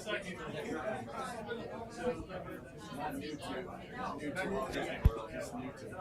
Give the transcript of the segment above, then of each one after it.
Not new to just new to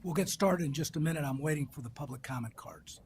We'll get started in just a minute. I'm waiting for the public comment cards.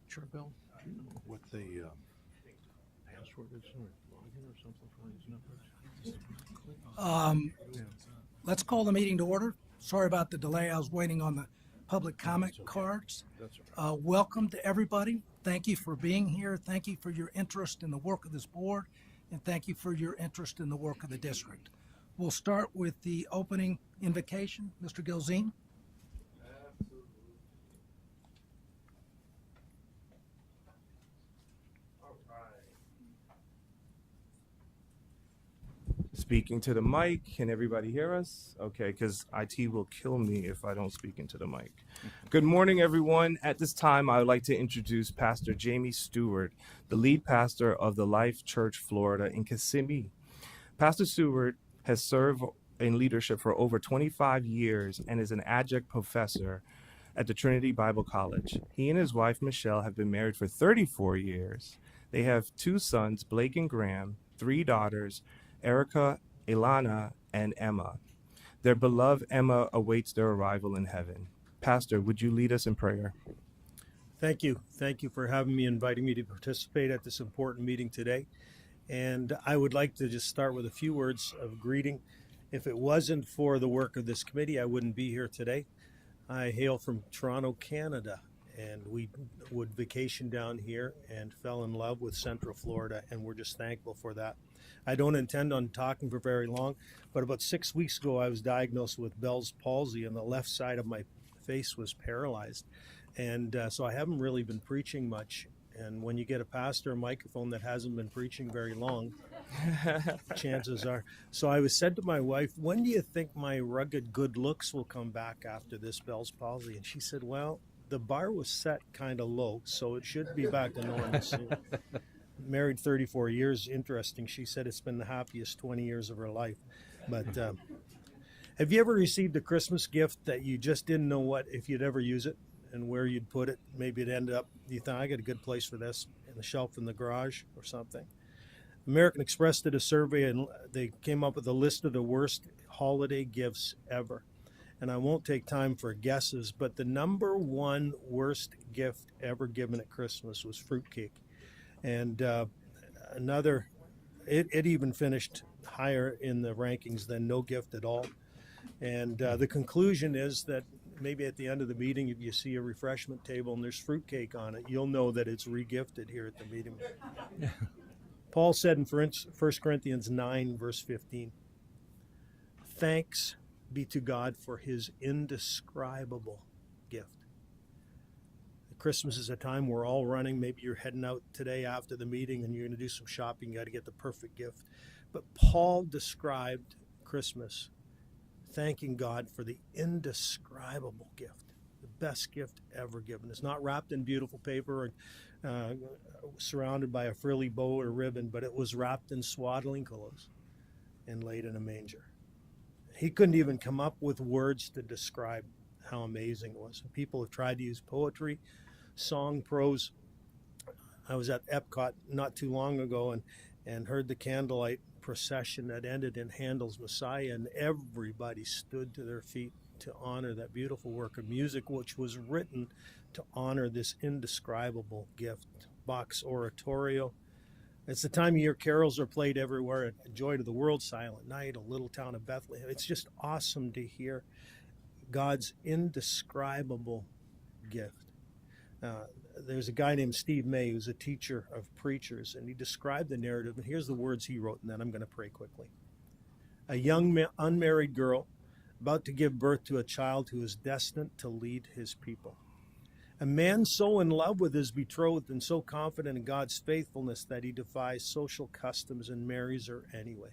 Sure, Bill. Do you know what the password is or login or something for these numbers? Let's call the meeting to order. Sorry about the delay. I was waiting on the public comment That's okay. cards. That's all right. Welcome to everybody. Thank you for being here. Thank you for your interest in the work of this board, and thank you for your interest in the work of the district. We'll start with the opening invocation. Mr. Gilzine. Speaking to the mic, can everybody hear us? Okay, because IT will kill me if I don't speak into the mic. Good morning, everyone. At this time, I would like to introduce Pastor Jamie Stewart, the lead pastor of the Life Church Florida in Kissimmee. Pastor Stewart has served in leadership for over 25 years and is an adjunct professor at the Trinity Bible College. He and his wife, Michelle, have been married for 34 years. They have 2 sons, Blake and Graham, 3 daughters, Erica, Ilana, and Emma. Their beloved Emma awaits their arrival in heaven. Pastor, would you lead us in prayer? Thank you. Thank you for having me, inviting me to participate at this important meeting today. And I would like to just start with a few words of greeting. If it wasn't for the work of this committee, I wouldn't be here today. I hail from Toronto, Canada, and we would vacation down here and fell in love with Central Florida, and we're just thankful for that. I don't intend on talking for very long, but about 6 weeks ago, I was diagnosed with Bell's palsy, and the left side of my face was paralyzed. And so I haven't really been preaching much. And when you get a pastor a microphone that hasn't been preaching very long, Chances are. So I was said to my wife, when do you think my rugged good looks will come back after this Bell's palsy? And she said, well, the bar was set kind of low, so it should be back to normal soon. Married 34 years. Interesting. She said it's been the happiest 20 years of her life. But have you ever received a Christmas gift that you just didn't know what if you'd ever use it and where you'd put it? Maybe it ended up, you thought, I got a good place for this, in the shelf in the garage or something. American Express did a survey and they came up with a list of the worst holiday gifts ever. And I won't take time for guesses, but the number one worst gift ever given at Christmas was fruitcake. And it even finished higher in the rankings than no gift at all. And the conclusion is that maybe at the end of the meeting, if you see a refreshment table and there's fruitcake on it, you'll know that it's regifted here at the meeting. Paul said in 1 Corinthians 9, verse 15, thanks be to God for his indescribable gift. Christmas is a time we're all running. Maybe you're heading out today after the meeting and you're going to do some shopping. You got to get the perfect gift. But Paul described Christmas thanking God for the indescribable gift, the best gift ever given. It's not wrapped in beautiful paper and surrounded by a frilly bow or ribbon, but it was wrapped in swaddling clothes and laid in a manger. He couldn't even come up with words to describe how amazing it was. People have tried to use poetry, song, prose. I was at Epcot not too long ago and heard the candlelight procession that ended in Handel's Messiah, and everybody stood to their feet to honor that beautiful work of music which was written to honor this indescribable gift. Bach's oratorio. It's the time of year carols are played everywhere. Joy to the World, Silent Night, A Little Town of Bethlehem. It's just awesome to hear God's indescribable gift. There's a guy named Steve May who's a teacher of preachers, and he described the narrative, and here's the words he wrote, and then I'm going to pray quickly. A young unmarried girl about to give birth to a child who is destined to lead his people. A man so in love with his betrothed and so confident in God's faithfulness that he defies social customs and marries her anyway.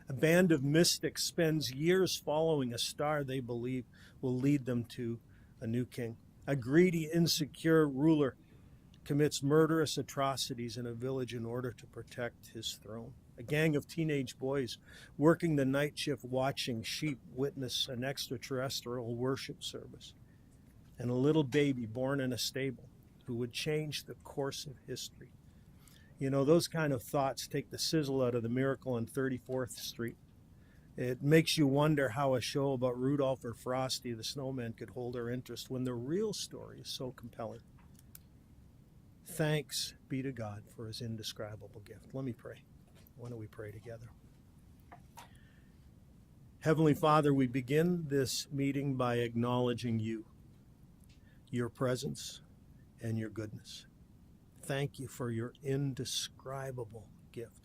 A band of mystics spends years following a star they believe will lead them to a new king. A greedy, insecure ruler commits murderous atrocities in a village in order to protect his throne. A gang of teenage boys working the night shift watching sheep witness an extraterrestrial worship service. And a little baby born in a stable who would change the course of history. You know, those kind of thoughts take the sizzle out of the miracle on 34th Street. It makes you wonder how a show about Rudolph or Frosty the Snowman could hold our interest when the real story is so compelling. Thanks be to God for his indescribable gift. Let me pray. Why don't we pray together? Heavenly Father, we begin this meeting by acknowledging you, your presence, and your goodness. Thank you for your indescribable gift.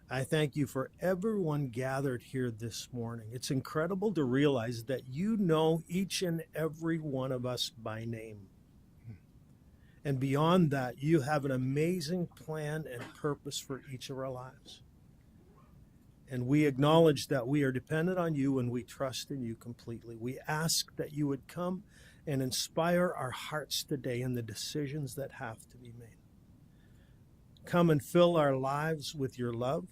I thank you for everyone gathered here this morning. It's incredible to realize that you know each and every one of us by name. And beyond that, you have an amazing plan and purpose for each of our lives. And we acknowledge that we are dependent on you and we trust in you completely. We ask that you would come and inspire our hearts today in the decisions that have to be made. Come and fill our lives with your love.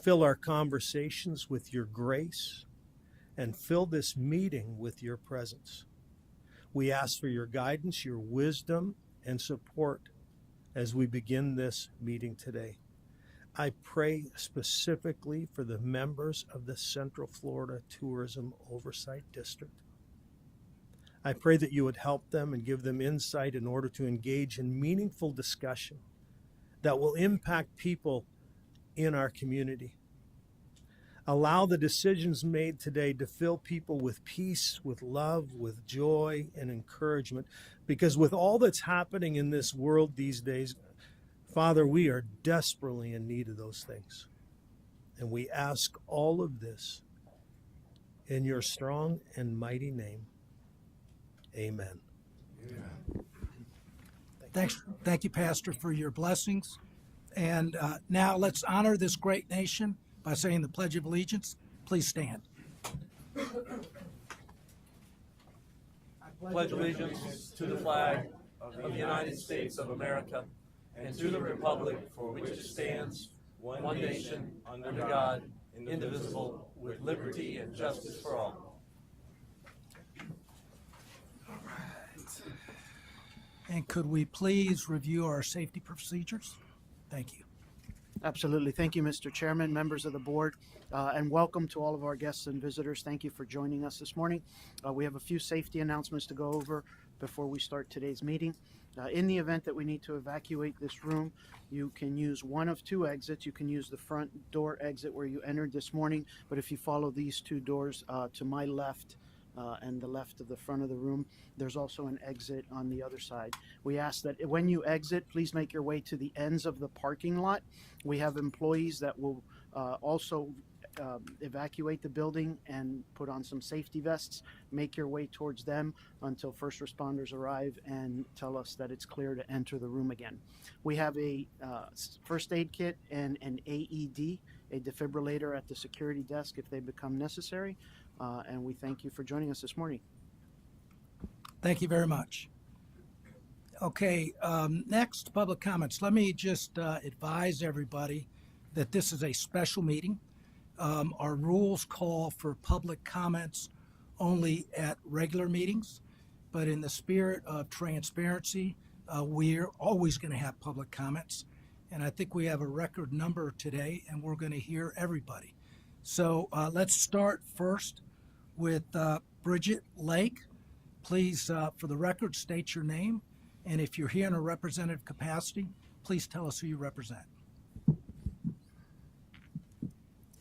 Fill our conversations with your grace. And fill this meeting with your presence. We ask for your guidance, your wisdom, and support as we begin this meeting today. I pray specifically for the members of the Central Florida Tourism Oversight District. I pray that you would help them and give them insight in order to engage in meaningful discussion that will impact people in our community. Allow the decisions made today to fill people with peace, with love, with joy, and encouragement. Because with all that's happening in this world these days, Father, we are desperately in need of those things. And we ask all of this in your strong and mighty name. Amen. Thank you, Pastor, for your blessings. And now let's honor this great nation by saying the Pledge of Allegiance. Please stand. Pledge allegiance to the flag of the United States of America and to the republic for which it stands, one nation, under God, indivisible, with liberty and justice for all. And could we please review our safety procedures? Thank you. Absolutely. Thank you, Mr. Chairman, members of the board, and welcome to all of our guests and visitors. Thank you for joining us this morning. We have a few safety announcements to go over before we start today's meeting. In the event that we need to evacuate this room, you can use one of two exits. You can use the front door exit where you entered this morning, but if you follow these two doors to my left, and the left of the front of the room, there's also an exit on the other side. We ask that when you exit, please make your way to the ends of the parking lot. We have employees that will also evacuate the building and put on some safety vests. Make your way towards them until first responders arrive and tell us that it's clear to enter the room again. We have a first aid kit and an AED, a defibrillator, at the security desk if they become necessary. And we thank you for joining us this morning. Thank you very much. Okay, next, public comments. Let me just advise everybody that this is a special meeting. Our rules call for public comments only at regular meetings, but in the spirit of transparency, we're always going to have public comments. And I think we have a record number today, and we're going to hear everybody. So let's start first with Bridget Lake. Please, for the record, state your name. And if you're here in a representative capacity, please tell us who you represent.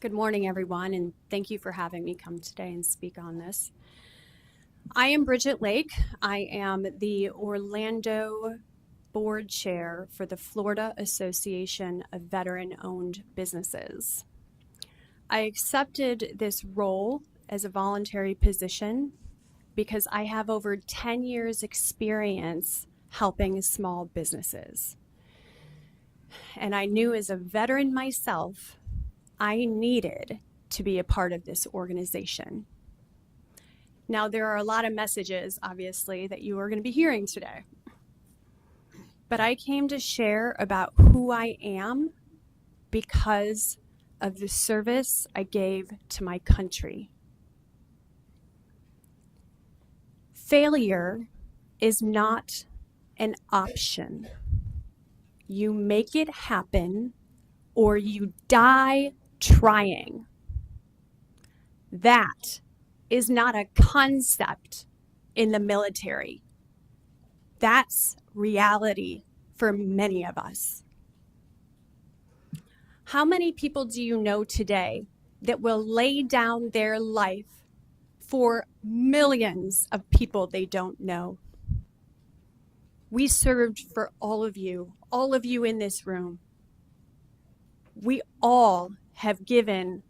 Good morning, everyone, and thank you for having me come today and speak on this. I am Bridget Lake. I am the Orlando Board Chair for the Florida Association of Veteran-Owned Businesses. I accepted this role as a voluntary position because I have over 10 years experience helping small businesses. And I knew as a veteran myself, I needed to be a part of this organization. Now, there are a lot of messages, obviously, that you are going to be hearing today. But I came to share about who I am because of the service I gave to my country. Failure is not an option. You make it happen or you die trying. That is not a concept in the military. That's reality for many of us. How many people do you know today that will lay down their life for millions of people they don't know? We served for all of you in this room. We all have given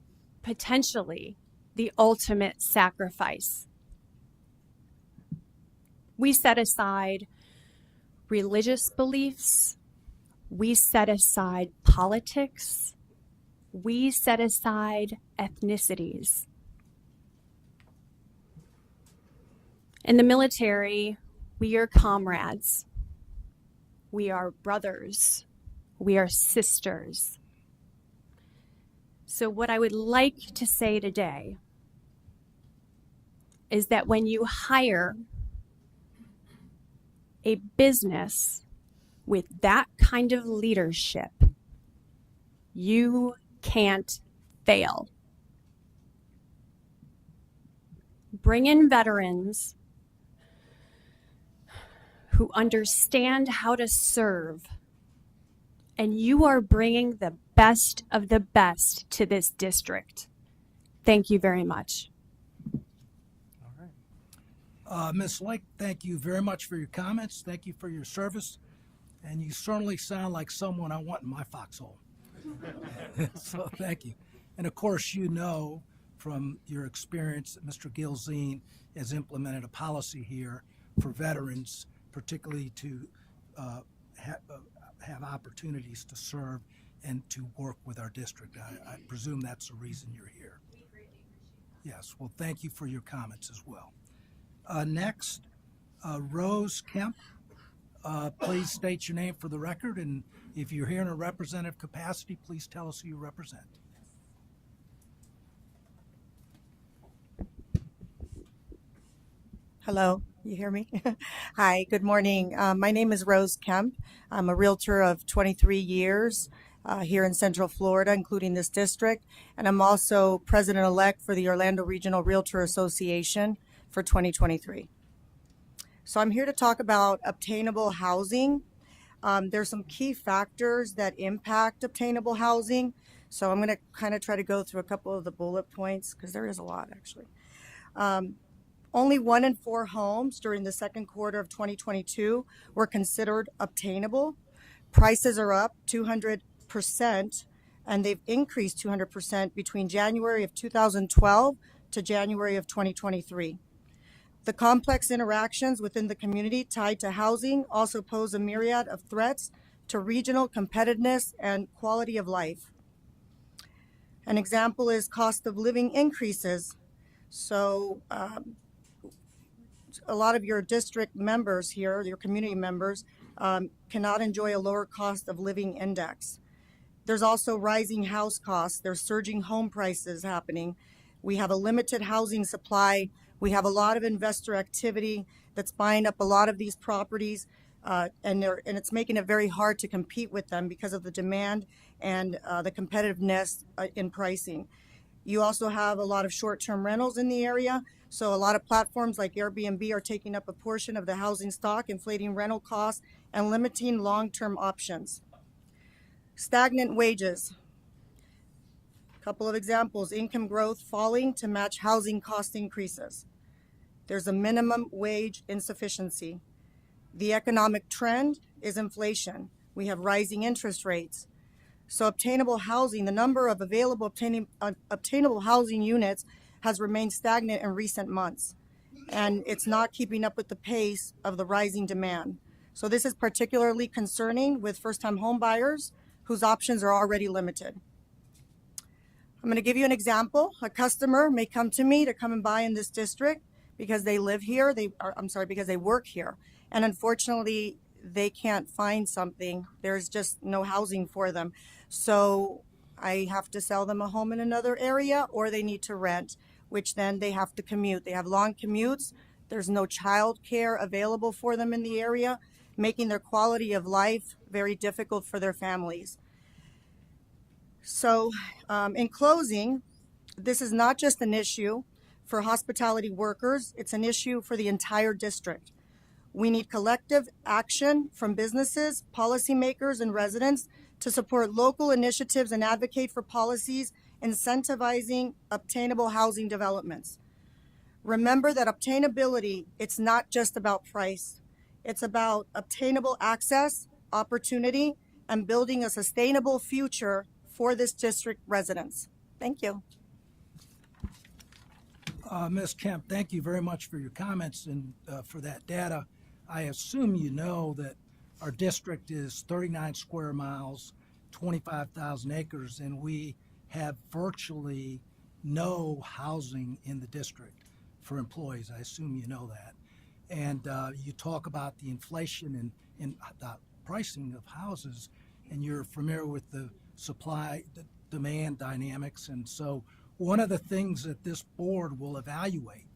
potentially the ultimate sacrifice. We set aside religious beliefs. We set aside politics. We set aside ethnicities. In the military, we are comrades. We are brothers. We are sisters. So what I would like to say today is that when you hire a business with that kind of leadership, you can't fail. Bring in veterans who understand how to serve, and you are bringing the best of the best to this district. Thank you very much. Ms. Lake, thank you very much for your comments. Thank you for your service. And you certainly sound like someone I want in my foxhole. So thank you. And of course, you know from your experience that Mr. Gilzine has implemented a policy here for veterans, particularly to have opportunities to serve and to work with our district. I presume that's the reason you're here. Yes, well, thank you for your comments as well. Next, Rose Kemp. Please state your name for the record, and if you're here in a representative capacity, please tell us who you represent. Hello, you hear me? Hi, good morning. My name is Rose Kemp. I'm a realtor of 23 years here in Central Florida, including this district, and I'm also president-elect for the Orlando Regional Realtor Association for 2023. So I'm here to talk about obtainable housing. There's some key factors that impact obtainable housing. So I'm going to kind of try to go through a couple of the bullet points because there is a lot actually. Only 1 in 4 homes during the second quarter of 2022 were considered obtainable. Prices are up 200%, and they've increased 200% between January of 2012 to January of 2023. The complex interactions within the community tied to housing also pose a myriad of threats to regional competitiveness and quality of life. An example is cost of living increases. So a lot of your district members here, your community members, cannot enjoy a lower cost of living index. There's also rising house costs. There's surging home prices happening. We have a limited housing supply. We have a lot of investor activity that's buying up a lot of these properties, and it's making it very hard to compete with them because of the demand and the competitiveness in pricing. You also have a lot of short-term rentals in the area, so a lot of platforms like Airbnb are taking up a portion of the housing stock, inflating rental costs and limiting long-term options. Stagnant wages. A couple of examples: income growth falling to match housing cost increases. There's a minimum wage insufficiency. The economic trend is inflation. We have rising interest rates. So obtainable housing, the number of available obtainable housing units has remained stagnant in recent months, and it's not keeping up with the pace of the rising demand. So this is particularly concerning with first-time home buyers whose options are already limited. I'm going to give you an example. A customer may come to me to come and buy in this district because they live here, because they work here. And unfortunately, they can't find something. There's just no housing for them. So I have to sell them a home in another area, or they need to rent, which then they have to commute. They have long commutes. There's no child care available for them in the area, making their quality of life very difficult for their families. So in closing, this is not just an issue for hospitality workers, it's an issue for the entire district. We need collective action from businesses, policymakers, and residents to support local initiatives and advocate for policies incentivizing obtainable housing developments. Remember that obtainability, it's not just about price. It's about obtainable access, opportunity, and building a sustainable future for this district residents. Thank you. Ms. Kemp, thank you very much for your comments and for that data. I assume you know that our district is 39 square miles, 25,000 acres, and we have virtually no housing in the district for employees. I assume you know that. And you talk about the inflation and the pricing of houses, and you're familiar with the supply, the demand dynamics. And so one of the things that this board will evaluate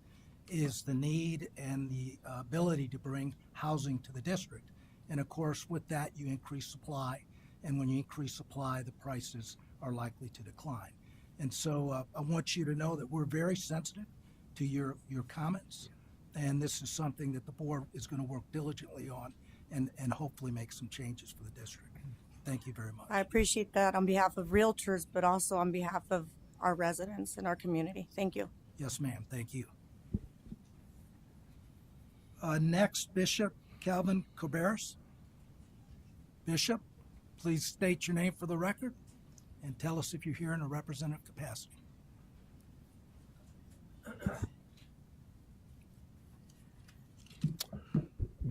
is the need and the ability to bring housing to the district. And of course, with that, you increase supply. And when you increase supply, the prices are likely to decline. And so I want you to know that we're very sensitive to your comments. And this is something that the board is going to work diligently on and hopefully make some changes for the district. Thank you very much. I appreciate that on behalf of realtors, but also on behalf of our residents and our community. Thank you. Yes, ma'am. Thank you. Next, Bishop Calvin Cobaris. Bishop, please state your name for the record and tell us if you're here in a representative capacity.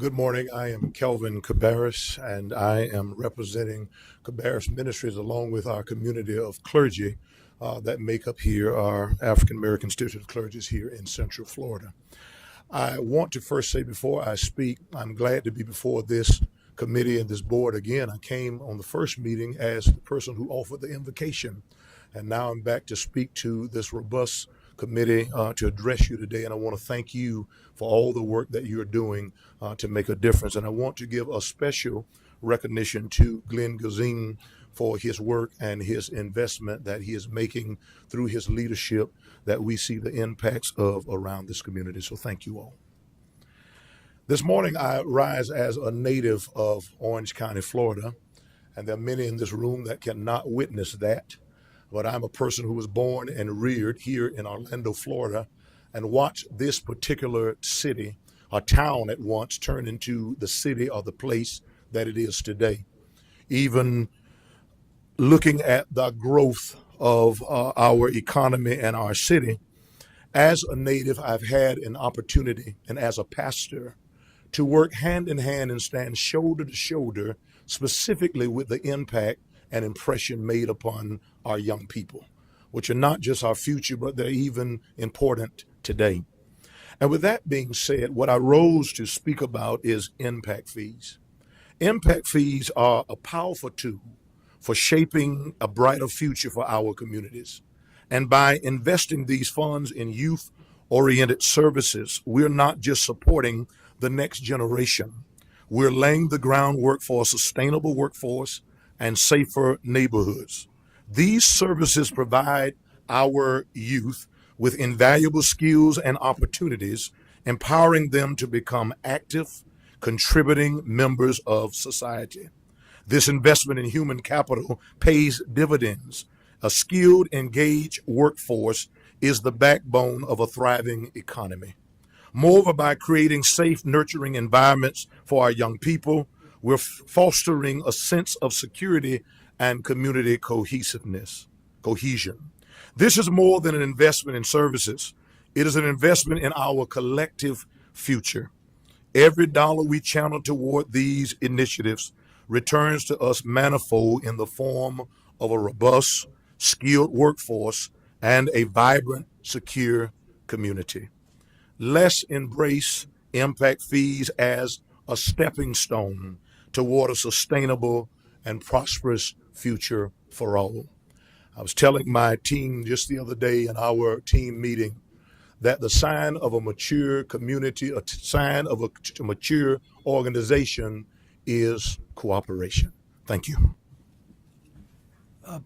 Good morning. I am Kelvin Cabarrus, and I am representing Cabarrus Ministries along with our community of clergy that make up here our African American Institute of Clergy here in Central Florida. I want to first say before I speak, I'm glad to be before this committee and this board again. I came on the first meeting as the person who offered the invocation, and now I'm back to speak to this robust committee to address you today. And I want to thank you for all the work that you're doing to make a difference. And I want to give a special recognition to Glenn Gazine for his work and his investment that he is making through his leadership that we see the impacts of around this community. So thank you all. This morning, I rise as a native of Orange County, Florida, and there are many in this room that cannot witness that. But I'm a person who was born and reared here in Orlando, Florida, and watched this particular city, a town at once, turn into the city or the place that it is today. Even looking at the growth of our economy and our city, as a native, I've had an opportunity, and as a pastor, to work hand in hand and stand shoulder to shoulder, specifically with the impact and impression made upon our young people, which are not just our future, but they're even important today. And with that being said, what I rose to speak about is impact fees. Impact fees are a powerful tool for shaping a brighter future for our communities. And by investing these funds in youth-oriented services, we're not just supporting the next generation. We're laying the groundwork for a sustainable workforce and safer neighborhoods. These services provide our youth with invaluable skills and opportunities, empowering them to become active, contributing members of society. This investment in human capital pays dividends. A skilled, engaged workforce is the backbone of a thriving economy. Moreover, by creating safe, nurturing environments for our young people, we're fostering a sense of security and community cohesion. This is more than an investment in services. It is an investment in our collective future. Every dollar we channel toward these initiatives returns to us manifold in the form of a robust, skilled workforce and a vibrant, secure community. Let's embrace impact fees as a stepping stone toward a sustainable and prosperous future for all. I was telling my team just the other day in our team meeting that the sign of a mature community, a sign of a mature organization is cooperation. Thank you.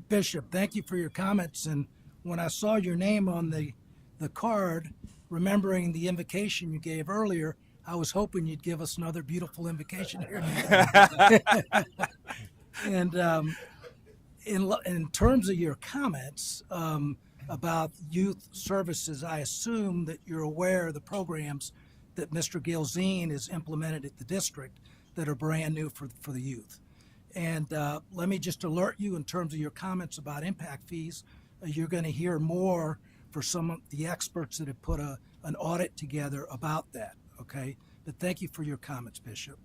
Bishop, thank you for your comments. And when I saw your name on the card, remembering the invocation you gave earlier, I was hoping you'd give us another beautiful invocation here. And in terms of your comments about youth services, I assume that you're aware of the programs that Mr. Gilzine has implemented at the district that are brand new for the youth. And let me just alert you in terms of your comments about impact fees, you're going to hear more for some of the experts that have put an audit together about that, okay? But thank you for your comments, Bishop.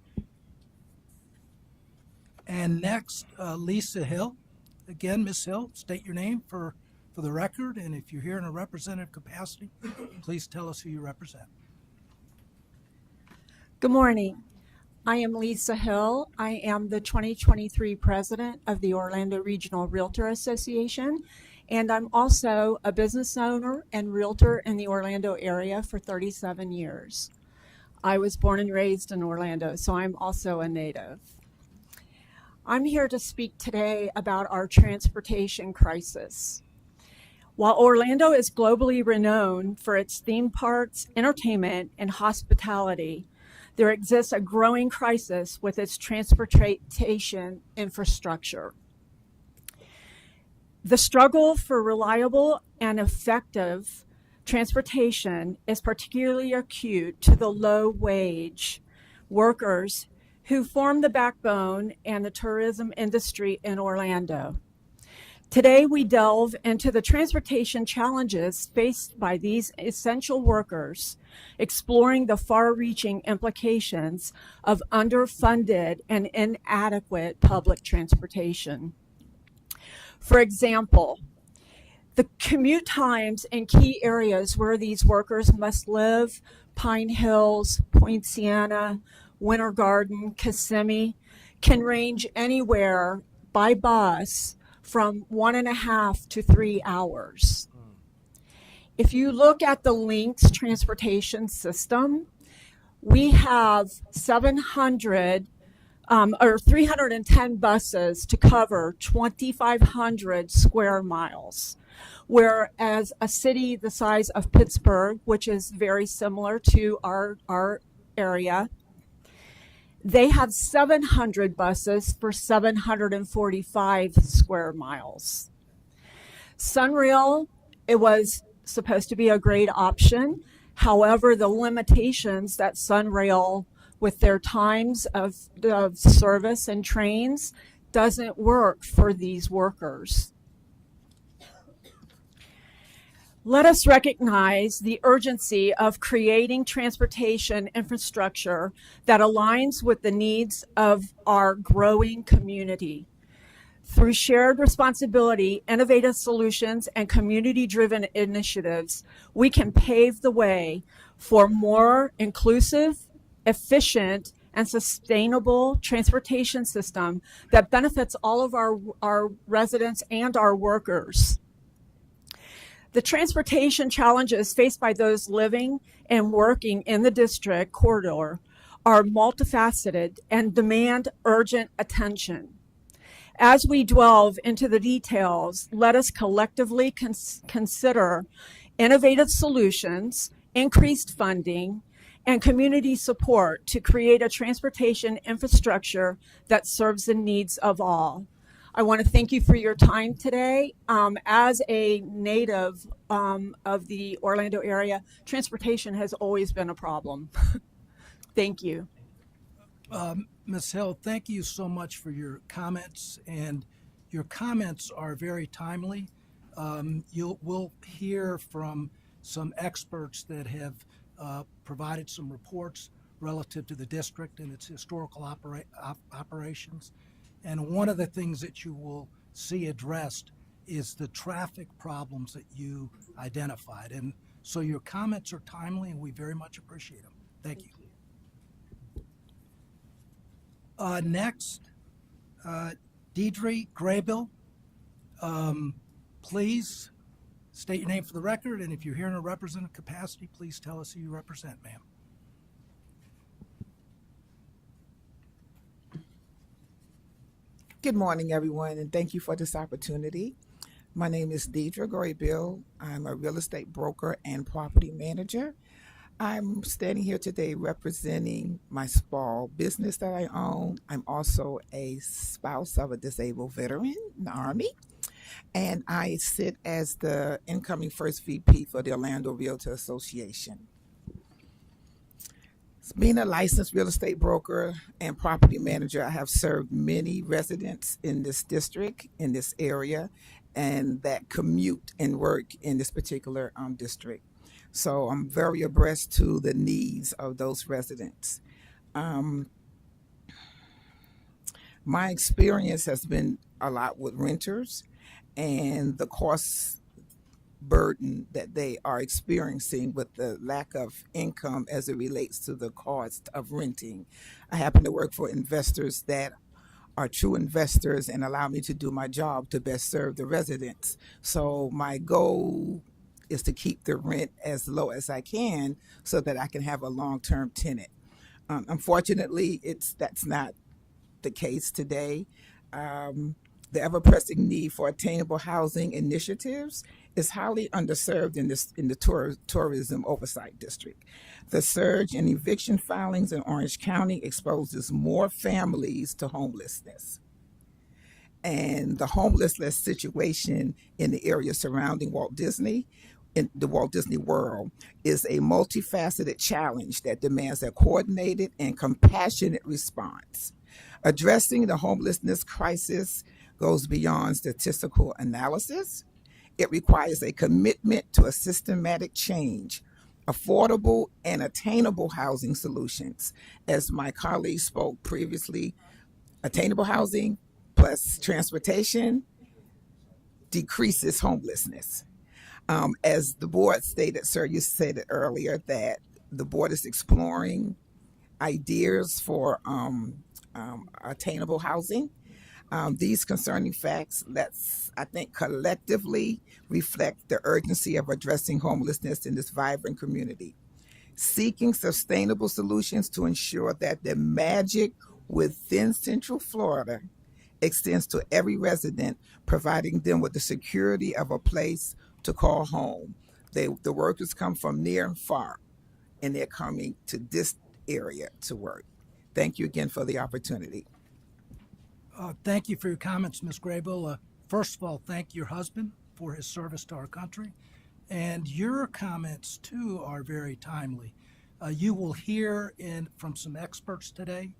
And next, Lisa Hill. Again, Ms. Hill, state your name for the record, and if you're here in a representative capacity, please tell us who you represent. Good morning. I am Lisa Hill. I am the 2023 president of the Orlando Regional Realtor Association, and I'm also a business owner and realtor in the Orlando area for 37 years. I was born and raised in Orlando, so I'm also a native. I'm here to speak today about our transportation crisis. While Orlando is globally renowned for its theme parks, entertainment, and hospitality, there exists a growing crisis with its transportation infrastructure. The struggle for reliable and effective transportation is particularly acute to the low-wage workers who form the backbone and the tourism industry in Orlando. Today, we delve into the transportation challenges faced by these essential workers, exploring the far-reaching implications of underfunded and inadequate public transportation. For example, the commute times in key areas where these workers must live, Pine Hills, Point Siena, Winter Garden, Kissimmee, can range anywhere by bus from 1.5 to 3 hours. If you look at the Lynx transportation system, we have 700 or 310 buses to cover 2,500 square miles. Whereas a city the size of Pittsburgh, which is very similar to our area, they have 700 buses for 745 square miles. Sunrail, it was supposed to be a great option. However, the limitations that Sunrail, with their times of service and trains, doesn't work for these workers. Let us recognize the urgency of creating transportation infrastructure that aligns with the needs of our growing community. Through shared responsibility, innovative solutions, and community-driven initiatives, we can pave the way for more inclusive, efficient, and sustainable transportation system that benefits all of our residents and our workers. The transportation challenges faced by those living and working in the district corridor are multifaceted and demand urgent attention. As we delve into the details, let us collectively consider innovative solutions, increased funding, and community support to create a transportation infrastructure that serves the needs of all. I want to thank you for your time today. As a native of the Orlando area, transportation has always been a problem. Thank you. Ms. Hill, thank you so much for your comments, and your comments are very timely. We'll hear from some experts that have provided some reports relative to the district and its historical operations. And one of the things that you will see addressed is the traffic problems that you identified. And so your comments are timely, and we very much appreciate them. Thank you. Next, Deidre Graybill. Please state your name for the record, and if you're here in a representative capacity, please tell us who you represent, ma'am. Good morning, everyone, and thank you for this opportunity. My name is Deidre Graybill. I'm a real estate broker and property manager. I'm standing here today representing my small business that I own. I'm also a spouse of a disabled veteran in the Army, and I sit as the incoming first VP for the Orlando Realtor Association. Being a licensed real estate broker and property manager, I have served many residents in this district, in this area, and that commute and work in this particular district. So I'm very abreast to the needs of those residents. My experience has been a lot with renters and the cost burden that they are experiencing with the lack of income as it relates to the cost of renting. I happen to work for investors that are true investors and allow me to do my job to best serve the residents. So my goal is to keep the rent as low as I can so that I can have a long-term tenant. Unfortunately, that's not the case today. The ever-pressing need for attainable housing initiatives is highly underserved in the tourism oversight district. The surge in eviction filings in Orange County exposes more families to homelessness. And the homelessness situation in the area surrounding Walt Disney, in the Walt Disney World, is a multifaceted challenge that demands a coordinated and compassionate response. Addressing the homelessness crisis goes beyond statistical analysis. It requires a commitment to a systematic change, affordable and attainable housing solutions. As my colleague spoke previously, attainable housing plus transportation decreases homelessness. As the board stated, sir, you said it earlier that the board is exploring ideas for attainable housing. These concerning facts, let's, I think, collectively reflect the urgency of addressing homelessness in this vibrant community. Seeking sustainable solutions to ensure that the magic within Central Florida extends to every resident, providing them with the security of a place to call home. The workers come from near and far, and they're coming to this area to work. Thank you again for the opportunity. Thank you for your comments, Ms. Graybill. First of all, thank your husband for his service to our country. And your comments, too, are very timely. You will hear from some experts today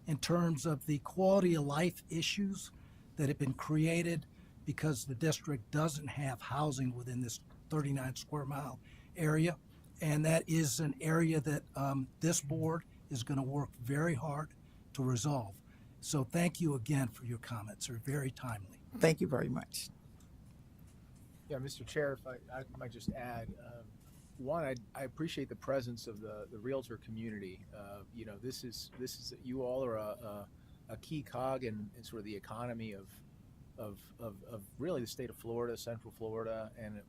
in terms of the quality of life issues that have been created because the district doesn't have housing within this 39 square mile area. And that is an area that this board is going to work very hard to resolve. So thank you again for your comments. They're very timely. Thank you very much. Yeah, Mr. Chair, if I might just add, one, I appreciate the presence of the realtor community. You know, this is you all are a key cog in sort of the economy of really the state of Florida, Central Florida, and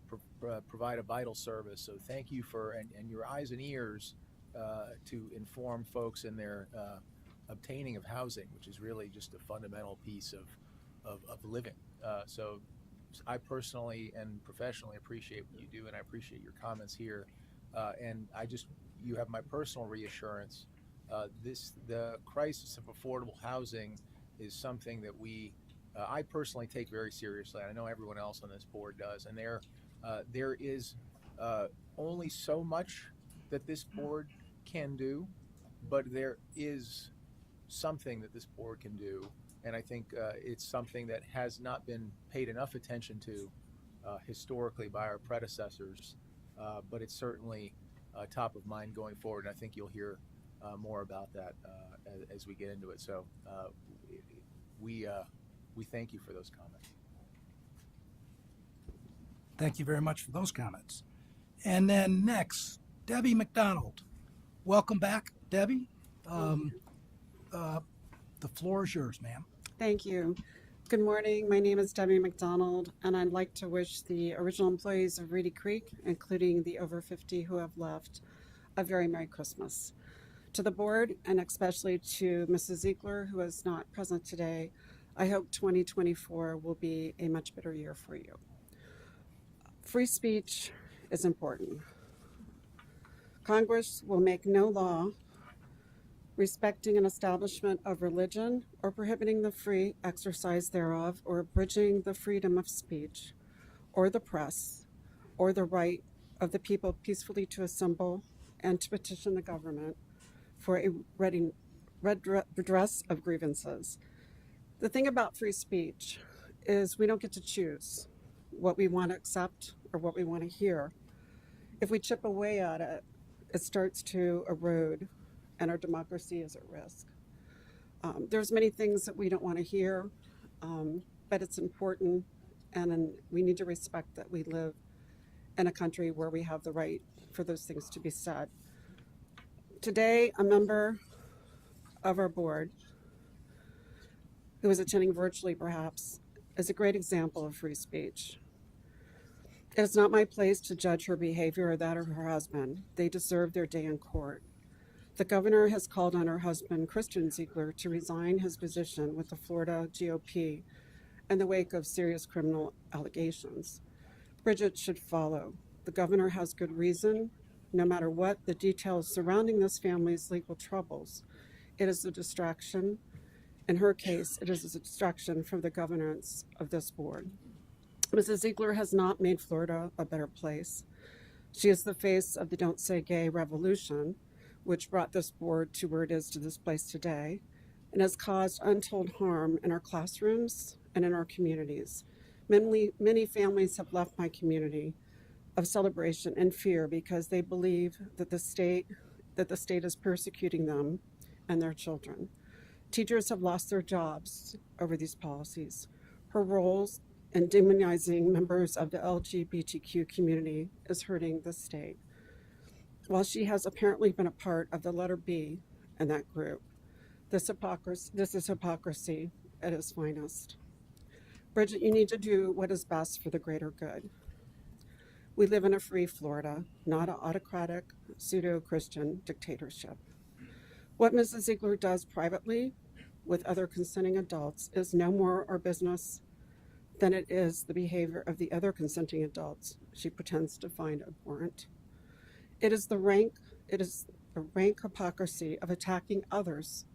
provide a vital service. So thank you for and your eyes and ears to inform folks in their obtaining of housing, which is really just a fundamental piece of living. So I personally and professionally appreciate what you do, and I appreciate your comments here. And you have my personal reassurance. The crisis of affordable housing is something that I personally take very seriously. I know everyone else on this board does, and there is only so much that this board can do, but there is something that this board can do, and I think it's something that has not been paid enough attention to historically by our predecessors, but it's certainly top of mind going forward, and I think you'll hear more about that as we get into it. So we thank you for those comments. Thank you very much for those comments. And then next, Debbie McDonald. Welcome back, Debbie. The floor is yours, ma'am. Thank you. Good morning. My name is Debbie McDonald, and I'd like to wish the original employees of Reedy Creek, including the over 50 who have left, a very Merry Christmas. To the board, and especially to Mrs. Ziegler, who is not present today, I hope 2024 will be a much better year for you. Free speech is important. Congress will make no law respecting an establishment of religion or prohibiting the free exercise thereof or abridging the freedom of speech or the press or the right of the people peacefully to assemble and to petition the government for a redress of grievances. The thing about free speech is we don't get to choose what we want to accept or what we want to hear. If we chip away at it, it starts to erode and our democracy is at risk. There's many things that we don't want to hear, but it's important, and we need to respect that we live in a country where we have the right for those things to be said. Today, a member of our board, who is attending virtually perhaps, is a great example of free speech. It is not my place to judge her behavior or that of her husband. They deserve their day in court. The governor has called on her husband, Christian Ziegler, to resign his position with the Florida GOP in the wake of serious criminal allegations. Bridget should follow. The governor has good reason. No matter what the details surrounding this family's legal troubles, it is a distraction. In her case, it is a distraction from the governance of this board. Mrs. Ziegler has not made Florida a better place. She is the face of the Don't Say Gay revolution, which brought this board to where it is to this place today, and has caused untold harm in our classrooms and in our communities. Many families have left my community of celebration in fear because they believe that the state is persecuting them and their children. Teachers have lost their jobs over these policies. Her roles in demonizing members of the LGBTQ community is hurting the state. While she has apparently been a part of the letter B in that group, this is hypocrisy at its finest. Bridget, you need to do what is best for the greater good. We live in a free Florida, not an autocratic, pseudo-Christian dictatorship. What Mrs. Ziegler does privately with other consenting adults is no more our business than it is the behavior of the other consenting adults she pretends to find abhorrent. It is the rank hypocrisy of attacking others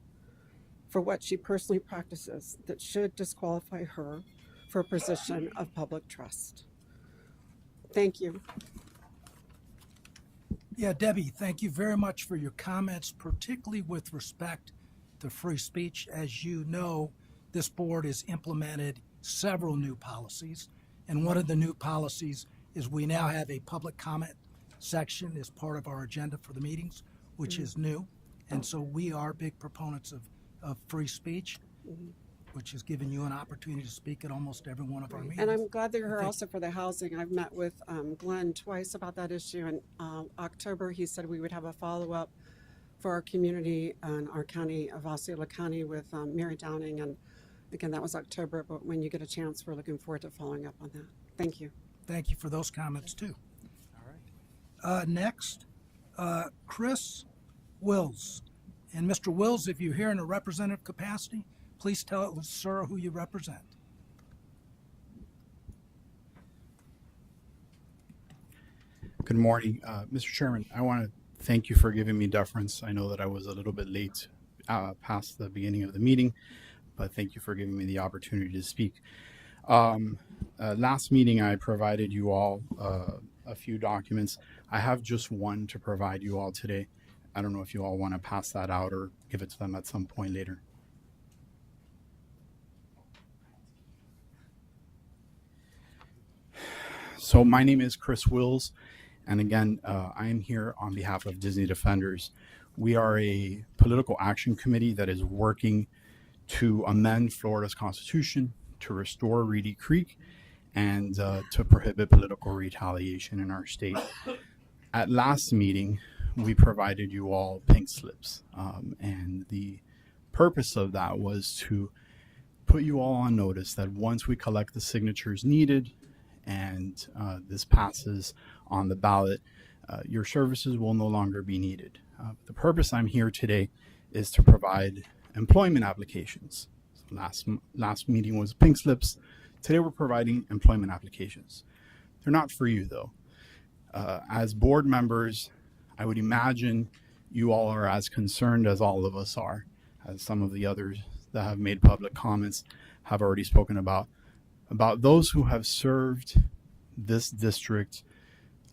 for what she personally practices that should disqualify her for a position of public trust. Thank you. Yeah, Debbie, thank you very much for your comments, particularly with respect to free speech. As you know, this board has implemented several new policies, and one of the new policies is we now have a public comment section as part of our agenda for the meetings, which is new. And so we are big proponents of free speech, which has given you an opportunity to speak at almost every one of our meetings. And I'm glad that you're here also for the housing. I've met with Glenn twice about that issue. In October, he said we would have a follow-up for our community and our county of Osceola County with Mary Downing. And again, that was October, but when you get a chance, we're looking forward to following up on that. Thank you. Thank you for those comments too. All right. Next, Chris Wills. And Mr. Wills, if you're here in a representative capacity, please tell us, sir, who you represent. Good morning. Mr. Chairman, I want to thank you for giving me deference. I know that I was a little bit late past the beginning of the meeting, but thank you for giving me the opportunity to speak. Last meeting, I provided you all a few documents. I have just one to provide you all today. I don't know if you all want to pass that out or give it to them at some point later. So my name is Chris Wills, and again, I am here on behalf of Disney Defenders. We are a political action committee that is working to amend Florida's constitution to restore Reedy Creek and to prohibit political retaliation in our state. At last meeting, we provided you all pink slips, and the purpose of that was to put you all on notice that once we collect the signatures needed and this passes on the ballot, your services will no longer be needed. The purpose I'm here today is to provide employment applications. Last meeting was pink slips. Today we're providing employment applications. They're not for you though. As board members, I would imagine you all are as concerned as all of us are, as some of the others that have made public comments have already spoken about those who have served this district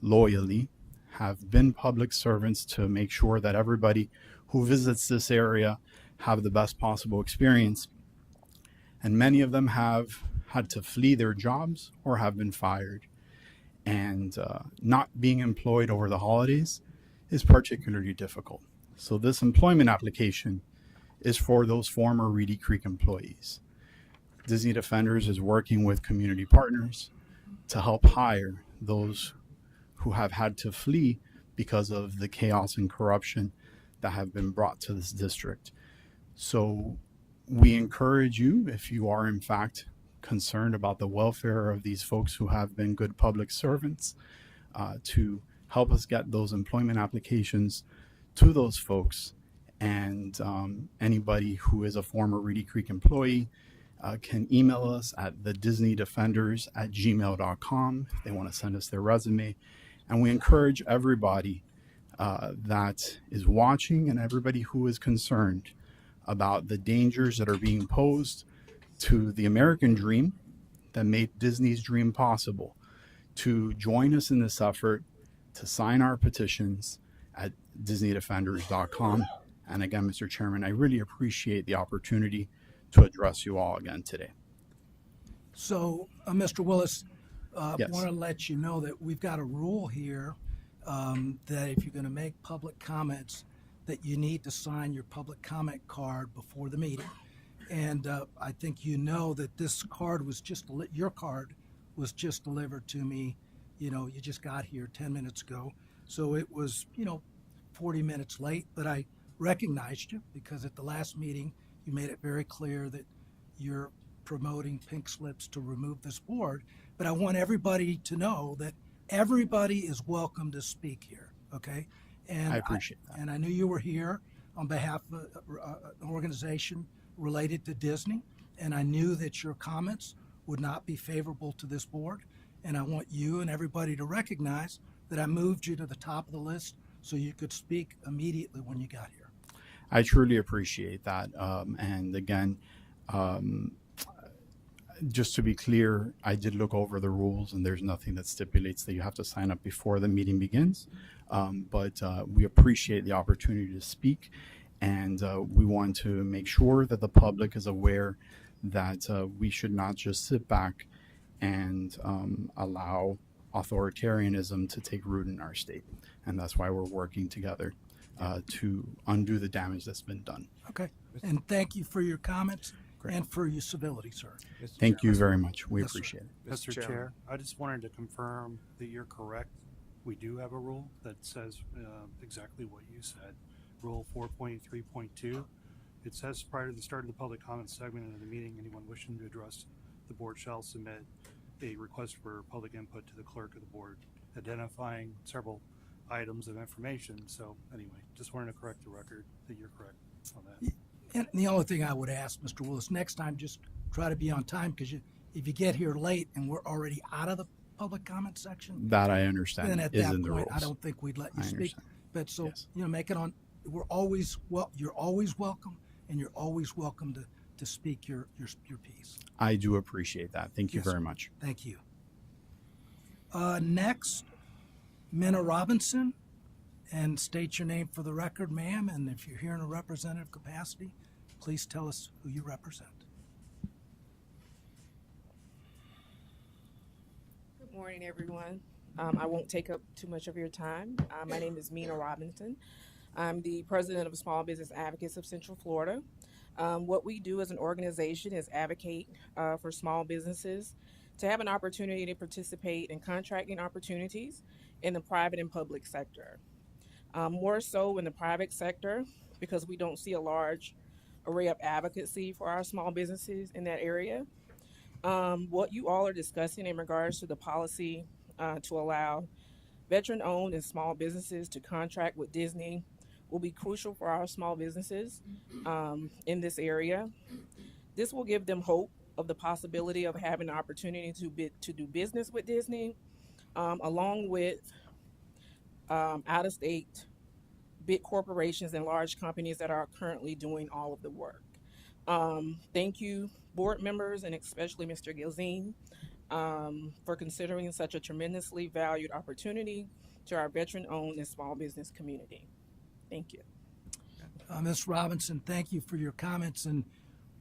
loyally, have been public servants to make sure that everybody who visits this area have the best possible experience. And many of them have had to flee their jobs or have been fired. And not being employed over the holidays is particularly difficult. So this employment application is for those former Reedy Creek employees. Disney Defenders is working with community partners to help hire those who have had to flee because of the chaos and corruption that have been brought to this district. So we encourage you, if you are in fact concerned about the welfare of these folks who have been good public servants, to help us get those employment applications to those folks. And anybody who is a former Reedy Creek employee can email us at thedisneydefenders@gmail.com if they want to send us their resume. And we encourage everybody that is watching and everybody who is concerned about the dangers that are being posed to the American dream that made Disney's dream possible, to join us in this effort, to sign our petitions at disneydefenders.com. And again, Mr. Chairman, I really appreciate the opportunity to address you all again today. So, Mr. Willis, Yes. want to let you know that we've got a rule here that if you're going to make public comments, that you need to sign your public comment card before the meeting. And I think you know that this card was your card was just delivered to me. You know, you just got here 10 minutes ago. So it was, 40 minutes late, but I recognized you because at the last meeting, you made it very clear that you're promoting pink slips to remove this board. But I want everybody to know that everybody is welcome to speak here, okay? And I appreciate that. And I knew you were here on behalf of an organization related to Disney, and I knew that your comments would not be favorable to this board. And I want you and everybody to recognize that I moved you to the top of the list so you could speak immediately when you got here. I truly appreciate that. And again, just to be clear, I did look over the rules, and there's nothing that stipulates that you have to sign up before the meeting begins. But we appreciate the opportunity to speak, and we want to make sure that the public is aware that we should not just sit back and allow authoritarianism to take root in our state. And that's why we're working together to undo the damage that's been done. Okay. And thank you for your comments and for your civility, sir. Thank you very much. We Yes, sir. appreciate it. Mr. Chair, I just wanted to confirm that you're correct. We do have a rule that says exactly what you said. Rule 4.3.2. It says prior to the start of the public comment segment of the meeting, anyone wishing to address the board shall submit a request for public input to the clerk of the board, identifying several items of information. So anyway, just wanted to correct the record that you're correct on that. And the only thing I would ask, Mr. Willis, next time just try to be on time, because if you get here late and we're already out of the public comment section, That I understand then at is that in the point, rules. I don't think we'd let you I speak. understand. But so, Yes. make it on, you're always welcome, and you're always welcome to speak your piece. I do appreciate that. Thank you Yes, very sir. much. Thank you. Next, Minna Robinson, and state your name for the record, ma'am, and if you're here in a representative capacity, please tell us who you represent. Good morning, everyone. I won't take up too much of your time. My name is Mina Robinson. I'm the president of Small Business Advocates of Central Florida. What we do as an organization is advocate for small businesses to have an opportunity to participate in contracting opportunities in the private and public sector. More so in the private sector because we don't see a large array of advocacy for our small businesses in that area. What you all are discussing in regards to the policy to allow veteran-owned and small businesses to contract with Disney will be crucial for our small businesses in this area. This will give them hope of the possibility of having an opportunity to do business with Disney, along with out-of-state big corporations and large companies that are currently doing all of the work. Thank you, board members, and especially Mr. Gilzine, for considering such a tremendously valued opportunity to our veteran-owned and small business community. Thank you. Ms. Robinson, thank you for your comments, and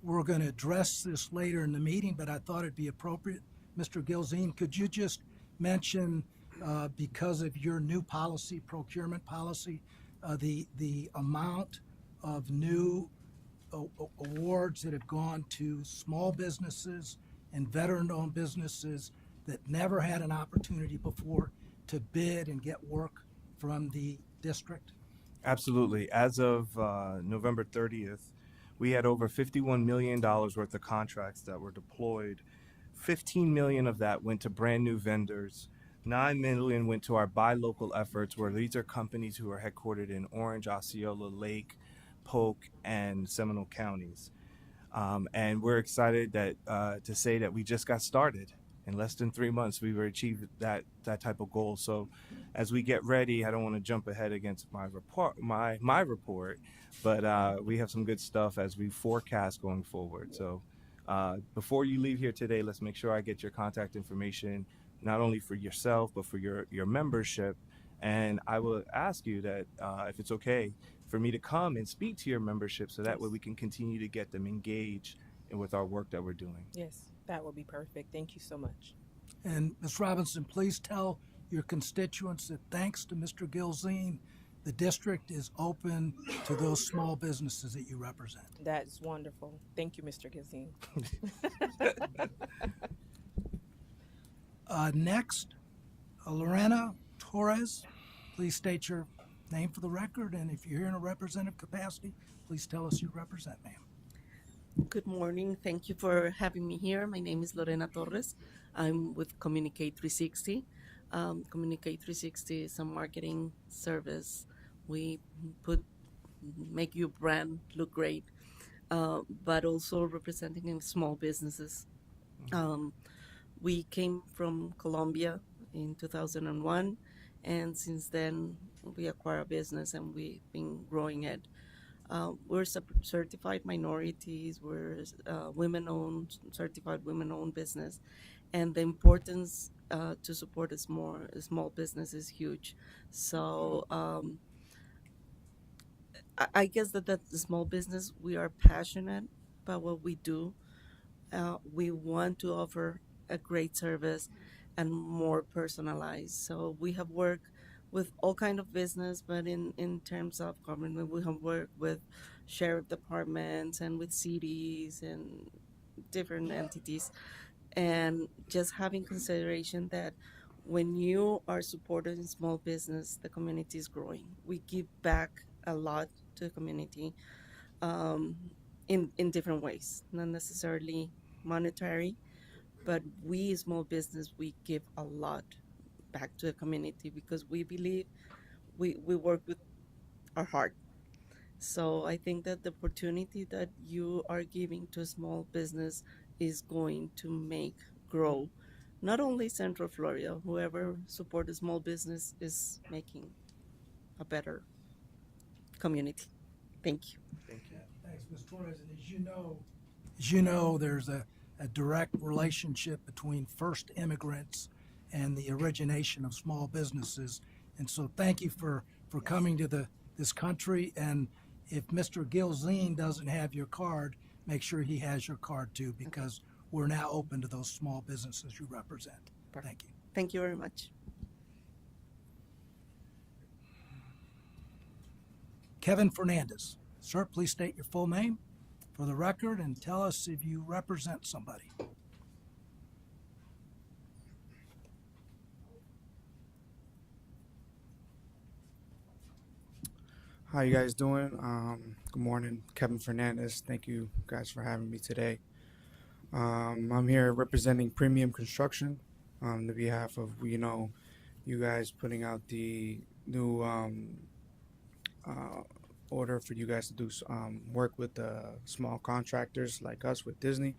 we're going to address this later in the meeting, but I thought it'd be appropriate. Mr. Gilzine, could you just mention, because of your new policy, procurement policy, the amount of new awards that have gone to small businesses and veteran-owned businesses that never had an opportunity before to bid and get work from the district? Absolutely. As of November 30th, we had over $51 million worth of contracts that were deployed. 15 million of that went to brand new vendors. 9 million went to our buy local efforts, where these are companies who are headquartered in Orange, Osceola, Lake, Polk, and Seminole counties. And we're excited that to say that we just got started. In less than 3 months, we've achieved that type of goal. So as we get ready, I don't want to jump ahead against my report, but we have some good stuff as we forecast going forward. So before you leave here today, let's make sure I get your contact information, not only for yourself, but for your membership. And I will ask you that if it's okay for me to come and speak to your membership, so that way we can continue to get them engaged with our work that we're doing. Yes. That would be perfect. Thank you so much. And Ms. Robinson, please tell your constituents that thanks to Mr. Gilzine, the district is open to those small businesses that you represent. That is wonderful. Thank you, Mr. Gazine. Next, Lorena Torres, please state your name for the record, and if you're here in a representative capacity, please tell us you represent, ma'am. Good morning. Thank you for having me here. My name is Lorena Torres. I'm with Communicate 360. Communicate 360 is a marketing service. We make your brand look great, but also representing in small businesses. We came from Colombia in 2001, and since then we acquired a business and we've been growing it. We're certified minorities. We're women-owned, certified women-owned business, and the importance to support a small business is huge. So I guess that the small business, we are passionate about what we do. We want to offer a great service and more personalized. So we have worked with all kind of business, but in terms of government, we have worked with sheriff departments and with cities and different entities. And just having consideration that when you are supporting small business, the community is growing. We give back a lot to the community in different ways, not necessarily monetary, but we small business, we give a lot back to the community because we believe we work with our heart. So I think that the opportunity that you are giving to a small business is going to make grow not only Central Florida, whoever support a small business is making a better community. Thank you. Thank you. Thanks, Ms. Torres. And as you know, there's a direct relationship between first immigrants and the origination of small businesses. And so thank you for coming to this country. And if Mr. Gilzine doesn't have your card, make sure he has your card too, because we're now open to those small businesses you represent. Thank you. Thank you very much. Kevin Fernandez. Sir, please state your full name for the record and tell us if you represent somebody. How you guys doing? Good morning, Kevin Fernandez. Thank you guys for having me today. I'm here representing Premium Construction on the behalf of you guys putting out the new order for you guys to do work with small contractors like us with Disney.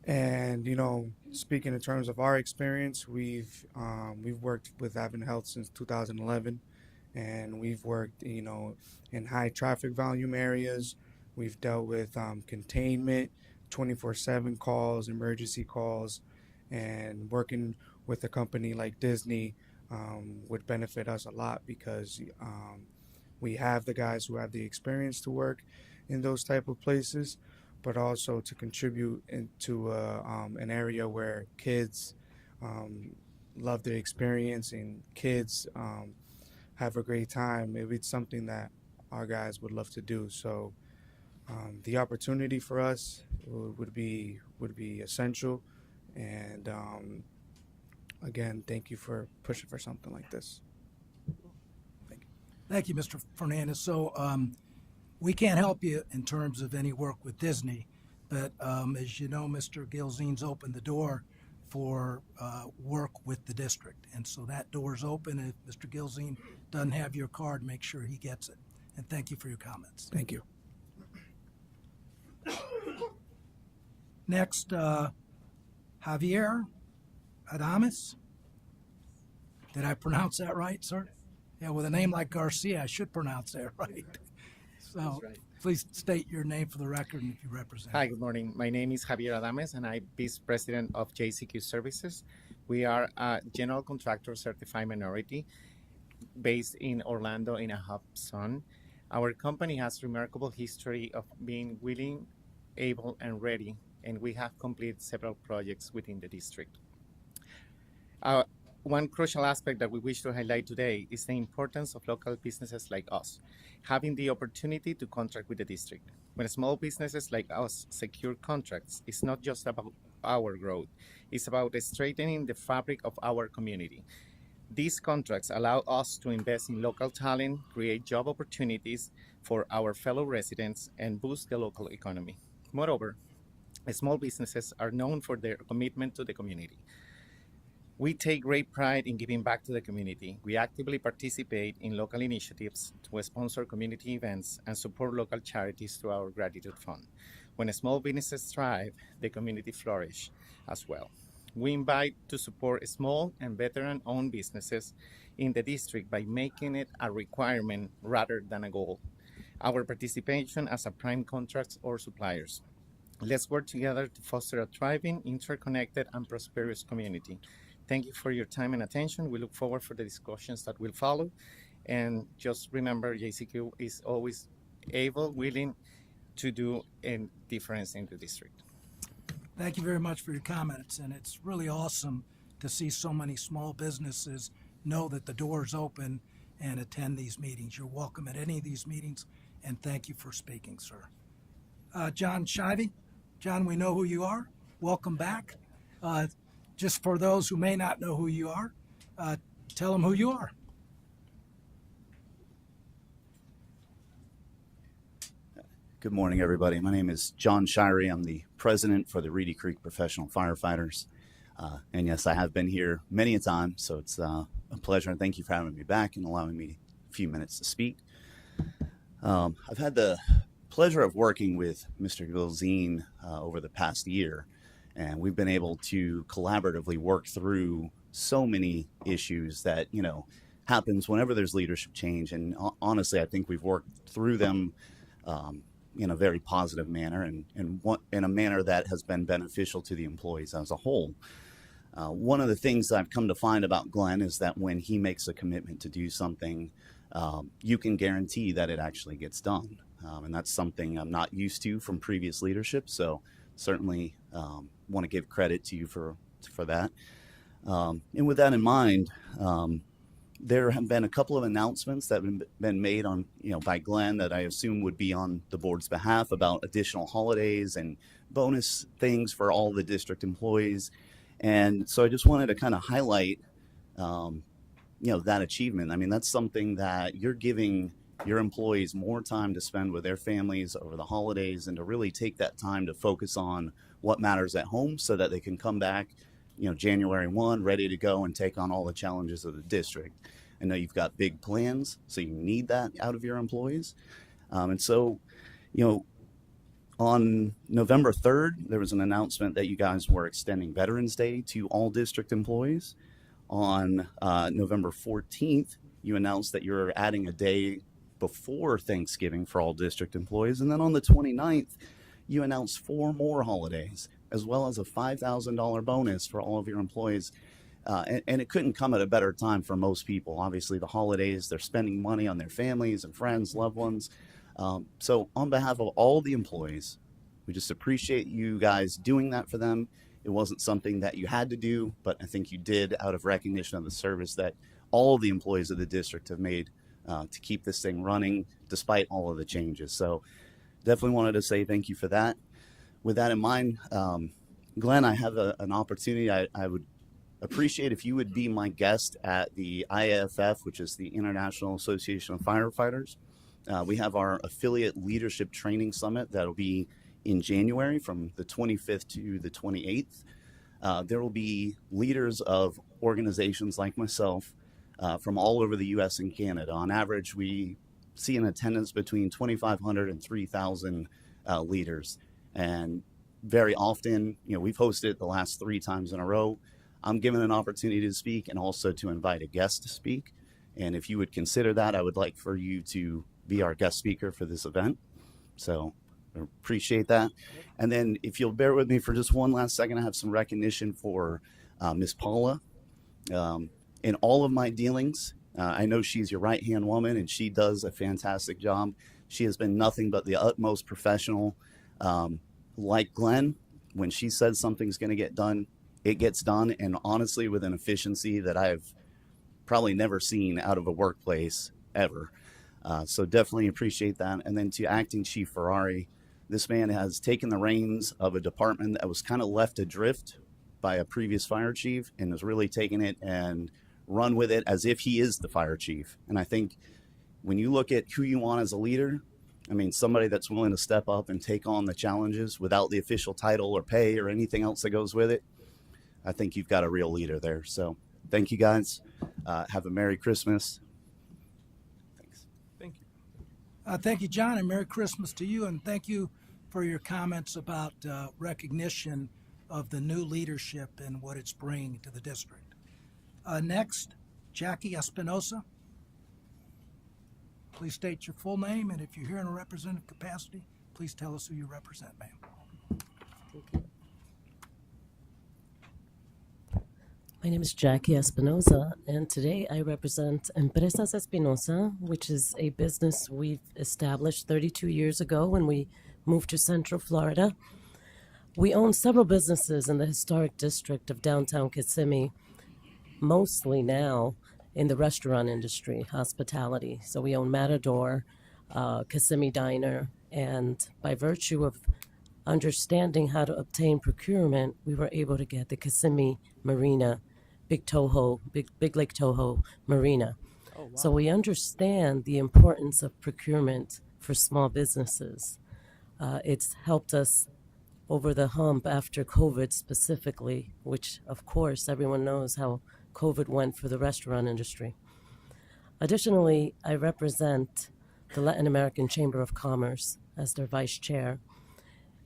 And speaking in terms of our experience, we've worked with Advent Health since 2011. And we've worked, in high traffic volume areas. We've dealt with containment, 24/7 calls, emergency calls, and working with a company like Disney would benefit us a lot because we have the guys who have the experience to work in those type of places, but also to contribute into an area where kids love the experience and kids have a great time. Maybe it's something that our guys would love to do. So the opportunity for us would be essential. And again, thank you for pushing for something like this. Thank you. Thank you, Mr. Fernandez. So we can't help you in terms of any work with Disney, but as you know, Mr. Gilzine's opened the door for work with the district. And so that door's open. If Mr. Gilzine doesn't have your card, make sure he gets it. And thank you for your comments. Thank you. Next, Javier Adames. Did I pronounce that right, sir? Yeah, with a name like Garcia, I should pronounce that right. So right. Please state your name for the record and if you represent. Hi, good morning. My name is Javier Adames, and I'm Vice President of JCQ Services. We are a general contractor certified minority based in Orlando in a hub zone. Our company has remarkable history of being willing, able, and ready and we have completed several projects within the district. One crucial aspect that we wish to highlight today is the importance of local businesses like us, having the opportunity to contract with the district. When small businesses like us secure contracts, it's not just about our growth, it's about strengthening the fabric of our community. These contracts allow us to invest in local talent, create job opportunities for our fellow residents, and boost the local economy. Moreover, small businesses are known for their commitment to the community. We take great pride in giving back to the community. We actively participate in local initiatives to sponsor community events and support local charities through our Gratitude Fund. When small businesses thrive, the community flourishes as well. We invite to support small and veteran-owned businesses in the district by making it a requirement rather than a goal. Our participation as a prime contracts or suppliers. Let's work together to foster a thriving, interconnected, and prosperous community. Thank you for your time and attention. We look forward for the discussions that will follow. And just remember, JCQ is always able, willing to do a difference in the district. Thank you very much for your comments, and it's really awesome to see so many small businesses know that the door is open and attend these meetings. You're welcome at any of these meetings, and thank you for speaking, sir. John Shivey. John, we know who you are. Welcome back. Just for those who may not know who you are, tell them who you are. Good morning, everybody. My name is John Shirey. I'm the president for the Reedy Creek Professional Firefighters. And yes, I have been here many a time, so it's a pleasure, and thank you for having me back and allowing me a few minutes to speak. I've had the pleasure of working with Mr. Gilzine over the past year, and we've been able to collaboratively work through so many issues that, happens whenever there's leadership change. And honestly, I think we've worked through them in a very positive manner and in a manner that has been beneficial to the employees as a whole. One of the things I've come to find about Glenn is that when he makes a commitment to do something, you can guarantee that it actually gets done. And that's something I'm not used to from previous leadership. So certainly want to give credit to you for that. And with that in mind, there have been a couple of announcements that have been made on, by Glenn that I assume would be on the board's behalf about additional holidays and bonus things for all the district employees. And so I just wanted to kind of highlight, that achievement. I mean, that's something that you're giving your employees more time to spend with their families over the holidays and to really take that time to focus on what matters at home so that they can come back, January 1, ready to go and take on all the challenges of the district. I know you've got big plans, so you need that out of your employees. And so, on November 3rd, there was an announcement that you guys were extending Veterans Day to all district employees. On November 14th, you announced that you're adding a day before Thanksgiving for all district employees. And then on the 29th, you announced 4 more holidays, as well as a $5,000 bonus for all of your employees. And it couldn't come at a better time for most people. Obviously, the holidays, they're spending money on their families and friends, loved ones. So on behalf of all the employees, we just appreciate you guys doing that for them. It wasn't something that you had to do, but I think you did out of recognition of the service that all the employees of the district have made to keep this thing running despite all of the changes. So definitely wanted to say thank you for that. With that in mind, Glenn, I have an opportunity. I would appreciate if you would be my guest at the IAFF, which is the International Association of Firefighters. We have our affiliate leadership training summit that'll be in January from the 25th to the 28th. There will be leaders of organizations like myself from all over the U.S. and Canada. On average, we see an attendance between 2,500 and 3,000 leaders. And very often, we've hosted it the last 3 times in a row. I'm given an opportunity to speak and also to invite a guest to speak. And if you would consider that, I would like for you to be our guest speaker for this event. So I appreciate that. And then if you'll bear with me for just one last second, I have some recognition for Miss Paula. In all of my dealings, I know she's your right-hand woman and she does a fantastic job. She has been nothing but the utmost professional. Like Glenn, when she says something's going to get done, it gets done, and honestly with an efficiency that I've probably never seen out of a workplace ever. So definitely appreciate that. And then to Acting Chief Ferrari, this man has taken the reins of a department that was kind of left adrift by a previous fire chief and has really taken it and run with it as if he is the fire chief. And I think when you look at who you want as a leader, I mean, somebody that's willing to step up and take on the challenges without the official title or pay or anything else that goes with it, I think you've got a real leader there. So thank you guys. Have a Merry Christmas. Thanks. Thank you. Thank you, John, and Merry Christmas to you, and thank you for your comments about recognition of the new leadership and what it's bringing to the district. Next, Jackie Espinosa. Please state your full name, and if you're here in a representative capacity, please tell us who you represent, ma'am. Thank you. My name is Jackie Espinosa, and today I represent Empresas Espinosa, which is a business we've established 32 years ago when we moved to Central Florida. We own several businesses in the historic district of downtown Kissimmee, mostly now in the restaurant industry, hospitality. So we own Matador, Kissimmee Diner, and by virtue of understanding how to obtain procurement, we were able to get the Kissimmee Marina, Big Lake Toho Marina. Oh, wow. So we understand the importance of procurement for small businesses. It's helped us over the hump after COVID specifically, which of course everyone knows how COVID went for the restaurant industry. Additionally, I represent the Latin American Chamber of Commerce as their vice chair.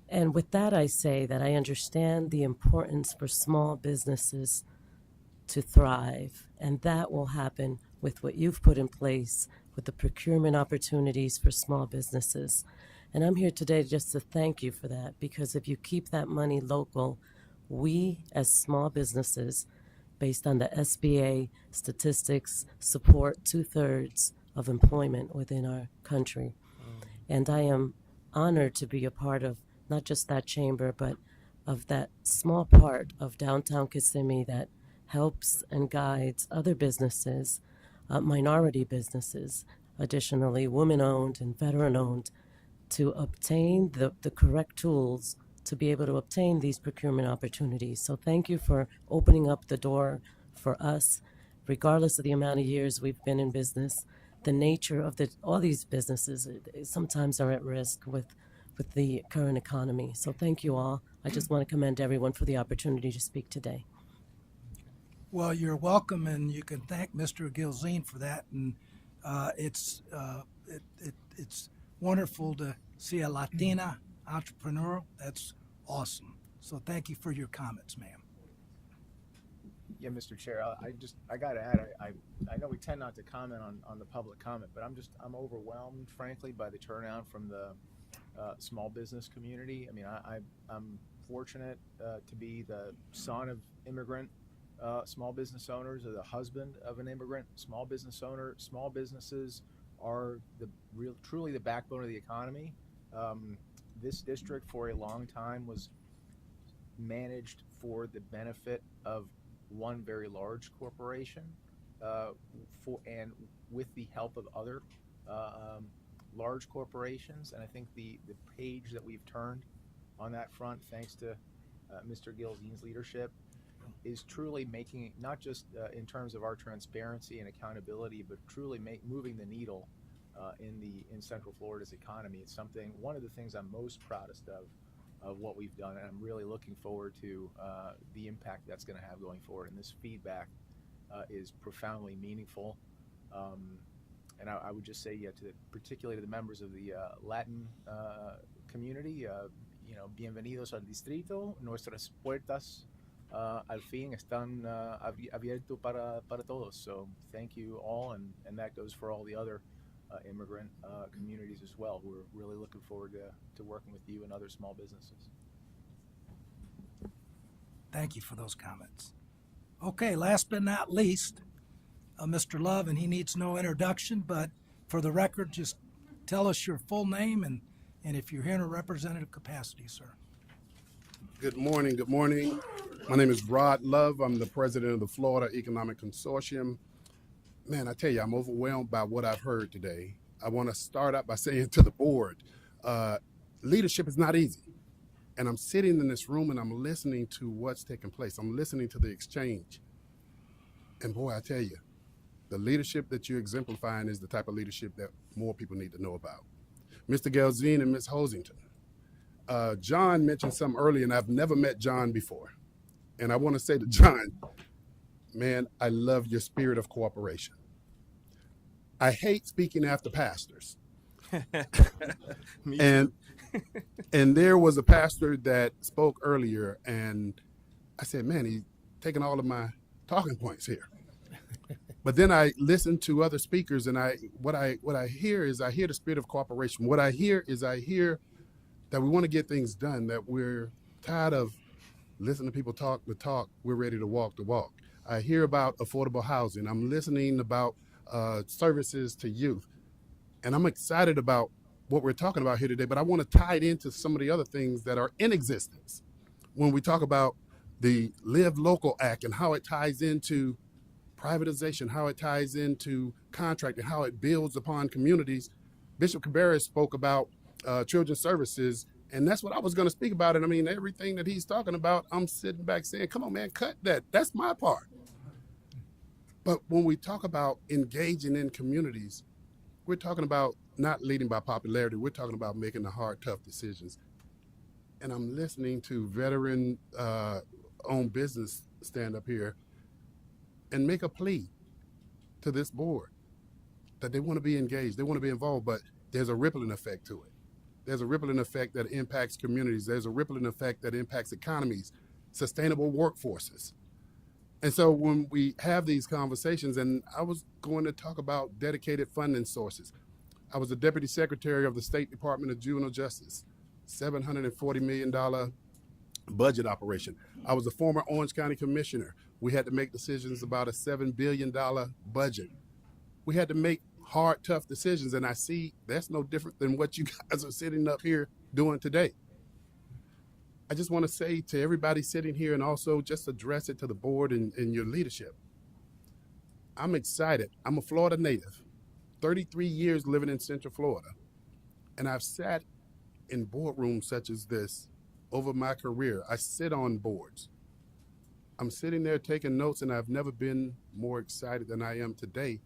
And with that, I say that I understand the importance for small businesses to thrive, and that will happen with what you've put in place with the procurement opportunities for small businesses. And I'm here today just to thank you for that, because if you keep that money local, we as small businesses, based on the SBA statistics, support 2/3 of employment within our country. And I am honored to be a part of not just that chamber, but of that small part of downtown Kissimmee that helps and guides other businesses, minority businesses, additionally women-owned and veteran-owned, to obtain the correct tools to be able to obtain these procurement opportunities. So thank you for opening up the door for us, regardless of the amount of years we've been in business. The nature of all these businesses sometimes are at risk with the current economy. So thank you all. I just want to commend everyone for the opportunity to speak today. Well, you're welcome, and you can thank Mr. Gilzine for that. And it's wonderful to see a Latina entrepreneur. That's awesome. So thank you for your comments, ma'am. Yeah, Mr. Chair, I got to add, I know we tend not to comment on the public comment, but I'm overwhelmed, frankly, by the turnout from the small business community. I mean, I'm fortunate to be the son of immigrant small business owners, or the husband of an immigrant small business owner. Small businesses are truly the backbone of the economy. This district for a long time was managed for the benefit of one very large corporation, and with the help of other large corporations. And I think the page that we've turned on that front, thanks to Mr. Gilzine's leadership, is truly making, not just in terms of our transparency and accountability, but truly moving the needle in Central Florida's economy. It's one of the things I'm most proudest of what we've done, and I'm really looking forward to the impact that's going to have going forward. And this feedback is profoundly meaningful. And I would just say, particularly to the members of the Latin community, bienvenidos al distrito. Nuestras puertas al fin están abierto para todos. So thank you all, and that goes for all the other immigrant communities as well. We're really looking forward to working with you and other small businesses. Thank you for those comments. Okay, last but not least, Mr. Love, and he needs no introduction, but for the record, just tell us your full name and if you're here in a representative capacity, sir. Good morning. Good morning. My name is Rod Love. I'm the president of the Florida Economic Consortium. Man, I tell you, I'm overwhelmed by what I've heard today. I want to start out by saying to the board, leadership is not easy. And I'm sitting in this room and I'm listening to what's taking place. I'm listening to the exchange. And boy, I tell you, the leadership that you're exemplifying is the type of leadership that more people need to know about. Mr. Gelzine and Ms. Hosington. John mentioned something earlier, and I've never met John before. And I want to say to John, man, I love your spirit of cooperation. I hate speaking after pastors. and there was a pastor that spoke earlier, and I said, man, he's taking all of my talking points here. But then I listened to other speakers, and what I hear is I hear the spirit of cooperation. What I hear is I hear that we want to get things done, that we're tired of listening to people talk the talk, we're ready to walk the walk. I hear about affordable housing. I'm listening about services to youth. And I'm excited about what we're talking about here today, but I want to tie it into some of the other things that are in existence. When we talk about the Live Local Act and how it ties into privatization, how it ties into contracting, how it builds upon communities. Bishop Cabarrus spoke about children's services, and that's what I was going to speak about. And I mean, everything that he's talking about, I'm sitting back saying, come on, man, cut that. That's my part. But when we talk about engaging in communities, we're talking about not leading by popularity. We're talking about making the hard, tough decisions. And I'm listening to veteran-owned business stand up here and make a plea to this board that they want to be engaged, they want to be involved, but there's a rippling effect to it. There's a rippling effect that impacts communities. There's a rippling effect that impacts economies, sustainable workforces. And so when we have these conversations, and I was going to talk about dedicated funding sources. I was the Deputy Secretary of the State Department of Juvenile Justice, $740 million budget operation. I was a former Orange County Commissioner. We had to make decisions about a $7 billion budget. We had to make hard, tough decisions, and I see that's no different than what you guys are sitting up here doing today. I just want to say to everybody sitting here, and also just address it to the board and your leadership. I'm excited. I'm a Florida native, 33 years living in Central Florida, and I've sat in boardrooms such as this over my career. I sit on boards. I'm sitting there taking notes, and I've never been more excited than I am today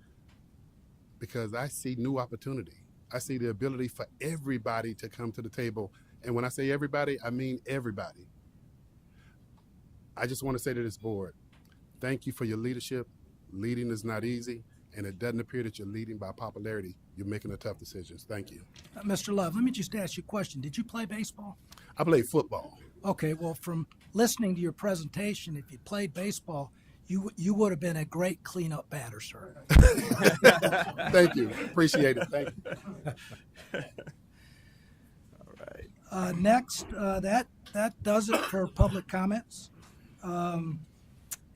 because I see new opportunity. I see the ability for everybody to come to the table. And when I say everybody, I mean everybody. I just want to say to this board, thank you for your leadership. Leading is not easy, and it doesn't appear that you're leading by popularity. You're making the tough decisions. Thank you. Mr. Love, let me just ask you a question. Did you play baseball? I played football. Okay, well, from listening to your presentation, if you played baseball, you would have been a great cleanup batter, sir. Thank you. Appreciate it. Thank you. All right. Next, that does it for public comments. And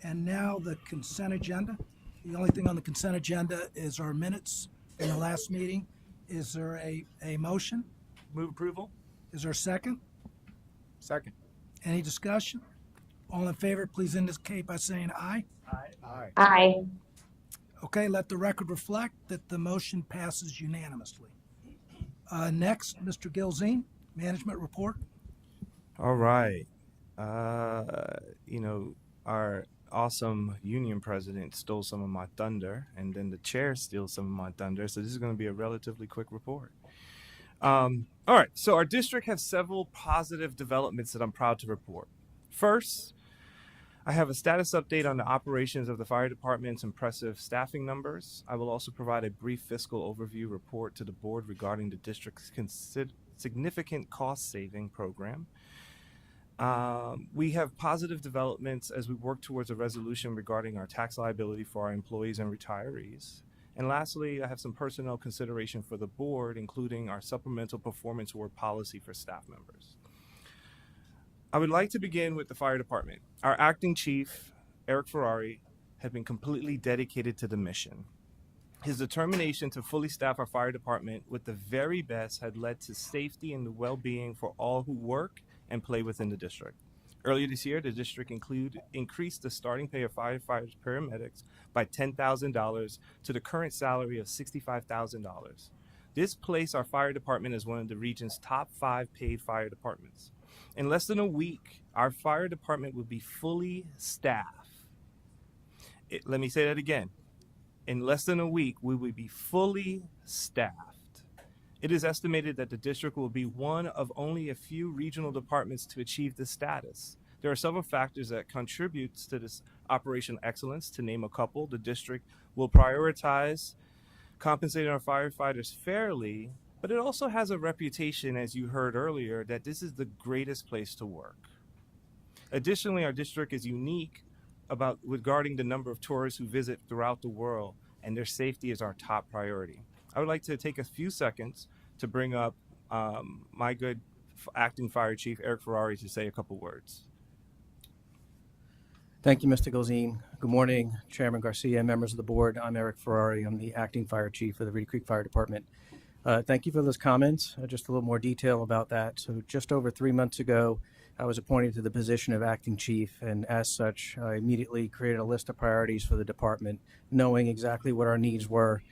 now the consent agenda. The only thing on the consent agenda is our minutes in the last meeting. Is there a motion? Move approval. Is there a second? Second. Any discussion? All in favor, please indicate by saying aye. Aye. Aye. Okay, let the record reflect that the motion passes unanimously. Next, Mr. Gilzine, management report. All right. Our awesome union president stole some of my thunder, and then the chair steals some of my thunder. So this is going to be a relatively quick report. All right. So our district has several positive developments that I'm proud to report. First, I have a status update on the operations of the fire department's impressive staffing numbers. I will also provide a brief fiscal overview report to the board regarding the district's significant cost-saving program. We have positive developments as we work towards a resolution regarding our tax liability for our employees and retirees. And lastly, I have some personnel consideration for the board, including our supplemental performance award policy for staff members. I would like to begin with the fire department. Our acting chief, Eric Ferrari, has been completely dedicated to the mission. His determination to fully staff our fire department with the very best had led to safety and the well-being for all who work and play within the district. Earlier this year, the district increased the starting pay of firefighters paramedics by $10,000 to the current salary of $65,000. This placed our fire department as one of the region's top 5 paid fire departments. In less than a week, our fire department would be fully staffed. Let me say that again. In less than a week, we would be fully staffed. It is estimated that the district will be one of only a few regional departments to achieve this status. There are several factors that contribute to this operational excellence. To name a couple, the district will prioritize compensating our firefighters fairly, but it also has a reputation, as you heard earlier, that this is the greatest place to work. Additionally, our district is unique regarding the number of tourists who visit throughout the world, and their safety is our top priority. I would like to take a few seconds to bring up my good acting fire chief, Eric Ferrari, to say a couple words. Thank you, Mr. Gilzine. Good morning, Chairman Garcia, members of the board. I'm Eric Ferrari. I'm the acting fire chief of the Reedy Creek Fire Department. Thank you for those comments. Just a little more detail about that. So just over 3 months ago, I was appointed to the position of acting chief, and as such, I immediately created a list of priorities for the department, knowing exactly what our needs were.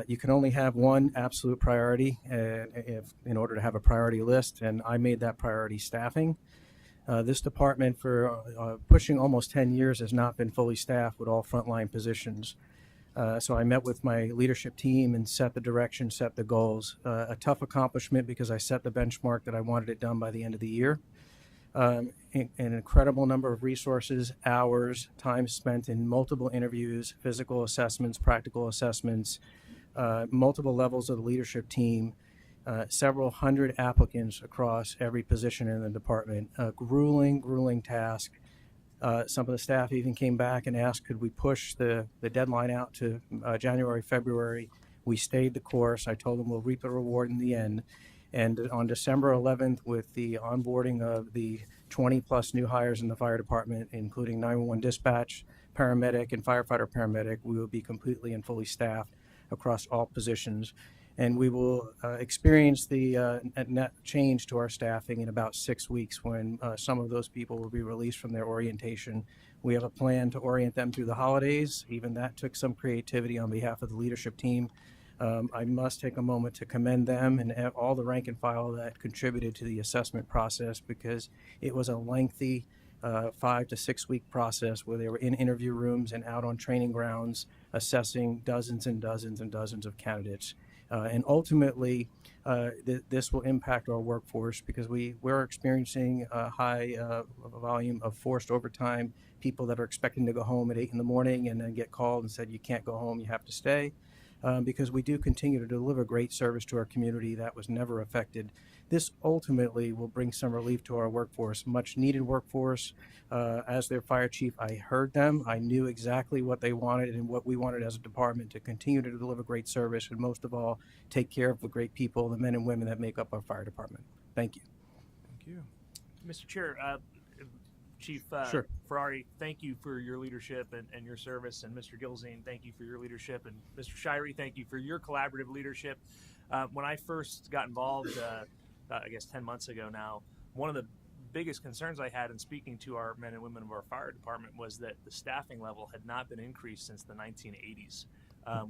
You can only have one absolute priority in order to have a priority list, and I made that priority staffing. This department for pushing almost 10 years has not been fully staffed with all frontline positions. So I met with my leadership team and set the direction, set the goals. A tough accomplishment because I set the benchmark that I wanted it done by the end of the year. An incredible number of resources, hours, time spent in multiple interviews, physical assessments, practical assessments, multiple levels of the leadership team, several hundred applicants across every position in the department. A grueling task. Some of the staff even came back and asked, could we push the deadline out to January, February? We stayed the course. I told them we'll reap the reward in the end. And on December 11th, with the onboarding of the 20 plus new hires in the fire department, including 911 dispatch, paramedic, and firefighter paramedic, we will be completely and fully staffed across all positions. And we will experience the net change to our staffing in about 6 weeks when some of those people will be released from their orientation. We have a plan to orient them through the holidays. Even that took some creativity on behalf of the leadership team. I must take a moment to commend them and all the rank and file that contributed to the assessment process, because it was a lengthy 5 to 6 week process where they were in interview rooms and out on training grounds assessing dozens and dozens and dozens of candidates. And ultimately, this will impact our workforce because we're experiencing a high volume of forced overtime, people that are expecting to go home at 8 in the morning and then get called and said, you can't go home, you have to stay. Because we do continue to deliver great service to our community that was never affected. This ultimately will bring some relief to our workforce, much needed workforce. As their fire chief, I heard them. I knew exactly what they wanted and what we wanted as a department to continue to deliver great service, and most of all, take care of the great people, the men and women that make up our fire department. Thank you. Thank you. Mr. Chair, Chief Sure. Ferrari, thank you for your leadership and your service. And Mr. Gilzine, thank you for your leadership. And Mr. Shirey, thank you for your collaborative leadership. When I first got involved, I guess 10 months ago now, one of the biggest concerns I had in speaking to our men and women of our fire department was that the staffing level had not been increased since the 1980s,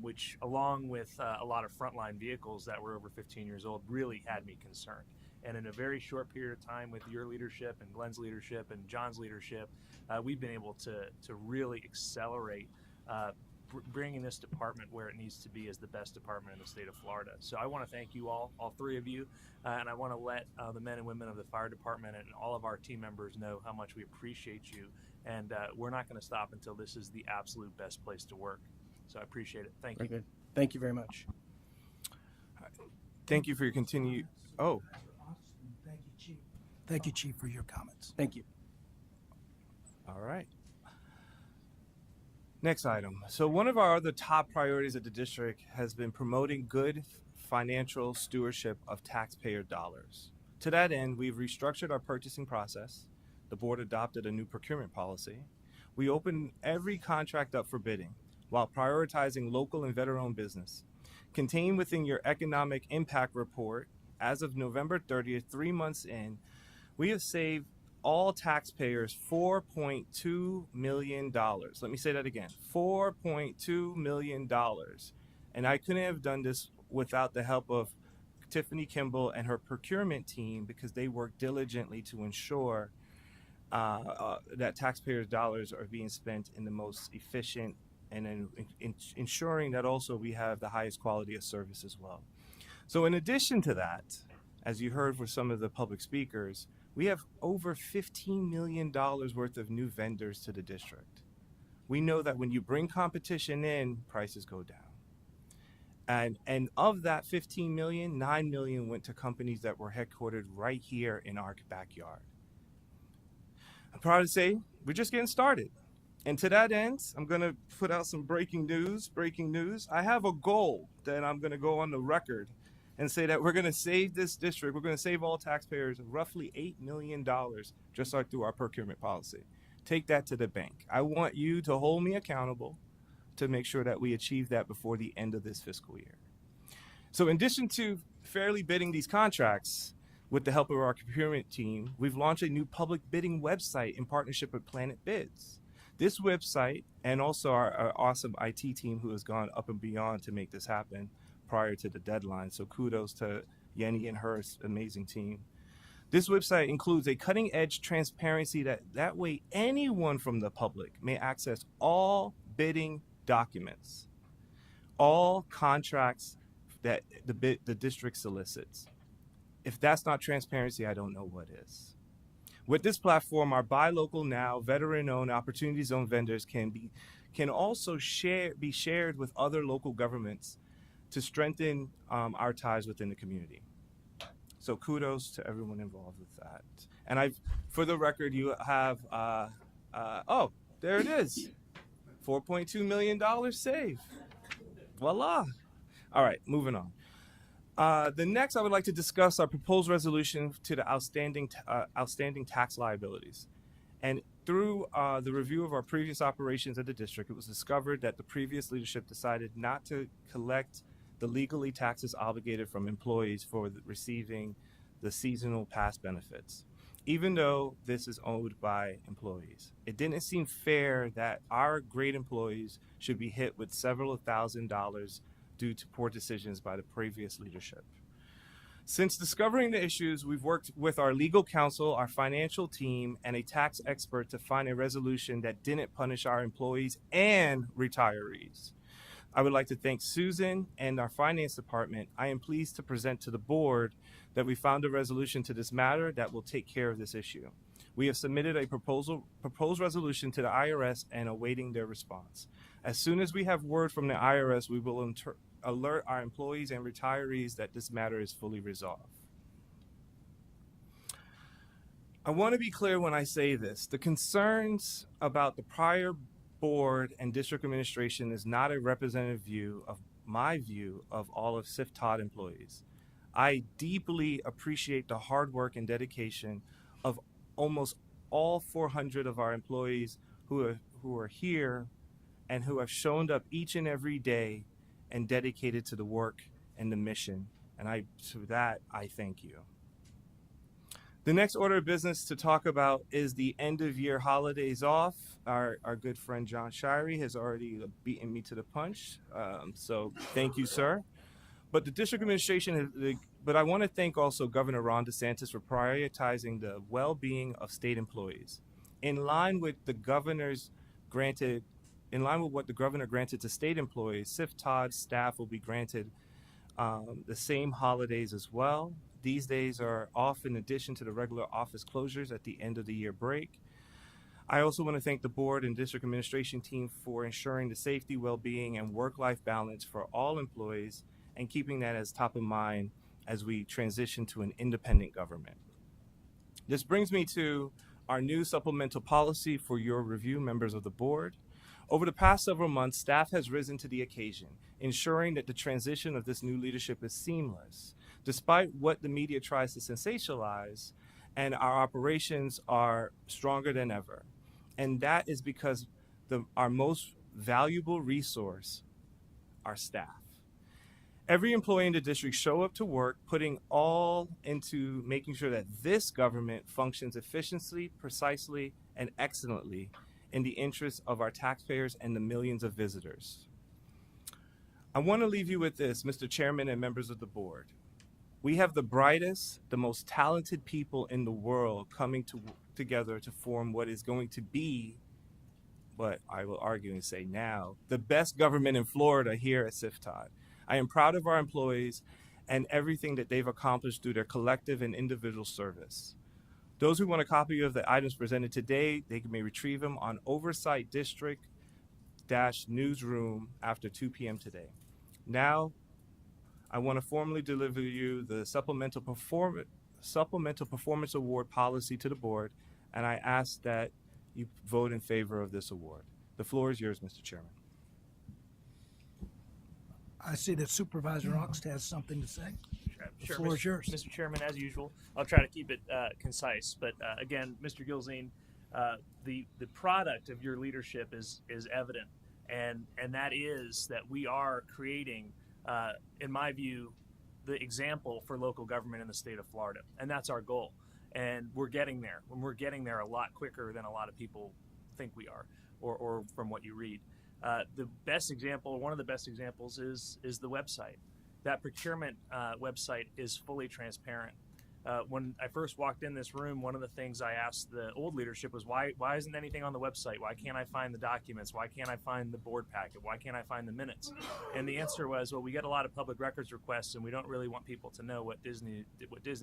which, along with a lot of frontline vehicles that were over 15 years old, really had me concerned. And in a very short period of time, with your leadership and Glenn's leadership and John's leadership, we've been able to really accelerate bringing this department where it needs to be as the best department in the state of Florida. So I want to thank you all three of you, and I want to let the men and women of the fire department and all of our team members know how much we appreciate you. And we're not going to stop until this is the absolute best place to work. So I appreciate it. Thank you. Very good. Thank you very much. Thank you for your continued. Oh. Thank you, Chief. Thank you, Chief, for your comments. Thank you. All right. Next item. So one of our other top priorities at the district has been promoting good financial stewardship of taxpayer dollars. To that end, we've restructured our purchasing process. The board adopted a new procurement policy. We opened every contract up for bidding while prioritizing local and veteran-owned business. Contained within your economic impact report, as of November 30th, 3 months in, we have saved all taxpayers $4.2 million. Let me say that again, $4.2 million. And I couldn't have done this without the help of Tiffany Kimball and her procurement team, because they work diligently to ensure that taxpayers' dollars are being spent in the most efficient, and ensuring that also we have the highest quality of service as well. So in addition to that, as you heard from some of the public speakers, we have over $15 million worth of new vendors to the district. We know that when you bring competition in, prices go down. And of that 15 million, 9 million went to companies that were headquartered right here in our backyard. I'm proud to say we're just getting started. And to that end, I'm going to put out some breaking news. I have a goal that I'm going to go on the record and say that we're going to save this district. We're going to save all taxpayers roughly $8 million just like through our procurement policy. Take that to the bank. I want you to hold me accountable to make sure that we achieve that before the end of this fiscal year. So in addition to fairly bidding these contracts, with the help of our procurement team, we've launched a new public bidding website in partnership with Planet Bids. This website, and also our awesome IT team who has gone up and beyond to make this happen prior to the deadline. So kudos to Yenny and her amazing team. This website includes a cutting-edge transparency that way anyone from the public may access all bidding documents, all contracts that the district solicits. If that's not transparency, I don't know what is. With this platform, our Buy Local Now, veteran-owned, opportunity zone vendors can also be shared with other local governments to strengthen our ties within the community. So kudos to everyone involved with that. And for the record, you have, oh, there it is, $4.2 million saved. Voila. All right, moving on. The next, I would like to discuss our proposed resolution to the outstanding tax liabilities. And through the review of our previous operations at the district, it was discovered that the previous leadership decided not to collect the legally taxes obligated from employees for receiving the seasonal pass benefits, even though this is owed by employees. It didn't seem fair that our great employees should be hit with several $1,000s due to poor decisions by the previous leadership. Since discovering the issues, we've worked with our legal counsel, our financial team, and a tax expert to find a resolution that didn't punish our employees and retirees. I would like to thank Susan and our finance department. I am pleased to present to the board that we found a resolution to this matter that will take care of this issue. We have submitted a proposed resolution to the IRS and awaiting their response. As soon as we have word from the IRS, we will alert our employees and retirees that this matter is fully resolved. I want to be clear when I say this. The concerns about the prior board and district administration is not a representative view of my view of all of CFTOD employees. I deeply appreciate the hard work and dedication of almost all 400 of our employees who are here and who have shown up each and every day and dedicated to the work and the mission. And to that, I thank you. The next order of business to talk about is the end of year holidays off. Our good friend John Shirey has already beaten me to the punch. So thank you, sir. But the district administration, but I want to thank also Governor Ron DeSantis for prioritizing the well-being of state employees. In line with what the governor granted to state employees, CFTOD staff will be granted the same holidays as well. These days are off in addition to the regular office closures at the end of the year break. I also want to thank the board and district administration team for ensuring the safety, well-being, and work-life balance for all employees and keeping that as top of mind as we transition to an independent government. This brings me to our new supplemental policy for your review, members of the board. Over the past several months, staff has risen to the occasion, ensuring that the transition of this new leadership is seamless. Despite what the media tries to sensationalize, and our operations are stronger than ever. And that is because our most valuable resource, our staff. Every employee in the district show up to work, putting all into making sure that this government functions efficiently, precisely, and excellently in the interests of our taxpayers and the millions of visitors. I want to leave you with this, Mr. Chairman and members of the board. We have the brightest, the most talented people in the world coming together to form what is going to be, what I will argue and say now, the best government in Florida here at CFTOD. I am proud of our employees and everything that they've accomplished through their collective and individual service. Those who want a copy of the items presented today, they may retrieve them on Oversight District-Newsroom after 2 p.m. today. Now, I want to formally deliver you the Supplemental Performance Award policy to the board, and I ask that you vote in favor of this award. The floor is yours, Mr. Chairman. I see that Supervisor Augst has something to say. The Sure, floor is yours. Mr. Chairman, as usual, I'll try to keep it concise. But again, Mr. Gilzine, the product of your leadership is evident, and that is that we are creating, in my view, the example for local government in the state of Florida, and that's our goal. And we're getting there. When we're getting there a lot quicker than a lot of people think we are, or from what you read. The best example, one of the best examples, is the website. That procurement website is fully transparent. When I first walked in this room, one of the things I asked the old leadership was, why isn't anything on the website? Why can't I find the documents? Why can't I find the board packet? Why can't I find the minutes? And the answer was, well, we get a lot of public records requests, and we don't really want people to know what Disney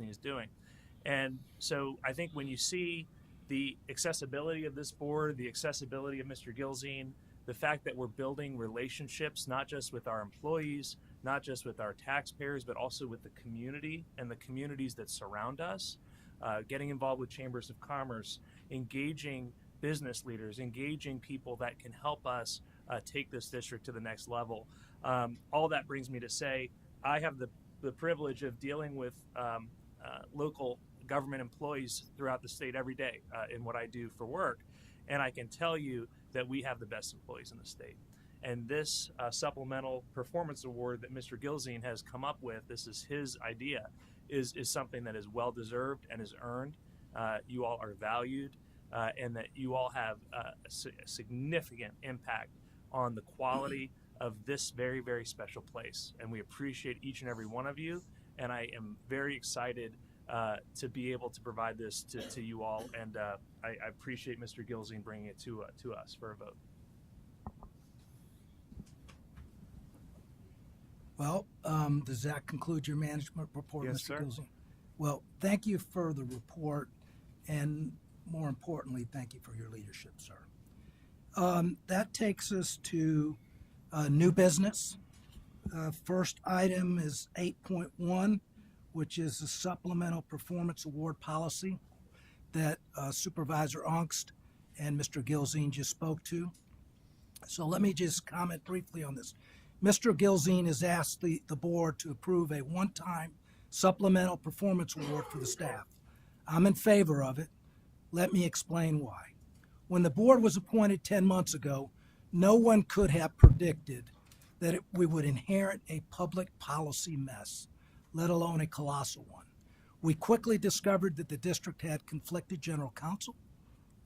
is doing. And so I think when you see the accessibility of this board, the accessibility of Mr. Gilzine, the fact that we're building relationships, not just with our employees, not just with our taxpayers, but also with the community and the communities that surround us, getting involved with chambers of commerce, engaging business leaders, engaging people that can help us take this district to the next level. All that brings me to say, I have the privilege of dealing with local government employees throughout the state every day in what I do for work. And I can tell you that we have the best employees in the state. And this supplemental performance award that Mr. Gilzine has come up with, this is his idea, is something that is well-deserved and is earned. You all are valued, and that you all have a significant impact on the quality of this very, very special place. And we appreciate each and every one of you. And I am very excited to be able to provide this to you all. And I appreciate Mr. Gilzine bringing it to us for a vote. Well, does that conclude your management report, Yes, Mr. sir. Gilzine? Well, thank you for the report, and more importantly, thank you for your leadership, sir. That takes us to new business. First item is 8.1, which is the Supplemental Performance Award Policy that Supervisor Augst and Mr. Gilzine just spoke to. So let me just comment briefly on this. Mr. Gilzine has asked the board to approve a one-time supplemental performance award for the staff. I'm in favor of it. Let me explain why. When the board was appointed 10 months ago, no one could have predicted that we would inherit a public policy mess, let alone a colossal one. We quickly discovered that the district had conflicted general counsel,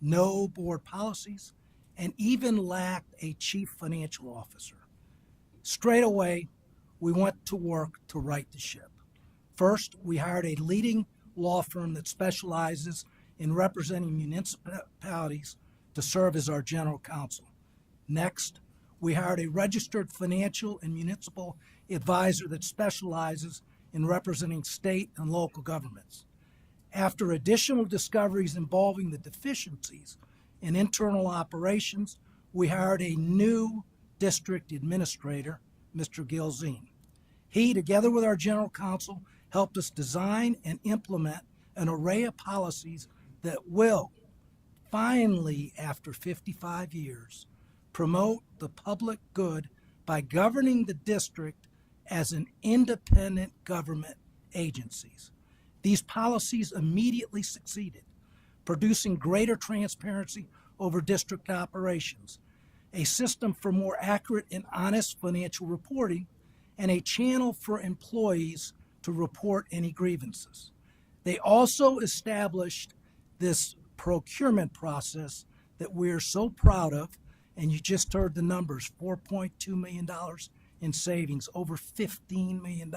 no board policies, and even lacked a chief financial officer. Straight away, we went to work to right the ship. First, we hired a leading law firm that specializes in representing municipalities to serve as our general counsel. Next, we hired a registered financial and municipal advisor that specializes in representing state and local governments. After additional discoveries involving the deficiencies in internal operations, we hired a new district administrator, Mr. Gilzine. He, together with our general counsel, helped us design and implement an array of policies that will, finally, after 55 years, promote the public good by governing the district as an independent government agencies. These policies immediately succeeded, producing greater transparency over district operations, a system for more accurate and honest financial reporting, and a channel for employees to report any grievances. They also established this procurement process that we're so proud of, and you just heard the numbers, $4.2 million in savings, over $15 million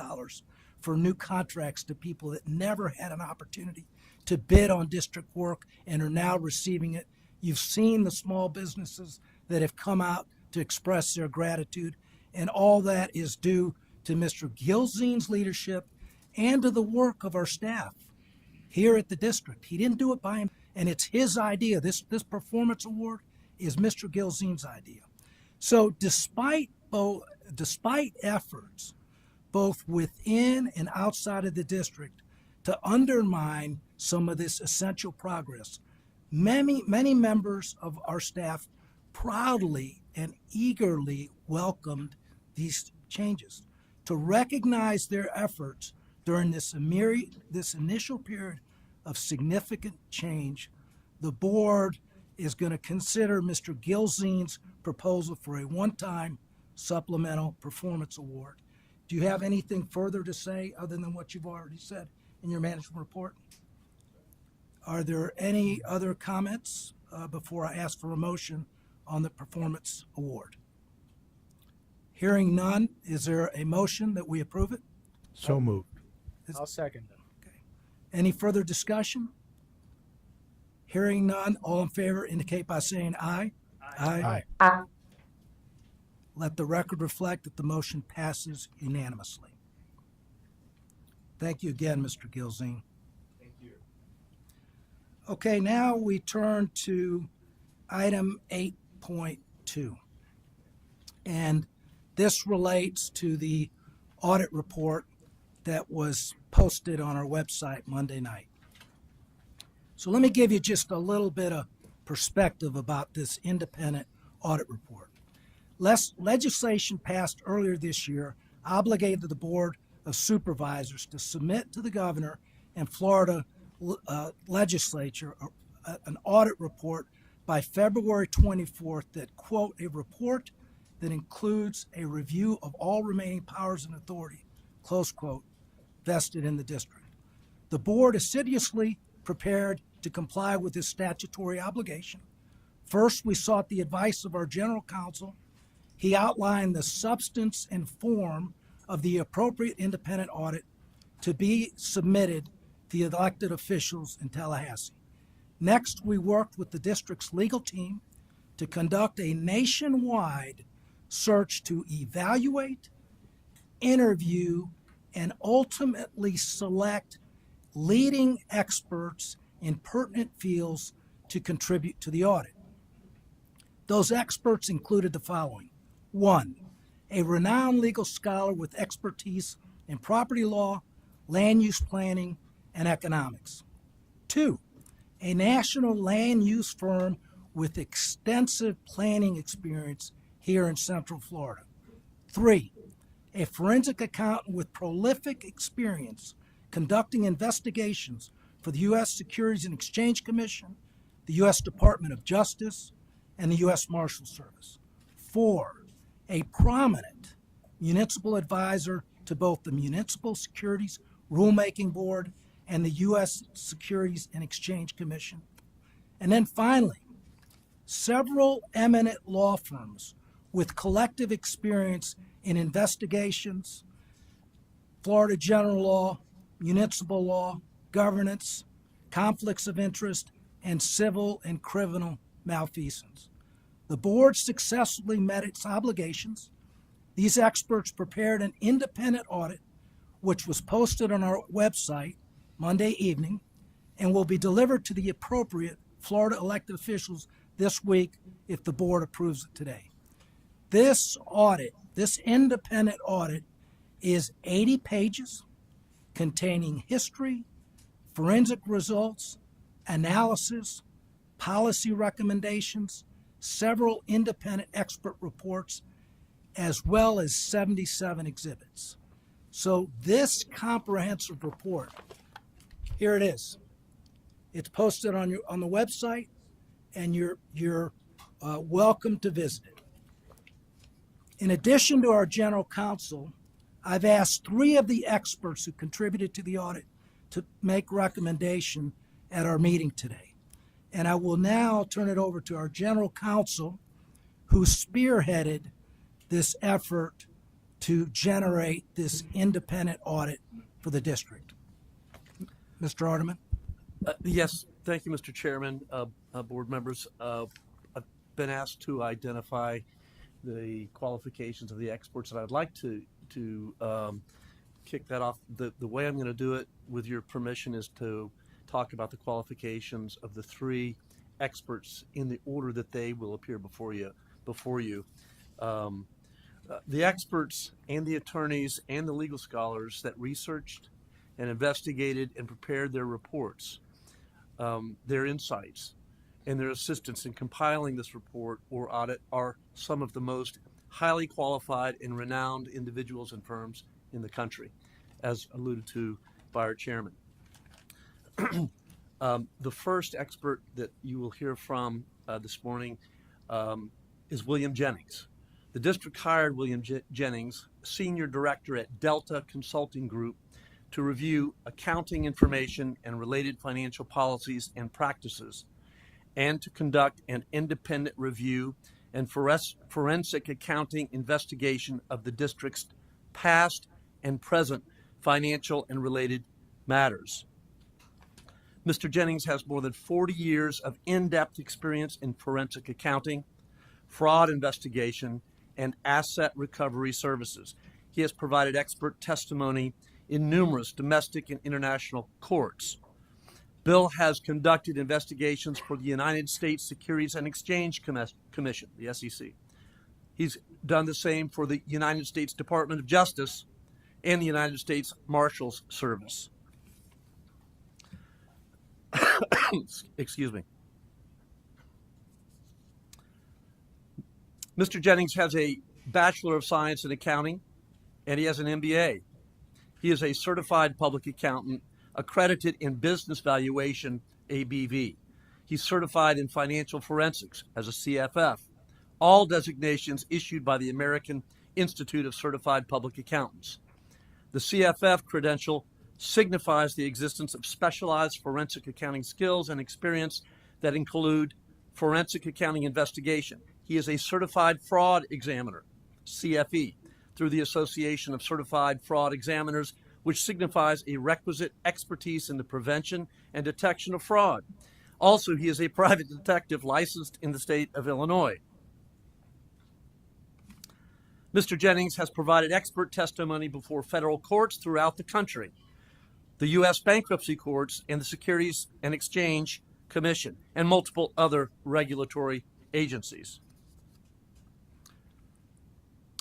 for new contracts to people that never had an opportunity to bid on district work and are now receiving it. You've seen the small businesses that have come out to express their gratitude, and all that is due to Mr. Gilzine's leadership and to the work of our staff here at the district. He didn't do it by him, and it's his idea. This performance award is Mr. Gilzine's idea. So despite efforts both within and outside of the district to undermine some of this essential progress, many members of our staff proudly and eagerly welcomed these changes. To recognize their efforts during this initial period of significant change, the board is going to consider Mr. Gilzine's proposal for a one-time supplemental performance award. Do you have anything further to say other than what you've already said in your management report? Are there any other comments before I ask for a motion on the performance award? Hearing none, is there a motion that we approve it? So moved. I'll second it. Any further discussion? Hearing none, all in favor indicate by saying aye. Aye. Let the record reflect that the motion passes unanimously. Thank you again, Mr. Gilzine. Thank you. Okay, now we turn to item 8.2. And this relates to the audit report that was posted on our website Monday night. So let me give you just a little bit of perspective about this independent audit report. Legislation passed earlier this year obligated the Board of Supervisors to submit to the governor and Florida legislature an audit report by February 24th that, quote, a report that includes a review of all remaining powers and authority, close quote, vested in the district. The board assiduously prepared to comply with this statutory obligation. First, we sought the advice of our general counsel. He outlined the substance and form of the appropriate independent audit to be submitted to the elected officials in Tallahassee. Next, we worked with the district's legal team to conduct a nationwide search to evaluate, interview, and ultimately select leading experts in pertinent fields to contribute to the audit. Those experts included the following. 1, a renowned legal scholar with expertise in property law, land use planning, and economics. 2, a national land use firm with extensive planning experience here in Central Florida. 3, a forensic accountant with prolific experience conducting investigations for the U.S. Securities and Exchange Commission, the U.S. Department of Justice, and the U.S. Marshal Service. 4, a prominent municipal advisor to both the Municipal Securities Rulemaking Board and the U.S. Securities and Exchange Commission. And then finally, several eminent law firms with collective experience in investigations, Florida general law, municipal law, governance, conflicts of interest, and civil and criminal malfeasance. The board successfully met its obligations. These experts prepared an independent audit, which was posted on our website Monday evening and will be delivered to the appropriate Florida elected officials this week if the board approves it today. This audit, this independent audit, is 80 pages containing history, forensic results, analysis, policy recommendations, several independent expert reports, as well as 77 exhibits. So this comprehensive report, here it is. It's posted on the website, and you're welcome to visit it. In addition to our general counsel, I've asked 3 of the experts who contributed to the audit to make recommendation at our meeting today. And I will now turn it over to our general counsel, who spearheaded this effort to generate this independent audit for the district. Mr. Arterman? Yes, thank you, Mr. Chairman, board members. I've been asked to identify the qualifications of the experts, and I'd like to kick that off. The way I'm going to do it, with your permission, is to talk about the qualifications of the 3 experts in the order that they will appear before you. The experts and the attorneys and the legal scholars that researched and investigated and prepared their reports, their insights, and their assistance in compiling this report or audit are some of the most highly qualified and renowned individuals and firms in the country, as alluded to by our chairman. The first expert that you will hear from this morning is William Jennings. The district hired William Jennings, Senior Director at Delta Consulting Group, to review accounting information and related financial policies and practices, and to conduct an independent review and forensic accounting investigation of the district's past and present financial and related matters. Mr. Jennings has more than 40 years of in-depth experience in forensic accounting, fraud investigation, and asset recovery services. He has provided expert testimony in numerous domestic and international courts. Bill has conducted investigations for the United States Securities and Exchange Commission, the SEC. He's done the same for the United States Department of Justice and the United States Marshals Service. Excuse me. Mr. Jennings has a Bachelor of Science in Accounting, and he has an MBA. He is a certified public accountant accredited in business valuation, ABV. He's certified in financial forensics as a CFF, all designations issued by the American Institute of Certified Public Accountants. The CFF credential signifies the existence of specialized forensic accounting skills and experience that include forensic accounting investigation. He is a certified fraud examiner, CFE, through the Association of Certified Fraud Examiners, which signifies a requisite expertise in the prevention and detection of fraud. Also, he is a private detective licensed in the state of Illinois. Mr. Jennings has provided expert testimony before federal courts throughout the country, the U.S. bankruptcy courts, and the Securities and Exchange Commission, and multiple other regulatory agencies.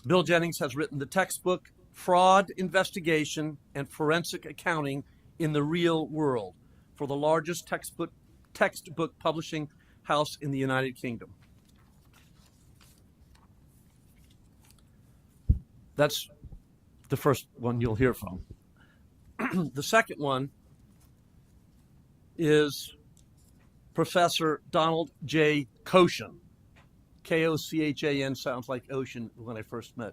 Bill Jennings has written the textbook, Fraud Investigation and Forensic Accounting in the Real World, for the largest textbook publishing house in the United Kingdom. That's the first one you'll hear from. The second one is Professor Donald J. Koshin. Kochan sounds like ocean when I first met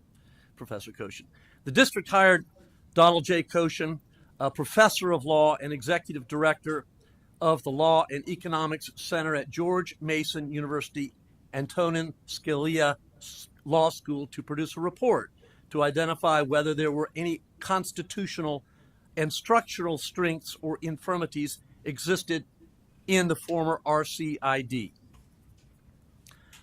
Professor Koshin. The district hired Donald J. Koshin, a professor of law and executive director of the Law and Economics Center at George Mason University Antonin Scalia Law School, to produce a report to identify whether there were any constitutional and structural strengths or infirmities existed in the former RCID.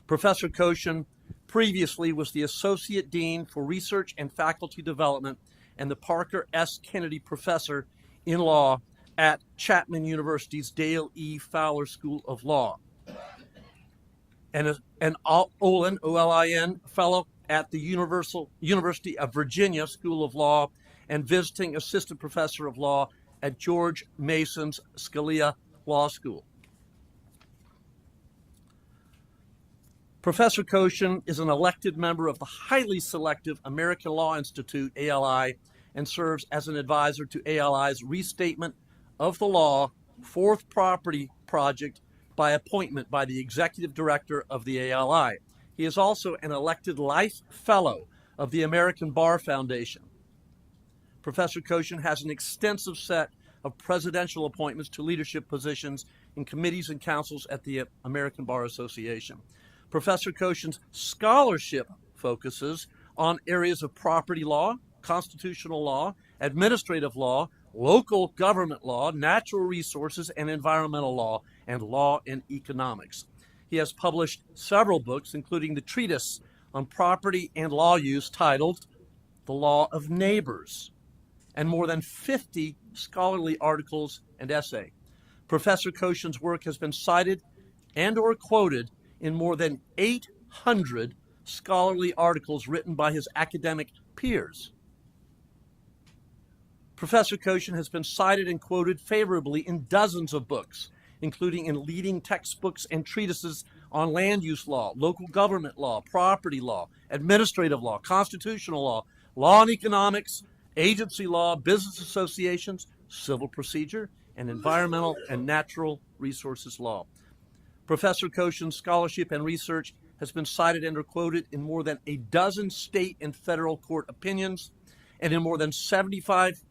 Professor Koshin previously was the Associate Dean for Research and Faculty Development and the Parker S. Kennedy Professor in Law at Chapman University's Dale E. Fowler School of Law, and an Olin, O-L-I-N, Fellow at the University of Virginia School of Law and Visiting Assistant Professor of Law at George Mason's Scalia Law School. Professor Koshin is an elected member of the highly selective American Law Institute, ALI, and serves as an advisor to ALI's Restatement of the Law Fourth Property Project by appointment by the Executive Director of the ALI. He is also an elected Life Fellow of the American Bar Foundation. Professor Koshin has an extensive set of presidential appointments to leadership positions in committees and councils at the American Bar Association. Professor Koshin's scholarship focuses on areas of property law, constitutional law, administrative law, local government law, natural resources and environmental law, and law and economics. He has published several books, including the treatise on property and law use titled The Law of Neighbors, and more than 50 scholarly articles and essays. Professor Koshin's work has been cited and or quoted in more than 800 scholarly articles written by his academic peers. Professor Koshin has been cited and quoted favorably in dozens of books, including in leading textbooks and treatises on land use law, local government law, property law, administrative law, constitutional law, law and economics, agency law, business associations, civil procedure, and environmental and natural resources law. Professor Koshin's scholarship and research has been cited and or quoted in more than a dozen state and federal court opinions and in more than 75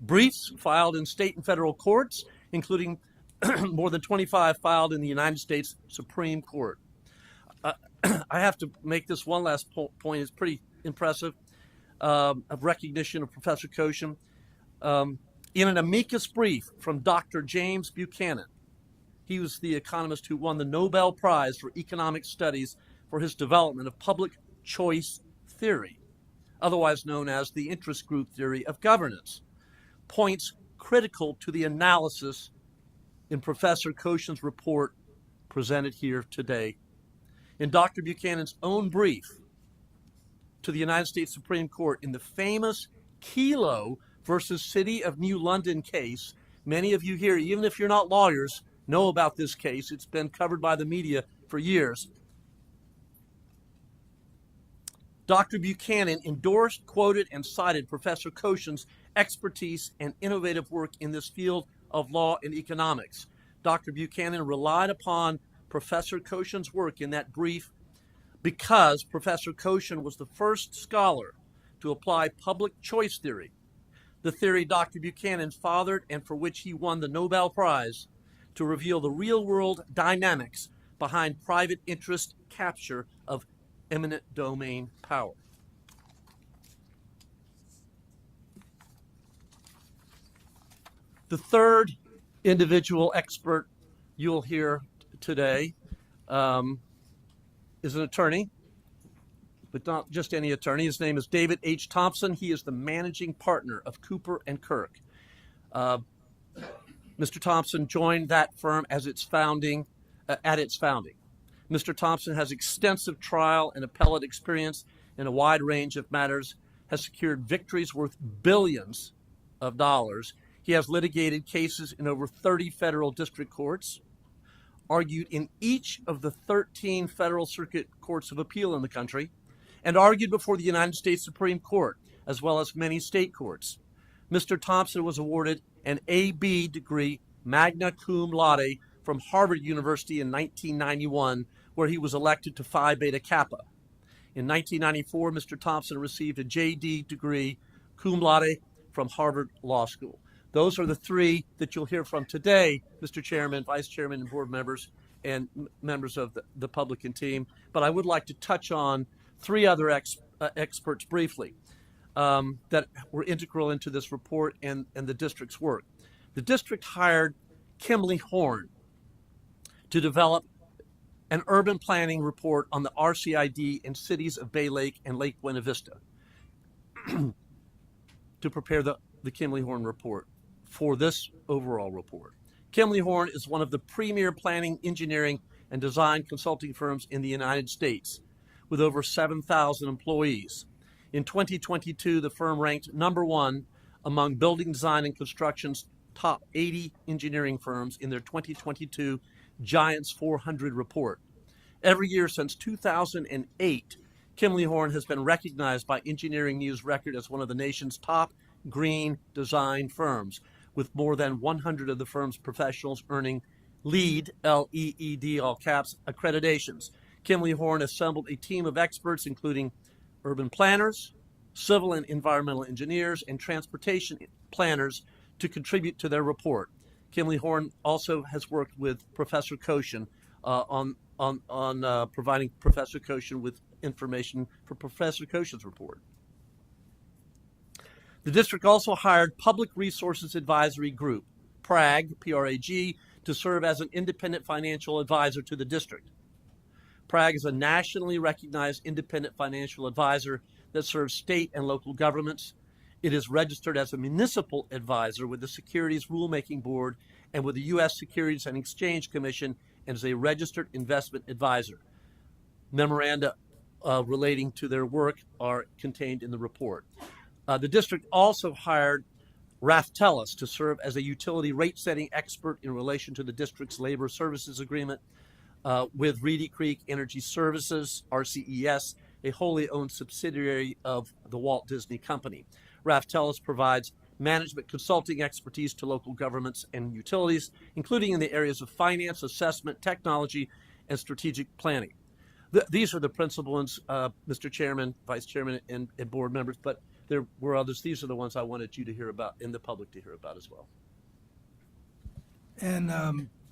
briefs filed in state and federal courts, including more than 25 filed in the United States Supreme Court. I have to make this one last point. It's pretty impressive of recognition of Professor Koshin. In an amicus brief from Dr. James Buchanan, he was the economist who won the Nobel Prize for Economic Studies for his development of public choice theory, otherwise known as the interest group theory of governance, points critical to the analysis in Professor Koshin's report presented here today. In Dr. Buchanan's own brief to the United States Supreme Court in the famous Kelo versus City of New London case, many of you here, even if you're not lawyers, know about this case. It's been covered by the media for years. Dr. Buchanan endorsed, quoted, and cited Professor Koshin's expertise and innovative work in this field of law and economics. Dr. Buchanan relied upon Professor Koshin's work in that brief because Professor Koshin was the first scholar to apply public choice theory, the theory Dr. Buchanan fathered and for which he won the Nobel Prize, to reveal the real-world dynamics behind private interest capture of eminent domain power. The third individual expert you'll hear today is an attorney, but not just any attorney. His name is David H. Thompson. He is the managing partner of Cooper & Kirk. Mr. Thompson joined that firm as its founding, at its founding. Mr. Thompson has extensive trial and appellate experience in a wide range of matters, has secured victories worth billions of dollars. He has litigated cases in over 30 federal district courts, argued in each of the 13 federal circuit courts of appeal in the country, and argued before the United States Supreme Court, as well as many state courts. Mr. Thompson was awarded an A.B. degree, magna cum laude, from Harvard University in 1991, where he was elected to Phi Beta Kappa. In 1994, Mr. Thompson received a J.D. degree, cum laude, from Harvard Law School. Those are the three that you'll hear from today, Mr. Chairman, Vice Chairman, and board members, and members of the public and team. But I would like to touch on three other experts briefly that were integral into this report and the district's work. The district hired Kimley Horn to develop an urban planning report on the RCID in cities of Bay Lake and Lake Buena Vista to prepare the Kimley Horn report for this overall report. Kimley Horn is one of the premier planning, engineering, and design consulting firms in the United States, with over 7,000 employees. In 2022, the firm ranked #1 among building design and construction's top 80 engineering firms in their 2022 Giants 400 report. Every year since 2008, Kimley Horn has been recognized by Engineering News Record as one of the nation's top green design firms, with more than 100 of the firm's professionals earning LEED, L-E-E-D, all caps, accreditations. Kimley Horn assembled a team of experts, including urban planners, civil and environmental engineers, and transportation planners to contribute to their report. Kimberly Horn also has worked with Professor Koshin on providing Professor Koshin with information for Professor Koshin's report. The district also hired Public Resources Advisory Group, PRAG, P-R-A-G, to serve as an independent financial advisor to the district. PRAG is a nationally recognized independent financial advisor that serves state and local governments. It is registered as a municipal advisor with the Securities Rulemaking Board and with the U.S. Securities and Exchange Commission, and is a registered investment advisor. Memoranda relating to their work are contained in the report. The district also hired Raftellus to serve as a utility rate-setting expert in relation to the district's labor services agreement with Reedy Creek Energy Services, RCES, a wholly owned subsidiary of the Walt Disney Company. Raftellus provides management consulting expertise to local governments and utilities, including in the areas of finance, assessment, technology, and strategic planning. These are the principal ones, Mr. Chairman, Vice Chairman, and board members, but there were others. These are the ones I wanted you to hear about and the public to hear about as well. And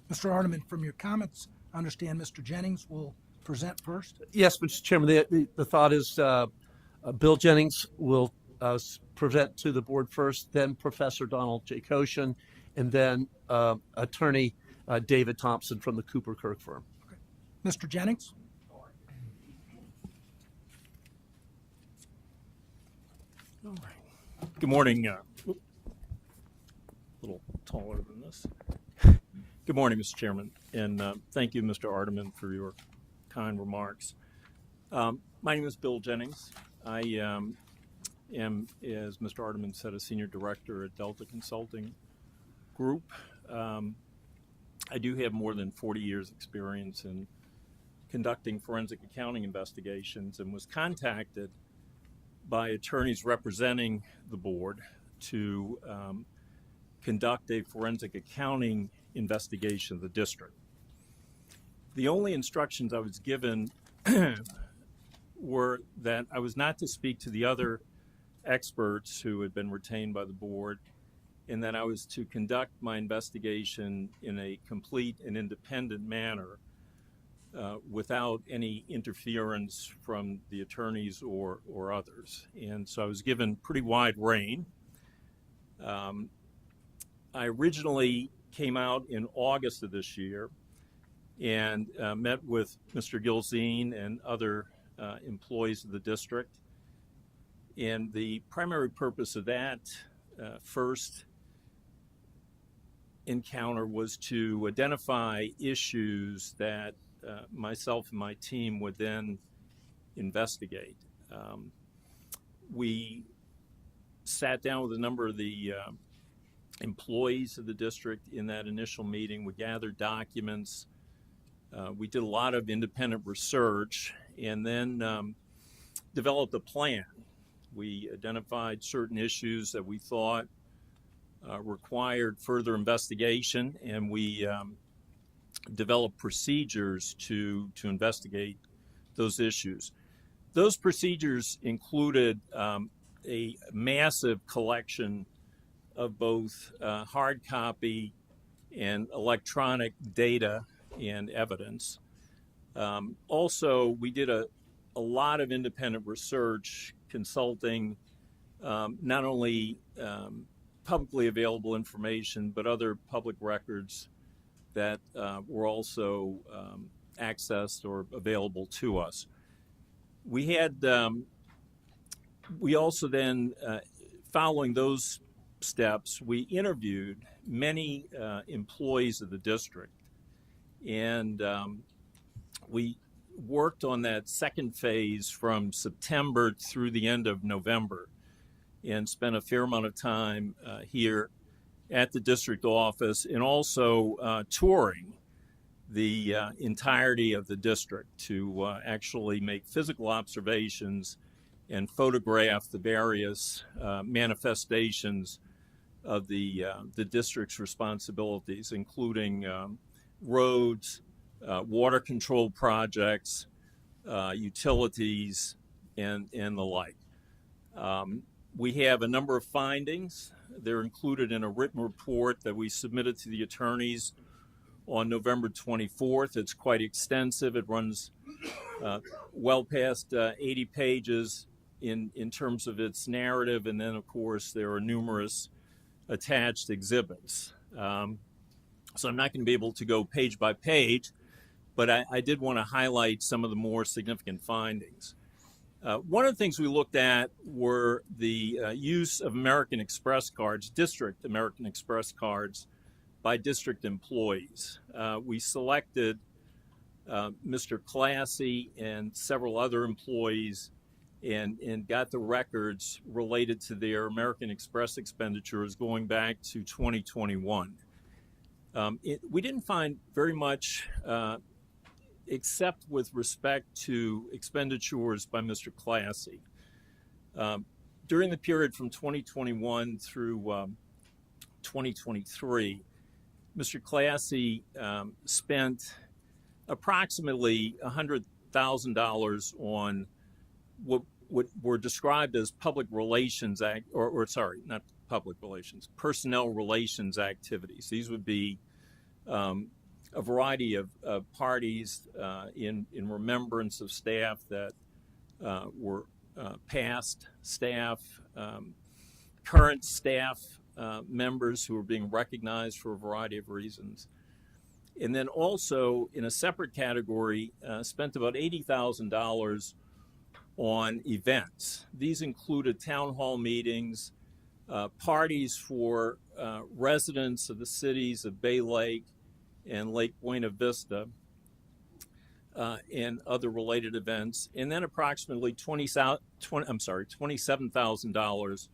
Mr. Ardeman, from your comments, I understand Mr. Jennings will present first. Yes, Mr. Chairman, the thought is Bill Jennings will present to the board first, then Professor Donald J. Koshin, and then Attorney David Thompson from the Cooper Kirk firm. Okay. Mr. Jennings? All right. Good morning. A little taller than this. Good morning, Mr. Chairman, and thank you, Mr. Ardeman, for your kind remarks. My name is Bill Jennings. I am, as Mr. Ardeman said, a senior director at Delta Consulting Group. I do have more than 40 years experience in conducting forensic accounting investigations and was contacted by attorneys representing the board to conduct a forensic accounting investigation of the district. The only instructions I was given were that I was not to speak to the other experts who had been retained by the board, and that I was to conduct my investigation in a complete and independent manner without any interference from the attorneys or others. And so I was given pretty wide rein. I originally came out in August of this year and met with Mr. Gilzine and other employees of the district. And the primary purpose of that first encounter was to identify issues that myself and my team would then investigate. We sat down with a number of the employees of the district in that initial meeting. We gathered documents. We did a lot of independent research and then developed a plan. We identified certain issues that we thought required further investigation, and we developed procedures to investigate those issues. Those procedures included a massive collection of both hard copy and electronic data and evidence. Also, we did a lot of independent research consulting not only publicly available information, but other public records that were also accessed or available to us. We also then, following those steps, we interviewed many employees of the district, and we worked on that second phase from September through the end of November and spent a fair amount of time here at the district office and also touring the entirety of the district to actually make physical observations and photograph the various manifestations of the district's responsibilities, including roads, water control projects, utilities, and the like. We have a number of findings. They're included in a written report that we submitted to the attorneys on November 24th. It's quite extensive. It runs well past 80 pages in terms of its narrative, and then, of course, there are numerous attached exhibits. So I'm not going to be able to go page by page, but I did want to highlight some of the more significant findings. One of the things we looked at were the use of American Express cards, district American Express cards, by district employees. We selected Mr. Classy and several other employees and got the records related to their American Express expenditures going back to 2021. We didn't find very much except with respect to expenditures by Mr. Classy. During the period from 2021 through 2023, Mr. Classy spent approximately $100,000 on what were described as public relations not public relations, personnel relations activities. These would be a variety of parties in remembrance of staff that were past staff, current staff members who were being recognized for a variety of reasons. And then also in a separate category, spent about $80,000 on events. These included town hall meetings, parties for residents of the cities of Bay Lake and Lake Buena Vista, and other related events, and then approximately $27,000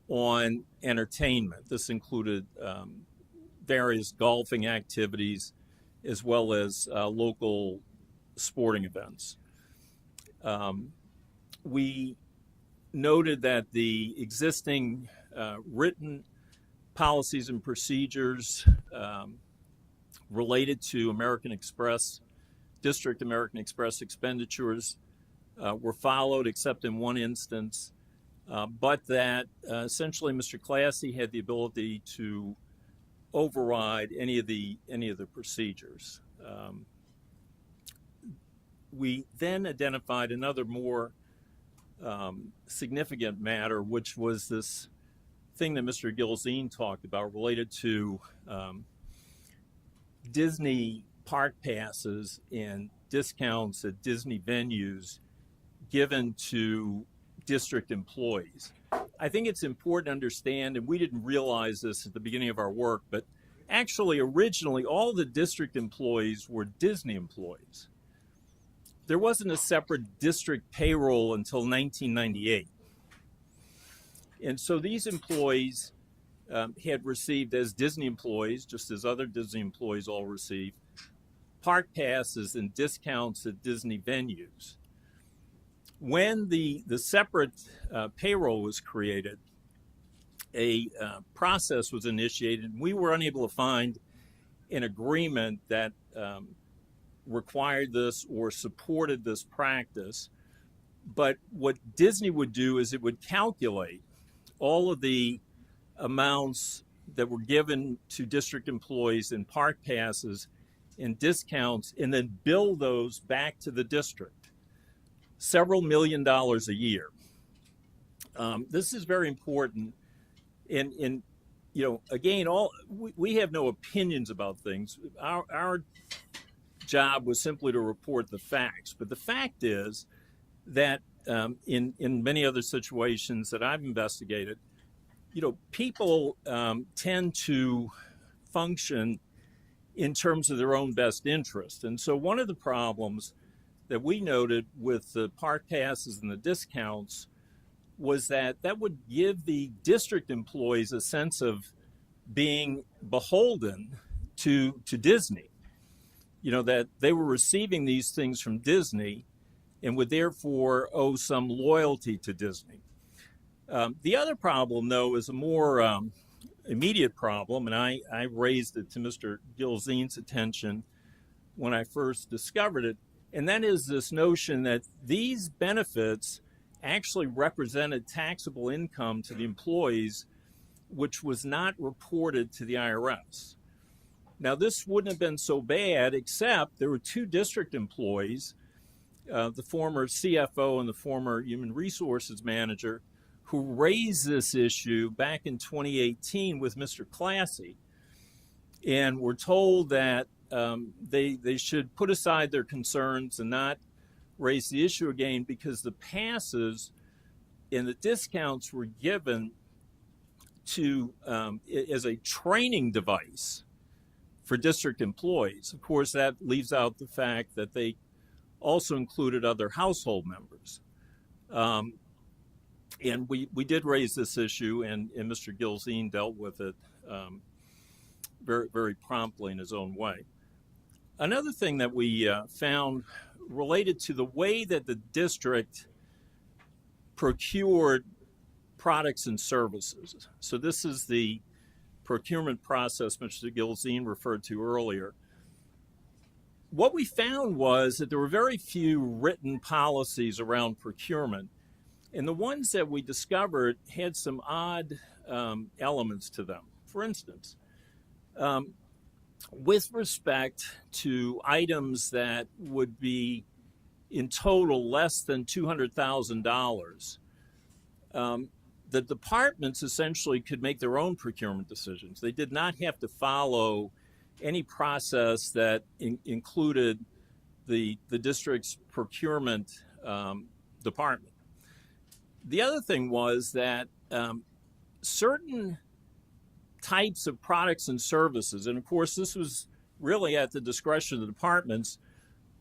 on entertainment. This included various golfing activities as well as local sporting events. We noted that the existing written policies and procedures related to District American Express expenditures were followed, except in one instance, but that essentially Mr. Classy had the ability to override any of the procedures. We then identified another more significant matter, which was this thing that Mr. Gilzine talked about related to Disney park passes and discounts at Disney venues given to district employees. I think it's important to understand, and we didn't realize this at the beginning of our work, but actually originally all the district employees were Disney employees. There wasn't a separate district payroll until 1998. And so these employees had received, as Disney employees, just as other Disney employees all received, park passes and discounts at Disney venues. When the separate payroll was created, a process was initiated, and we were unable to find an agreement that required this or supported this practice. But what Disney would do is it would calculate all of the amounts that were given to district employees in park passes and discounts and then bill those back to the district, several $1 million a year. This is very important. And you know, again, we have no opinions about things. Our job was simply to report the facts. But the fact is that in many other situations that I've investigated, you know, people tend to function in terms of their own best interest. And so one of the problems that we noted with the park passes and the discounts was that would give the district employees a sense of being beholden to Disney. You know, that they were receiving these things from Disney and would therefore owe some loyalty to Disney. The other problem, though, is a more immediate problem, and I raised it to Mr. Gilzine's attention when I first discovered it, and that is this notion that these benefits actually represented taxable income to the employees, which was not reported to the IRS. Now, this wouldn't have been so bad, except there were two district employees, the former CFO and the former human resources manager, who raised this issue back in 2018 with Mr. Classy, and were told that they should put aside their concerns and not raise the issue again, because the passes and the discounts were given to as a training device for district employees. Of course, that leaves out the fact that they also included other household members. And we did raise this issue, and Mr. Gilzine dealt with it very, very promptly in his own way. Another thing that we found related to the way that the district procured products and services. So this is the procurement process Mr. Gilzine referred to earlier. What we found was that there were very few written policies around procurement, and the ones that we discovered had some odd elements to them. For instance, with respect to items that would be in total less than $200,000, the departments essentially could make their own procurement decisions. They did not have to follow any process that included the district's procurement department. The other thing was that certain types of products and services, and of course this was really at the discretion of the departments,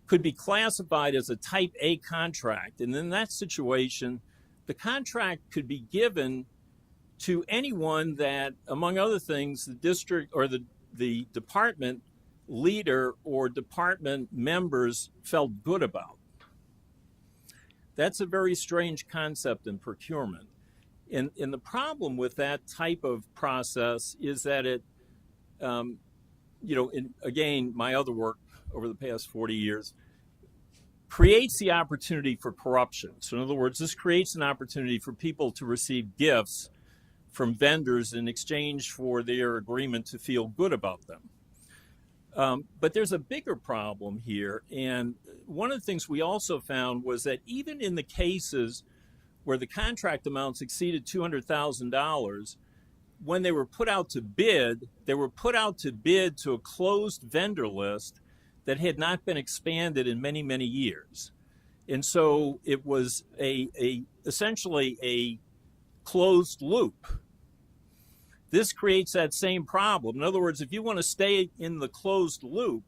could be classified as a type A contract. And in that situation, the contract could be given to anyone that, among other things, the district or the department leader or department members felt good about. That's a very strange concept in procurement. And the problem with that type of process is that it, again, my other work over the past 40 years, creates the opportunity for corruption. So in other words, this creates an opportunity for people to receive gifts from vendors in exchange for their agreement to feel good about them. But there's a bigger problem here. And one of the things we also found was that even in the cases where the contract amounts exceeded $200,000, when they were put out to bid, they were put out to bid to a closed vendor list that had not been expanded in many, many years. And so it was essentially a closed loop. This creates that same problem. In other words, if you want to stay in the closed loop,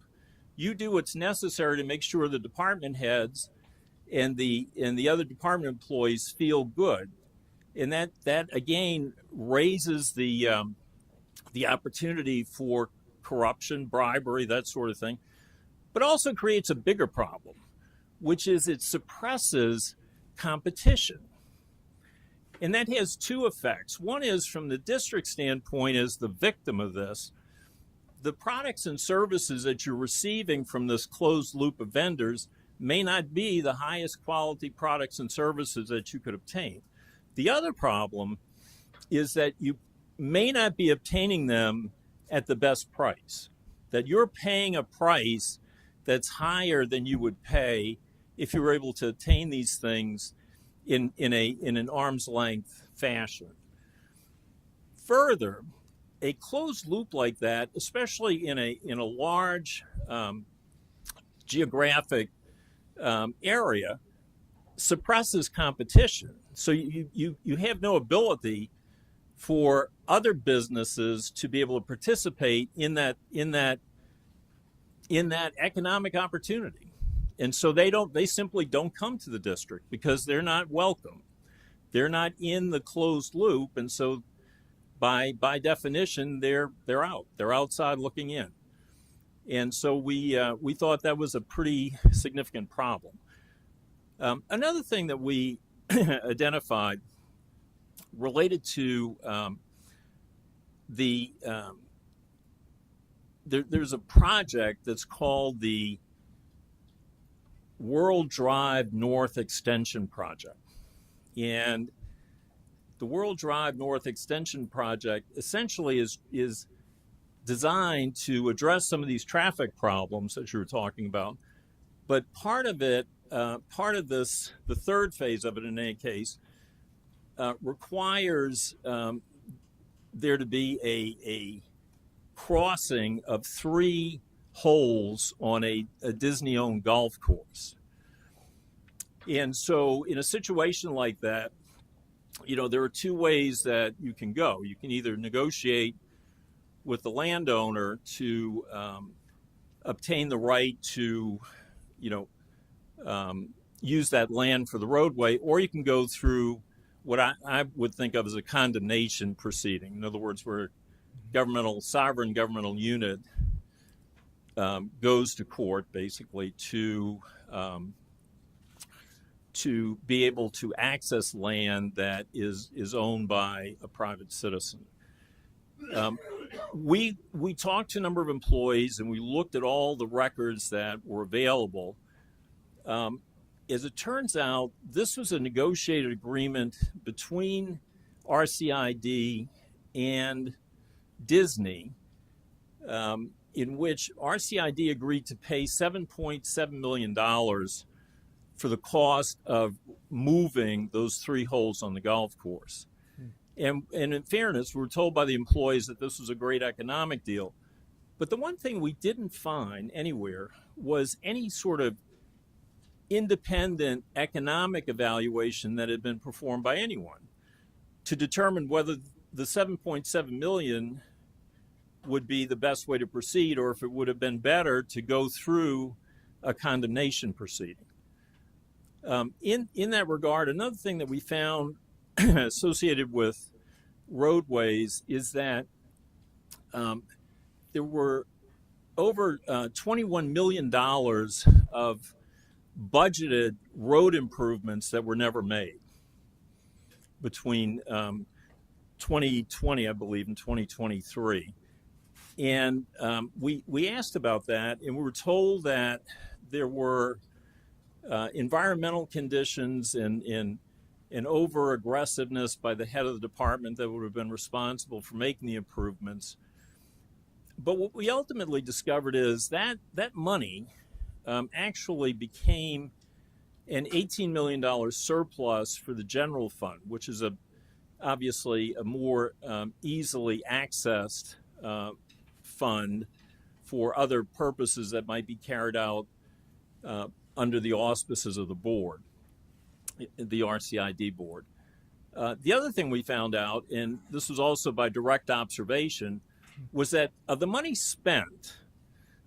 you do what's necessary to make sure the department heads and the other department employees feel good. And that again raises the opportunity for corruption, bribery, that sort of thing, but also creates a bigger problem, which is it suppresses competition. And that has two effects. One is, from the district standpoint, as the victim of this, the products and services that you're receiving from this closed loop of vendors may not be the highest quality products and services that you could obtain. The other problem is that you may not be obtaining them at the best price, that you're paying a price that's higher than you would pay if you were able to obtain these things in an arm's length fashion. Further, a closed loop like that, especially in a large geographic area, suppresses competition. So you have no ability for other businesses to be able to participate in that economic opportunity. And so they simply don't come to the district because they're not welcome. They're not in the closed loop, and so by definition they're out. They're outside looking in. And so we thought that was a pretty significant problem. Another thing that we identified related to there's a project that's called the World Drive North Extension Project. And the World Drive North Extension Project essentially is designed to address some of these traffic problems that you were talking about. But part of it, the third phase of it in any case, requires there to be a crossing of 3 holes on a Disney-owned golf course. And so in a situation like that, there are 2 ways that you can go. You can either negotiate with the landowner to obtain the right to, use that land for the roadway, or you can go through what I would think of as a condemnation proceeding. In other words, where sovereign governmental unit goes to court basically to be able to access land that is owned by a private citizen. We talked to a number of employees and we looked at all the records that were available. As it turns out, this was a negotiated agreement between RCID and Disney, in which RCID agreed to pay $7.7 million for the cost of moving those 3 holes on the golf course. And in fairness, we were told by the employees that this was a great economic deal. But the one thing we didn't find anywhere was any sort of independent economic evaluation that had been performed by anyone to determine whether the $7.7 million would be the best way to proceed, or if it would have been better to go through a condemnation proceeding. In that regard, another thing that we found associated with roadways is that there were over $21 million of budgeted road improvements that were never made between 2020, I believe, and 2023. And we asked about that, and we were told that there were environmental conditions and over aggressiveness by the head of the department that would have been responsible for making the improvements. But what we ultimately discovered is that money actually became an $18 million surplus for the general fund, which is obviously a more easily accessed fund for other purposes that might be carried out under the auspices of the board, the RCID board. The other thing we found out, and this was also by direct observation, was that of the money spent,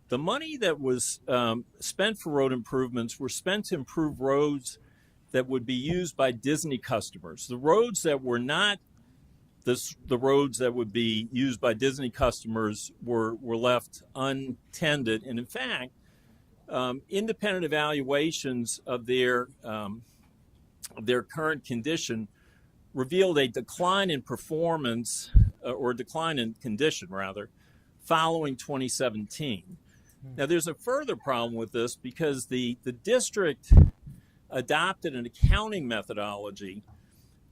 the money that was spent for road improvements were spent to improve roads that would be used by Disney customers. The roads that were not the roads that would be used by Disney customers were left untended. And in fact, independent evaluations of their current condition revealed a decline in performance, or a decline in condition rather, following 2017. Now there's a further problem with this because the district adopted an accounting methodology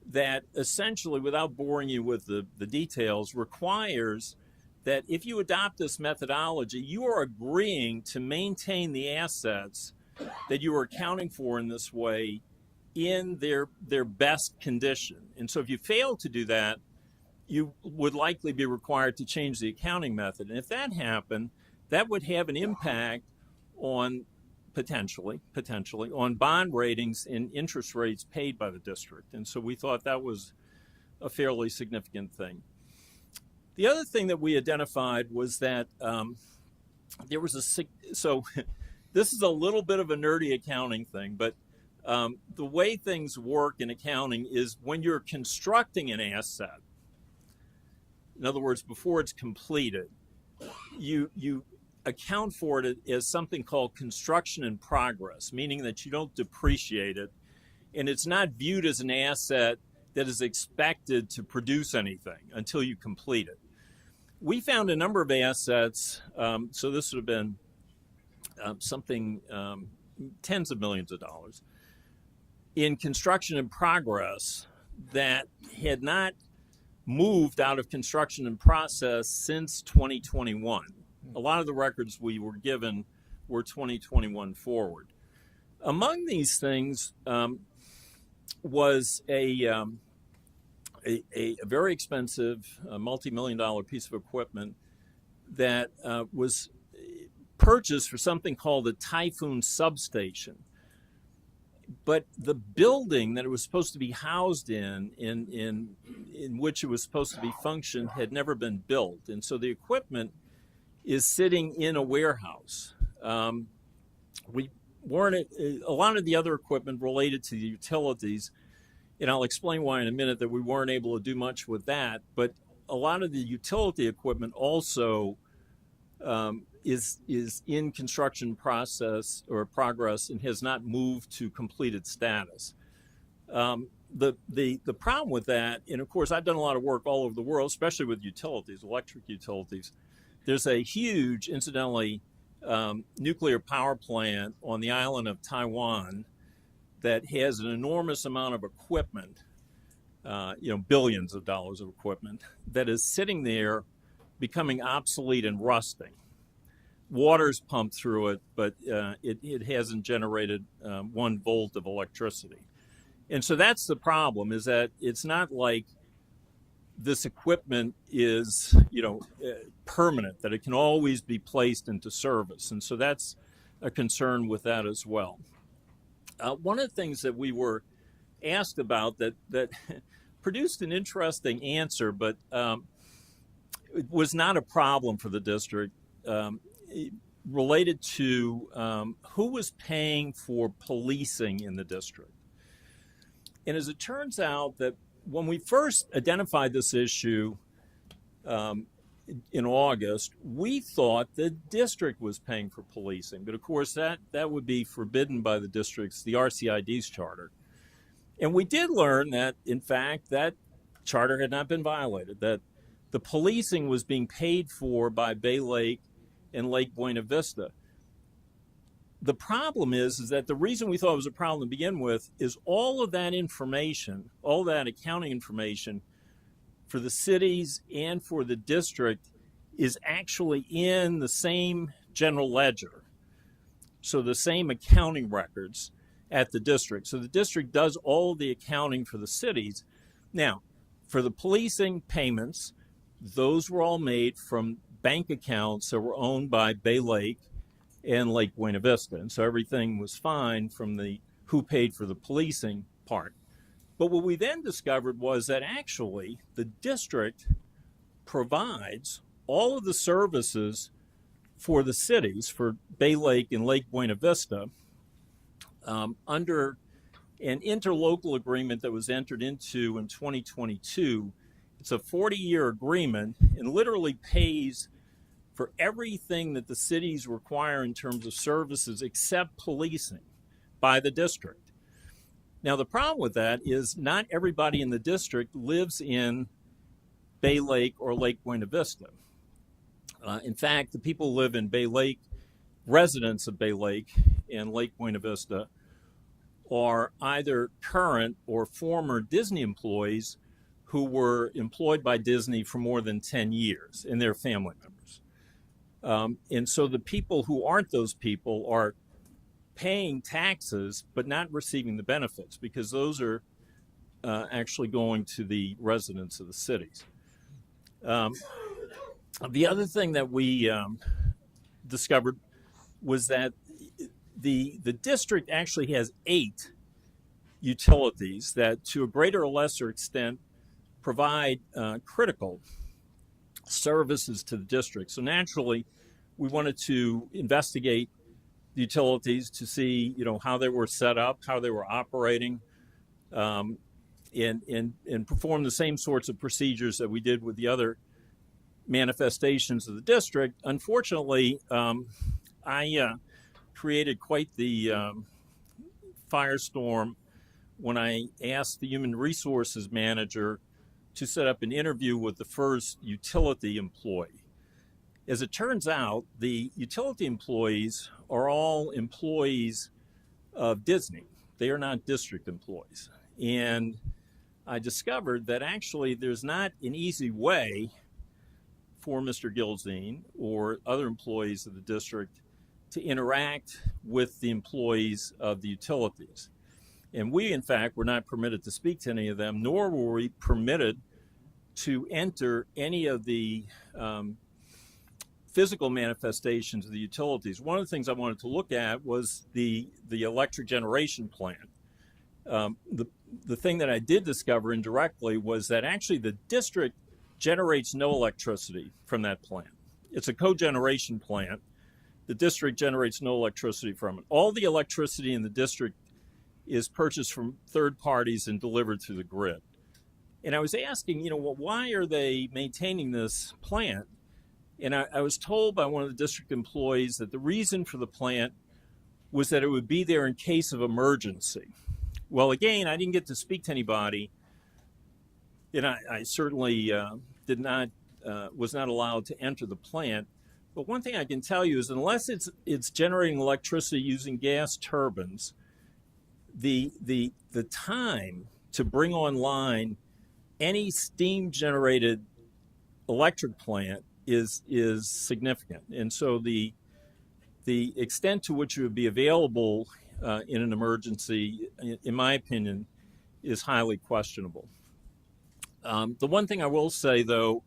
that essentially, without boring you with the details, requires that if you adopt this methodology, you are agreeing to maintain the assets that you are accounting for in this way in their best condition. And so if you fail to do that, you would likely be required to change the accounting method. And if that happened, that would have an impact on potentially on bond ratings and interest rates paid by the district. And so we thought that was a fairly significant thing. The other thing that we identified was that there was so this is a little bit of a nerdy accounting thing, but the way things work in accounting is when you're constructing an asset, in other words, before it's completed, you account for it as something called construction in progress, meaning that you don't depreciate it, and it's not viewed as an asset that is expected to produce anything until you complete it. We found a number of assets, so this would have been something, tens of millions of dollars, in construction in progress that had not moved out of construction in process since 2021. A lot of the records we were given were 2021 forward. Among these things was a very expensive, multi-million-dollar piece of equipment that was purchased for something called a Typhoon substation. But the building that it was supposed to be housed in which it was supposed to be functioned had never been built. And so the equipment is sitting in a warehouse. We weren't, a lot of the other equipment related to the utilities, and I'll explain why in a minute, that we weren't able to do much with that. But a lot of the utility equipment also is in construction process or progress and has not moved to completed status. The problem with that, and of course I've done a lot of work all over the world, especially with utilities, electric utilities. There's a huge, incidentally, nuclear power plant on the island of Taiwan that has an enormous amount of equipment, billions of dollars of equipment, that is sitting there becoming obsolete and rusting. Water's pumped through it, but it hasn't generated 1 volt of electricity. And so that's the problem, is that it's not like this equipment is, permanent, that it can always be placed into service. And so that's a concern with that as well. One of the things that we were asked about that produced an interesting answer, but it was not a problem for the district, related to who was paying for policing in the district. And as it turns out, that when we first identified this issue in August, we thought the district was paying for policing. But of course, that would be forbidden by the district's, the RCID's charter. And we did learn that, in fact, that charter had not been violated, that the policing was being paid for by Bay Lake and Lake Buena Vista. The problem is that the reason we thought it was a problem to begin with is all of that information, all that accounting information for the cities and for the district is actually in the same general ledger. So the same accounting records at the district. So the district does all the accounting for the cities. Now, for the policing payments, those were all made from bank accounts that were owned by Bay Lake and Lake Buena Vista. And so everything was fine from the who paid for the policing part. But what we then discovered was that actually the district provides all of the services for the cities, for Bay Lake and Lake Buena Vista, under an interlocal agreement that was entered into in 2022. It's a 40-year agreement and literally pays for everything that the cities require in terms of services except policing by the district. Now, the problem with that is not everybody in the district lives in Bay Lake or Lake Buena Vista. In fact, the people who live in Bay Lake, residents of Bay Lake and Lake Buena Vista, are either current or former Disney employees who were employed by Disney for more than 10 years, and their family members. And so the people who aren't those people are paying taxes but not receiving the benefits, because those are actually going to the residents of the cities. The other thing that we discovered was that the district actually has 8 utilities that, to a greater or lesser extent, provide critical services to the district. So naturally, we wanted to investigate the utilities to see, how they were set up, how they were operating, and perform the same sorts of procedures that we did with the other manifestations of the district. Unfortunately, I created quite the firestorm when I asked the human resources manager to set up an interview with the first utility employee. As it turns out, the utility employees are all employees of Disney. They are not district employees. And I discovered that actually there's not an easy way for Mr. Gilzine or other employees of the district to interact with the employees of the utilities. And we, in fact, were not permitted to speak to any of them, nor were we permitted to enter any of the physical manifestations of the utilities. One of the things I wanted to look at was the electric generation plant. The thing that I did discover indirectly was that actually the district generates no electricity from that plant. It's a cogeneration plant. The district generates no electricity from it. All the electricity in the district is purchased from third parties and delivered through the grid. And I was asking, well, why are they maintaining this plant? And I was told by one of the district employees that the reason for the plant was that it would be there in case of emergency. Well, again, I didn't get to speak to anybody, and I certainly was not allowed to enter the plant. But one thing I can tell you is unless it's generating electricity using gas turbines, the time to bring online any steam generated electric plant is significant. And so the extent to which it would be available in an emergency, in my opinion, is highly questionable. The one thing I will say, though,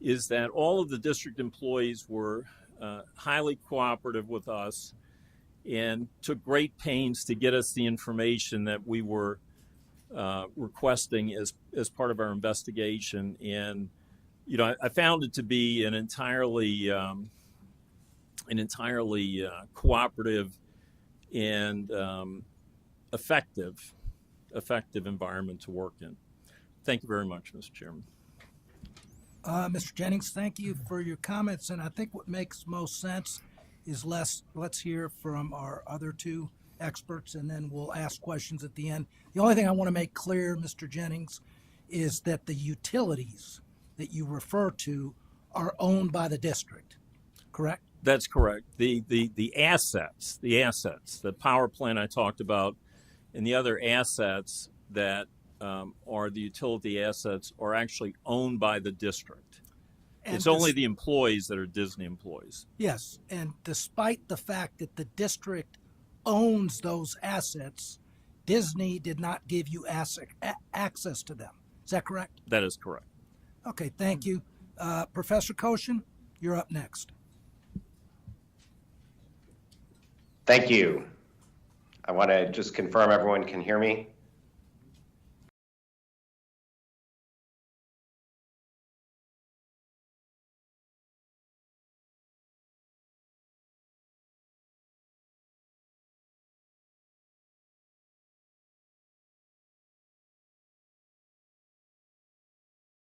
is that all of the district employees were highly cooperative with us and took great pains to get us the information that we were requesting as part of our investigation. And I found it to be an entirely cooperative and effective environment to work in. Thank you very much, Mr. Chairman. Mr. Jennings, thank you for your comments. And I think what makes most sense is let's hear from our other two experts, and then we'll ask questions at the end. The only thing I want to make clear, Mr. Jennings, is that the utilities that you refer to are owned by the district, correct? That's correct. The assets, the power plant I talked about, and the other assets that are the utility assets are actually owned by the district. And it's only the employees that are Disney employees. Yes, and despite the fact that the district owns those assets, Disney did not give you access to them. Is that correct? That is correct. Okay, thank you. Professor Koshin, you're up next. Thank you. I want to just confirm everyone can hear me.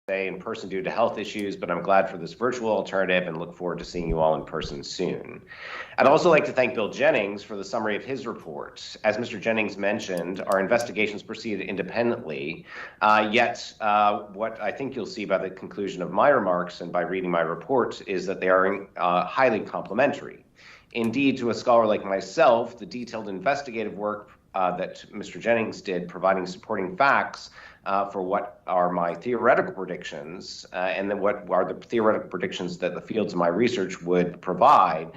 In person due to health issues, but I'm glad for this virtual alternative and look forward to seeing you all in person soon. I'd also like to thank Bill Jennings for the summary of his report. As Mr. Jennings mentioned, our investigations proceeded independently, yet what I think you'll see by the conclusion of my remarks and by reading my report is that they are highly complementary. Indeed, to a scholar like myself, the detailed investigative work that Mr. Jennings did, providing supporting facts for what are my theoretical predictions, and then what are the theoretical predictions that the fields of my research would provide,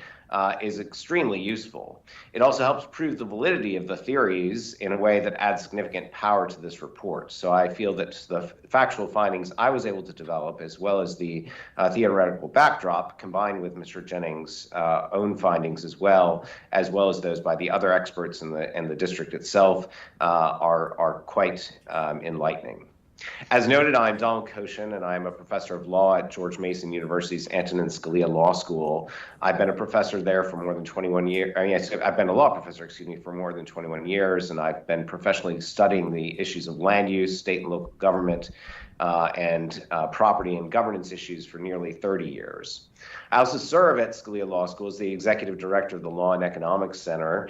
is extremely useful. It also helps prove the validity of the theories in a way that adds significant power to this report. So I feel that the factual findings I was able to develop, as well as the theoretical backdrop, combined with Mr. Jennings' own findings as well as those by the other experts in the district itself, are quite enlightening. As noted, I'm Donald Koshin, and I'm a professor of law at George Mason University's Antonin Scalia Law School. I've been a professor there for more than 21 years. I've been a law professor, for more than 21 years, and I've been professionally studying the issues of land use, state and local government, and property and governance issues for nearly 30 years. I also serve at Scalia Law School as the executive director of the Law and Economics Center.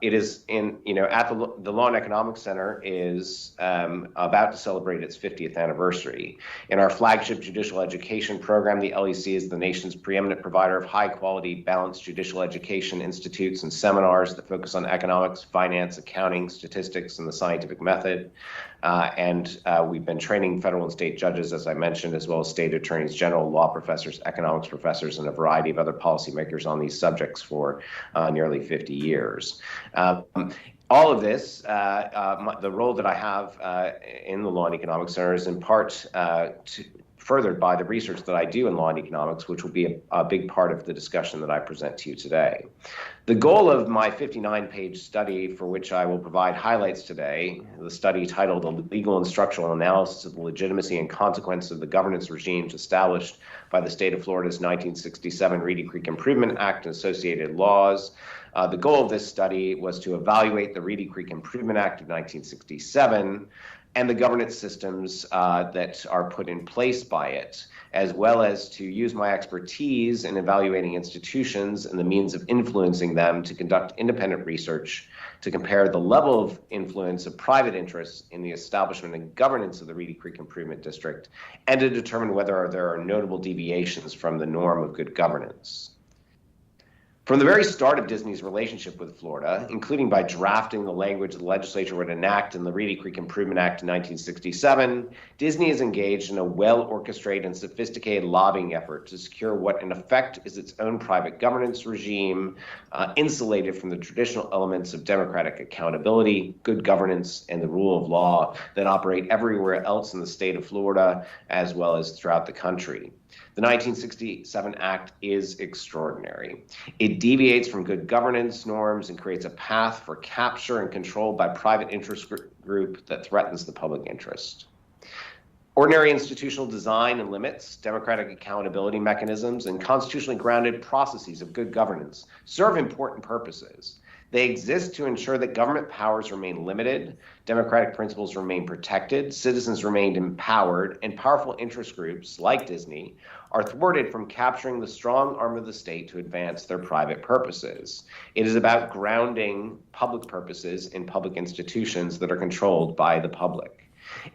It is at the Law and Economics Center is about to celebrate its 50th anniversary. In our flagship judicial education program, the LEC is the nation's preeminent provider of high-quality, balanced judicial education institutes and seminars that focus on economics, finance, accounting, statistics, and the scientific method. We've been training federal and state judges, as I mentioned, as well as state attorneys general, law professors, economics professors, and a variety of other policymakers on these subjects for nearly 50 years. All of this, the role that I have in the Law and Economics Center is in part furthered by the research that I do in law and economics, which will be a big part of the discussion that I present to you today. The goal of my 59-page study, for which I will provide highlights today, the study titled "A Legal and Structural Analysis of the Legitimacy and Consequence of the Governance Regimes Established by the State of Florida's 1967 Reedy Creek Improvement Act and Associated Laws." The goal of this study was to evaluate the Reedy Creek Improvement Act of 1967 and the governance systems that are put in place by it, as well as to use my expertise in evaluating institutions and the means of influencing them to conduct independent research to compare the level of influence of private interests in the establishment and governance of the Reedy Creek Improvement District, and to determine whether there are notable deviations from the norm of good governance. From the very start of Disney's relationship with Florida, including by drafting the language the legislature would enact in the Reedy Creek Improvement Act in 1967, Disney has engaged in a well-orchestrated and sophisticated lobbying effort to secure what in effect is its own private governance regime, insulated from the traditional elements of democratic accountability, good governance, and the rule of law that operate everywhere else in the state of Florida, as well as throughout the country. The 1967 Act is extraordinary. It deviates from good governance norms and creates a path for capture and control by private interest group that threatens the public interest. Ordinary institutional design and limits, democratic accountability mechanisms, and constitutionally grounded processes of good governance serve important purposes. They exist to ensure that government powers remain limited, democratic principles remain protected, citizens remain empowered, and powerful interest groups, like Disney, are thwarted from capturing the strong arm of the state to advance their private purposes. It is about grounding public purposes in public institutions that are controlled by the public.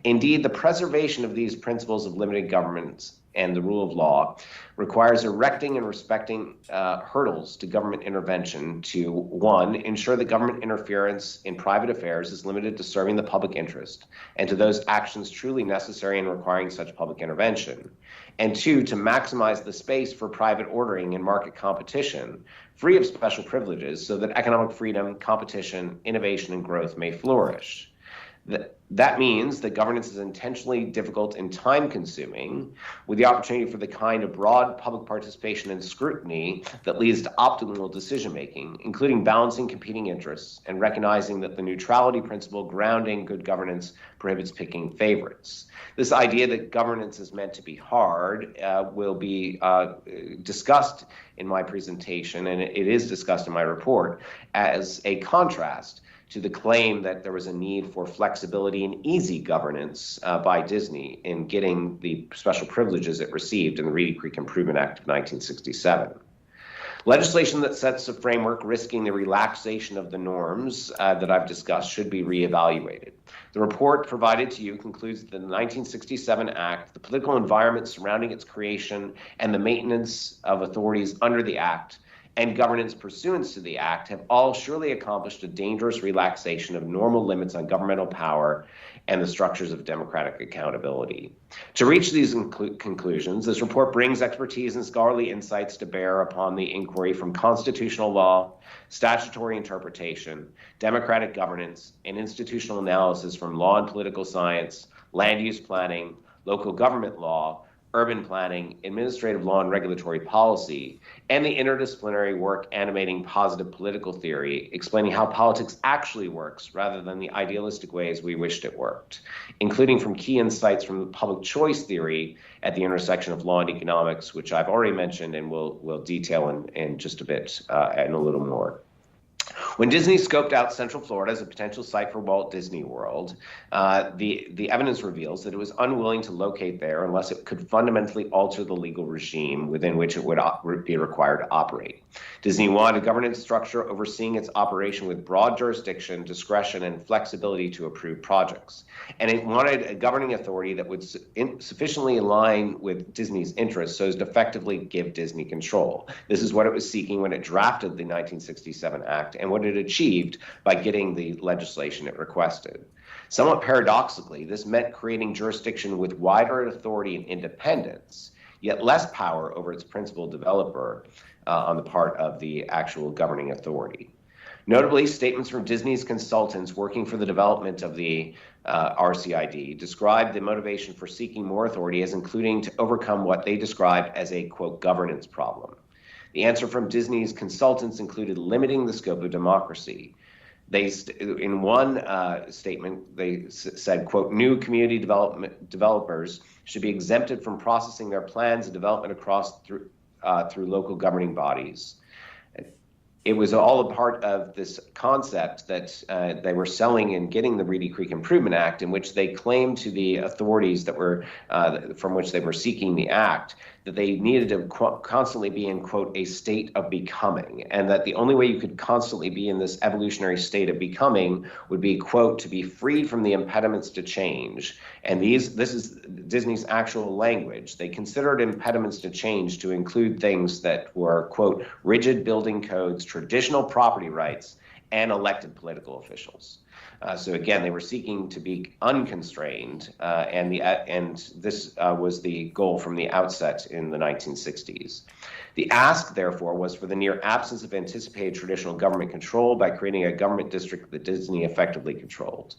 Indeed, the preservation of these principles of limited governance and the rule of law requires erecting and respecting hurdles to government intervention to, one, ensure that government interference in private affairs is limited to serving the public interest and to those actions truly necessary in requiring such public intervention, and two, to maximize the space for private ordering and market competition, free of special privileges, so that economic freedom, competition, innovation, and growth may flourish. That means that governance is intentionally difficult and time-consuming, with the opportunity for the kind of broad public participation and scrutiny that leads to optimal decision-making, including balancing competing interests and recognizing that the neutrality principle grounding good governance prohibits picking favorites. This idea that governance is meant to be hard will be discussed in my presentation, and it is discussed in my report, as a contrast to the claim that there was a need for flexibility and easy governance by Disney in getting the special privileges it received in the Reedy Creek Improvement Act of 1967. Legislation that sets a framework risking the relaxation of the norms that I've discussed should be reevaluated. The report provided to you concludes that the 1967 Act, the political environment surrounding its creation, and the maintenance of authorities under the Act and governance pursuant to the Act have all surely accomplished a dangerous relaxation of normal limits on governmental power and the structures of democratic accountability. To reach these conclusions, this report brings expertise and scholarly insights to bear upon the inquiry from constitutional law, statutory interpretation, democratic governance, and institutional analysis from law and political science, land use planning, local government law, urban planning, administrative law and regulatory policy, and the interdisciplinary work animating positive political theory, explaining how politics actually works rather than the idealistic ways we wished it worked, including from key insights from public choice theory at the intersection of law and economics, which I've already mentioned and will detail in just a bit and a little more. When Disney scoped out Central Florida as a potential site for Walt Disney World, the evidence reveals that it was unwilling to locate there unless it could fundamentally alter the legal regime within which it would be required to operate. Disney wanted a governance structure overseeing its operation with broad jurisdiction, discretion, and flexibility to approve projects. And it wanted a governing authority that would sufficiently align with Disney's interests so as to effectively give Disney control. This is what it was seeking when it drafted the 1967 Act and what it achieved by getting the legislation it requested. Somewhat paradoxically, this meant creating jurisdiction with wider authority and independence, yet less power over its principal developer on the part of the actual governing authority. Notably, statements from Disney's consultants working for the development of the RCID described the motivation for seeking more authority as including to overcome what they described as a, quote, governance problem. The answer from Disney's consultants included limiting the scope of democracy. In one statement, they said, quote, new community developers should be exempted from processing their plans and development through local governing bodies. It was all a part of this concept that they were selling in getting the Reedy Creek Improvement Act, in which they claimed to the authorities that were from which they were seeking the act that they needed to constantly be in, quote, a state of becoming, and that the only way you could constantly be in this evolutionary state of becoming would be, quote, to be freed from the impediments to change. And this is Disney's actual language. They considered impediments to change to include things that were, quote, rigid building codes, traditional property rights, and elected political officials. So again, they were seeking to be unconstrained, and this was the goal from the outset in the 1960s. The ask, therefore, was for the near absence of anticipated traditional government control by creating a government district that Disney effectively controlled.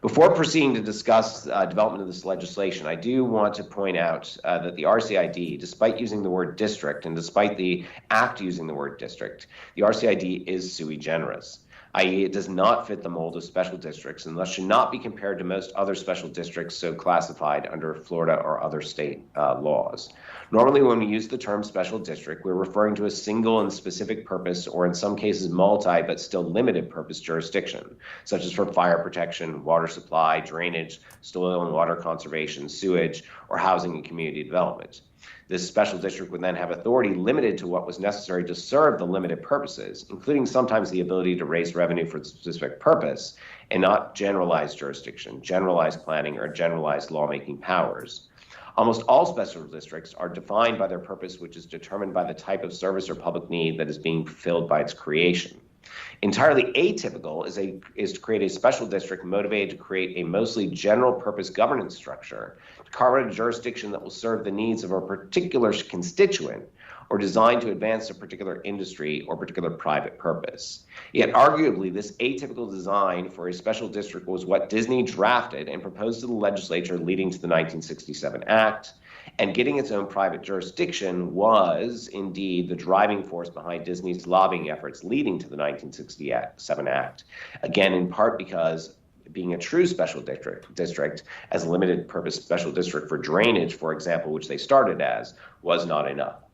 Before proceeding to discuss development of this legislation, I do want to point out that the RCID, despite using the word district and despite the act using the word district, the RCID is sui generis, i.e. it does not fit the mold of special districts and thus should not be compared to most other special districts so classified under Florida or other state laws. Normally, when we use the term special district, we're referring to a single and specific purpose, or in some cases multi but still limited purpose jurisdiction, such as for fire protection, water supply, drainage, soil and water conservation, sewage, or housing and community development. This special district would then have authority limited to what was necessary to serve the limited purposes, including sometimes the ability to raise revenue for a specific purpose, and not generalized jurisdiction, generalized planning, or generalized lawmaking powers. Almost all special districts are defined by their purpose, which is determined by the type of service or public need that is being fulfilled by its creation. Entirely atypical is to create a special district motivated to create a mostly general purpose governance structure to carve out a jurisdiction that will serve the needs of a particular constituent or designed to advance a particular industry or particular private purpose. Yet arguably, this atypical design for a special district was what Disney drafted and proposed to the legislature leading to the 1967 Act, and getting its own private jurisdiction was indeed the driving force behind Disney's lobbying efforts leading to the 1967 Act, again in part because being a true special district as a limited purpose special district for drainage, for example, which they started as, was not enough.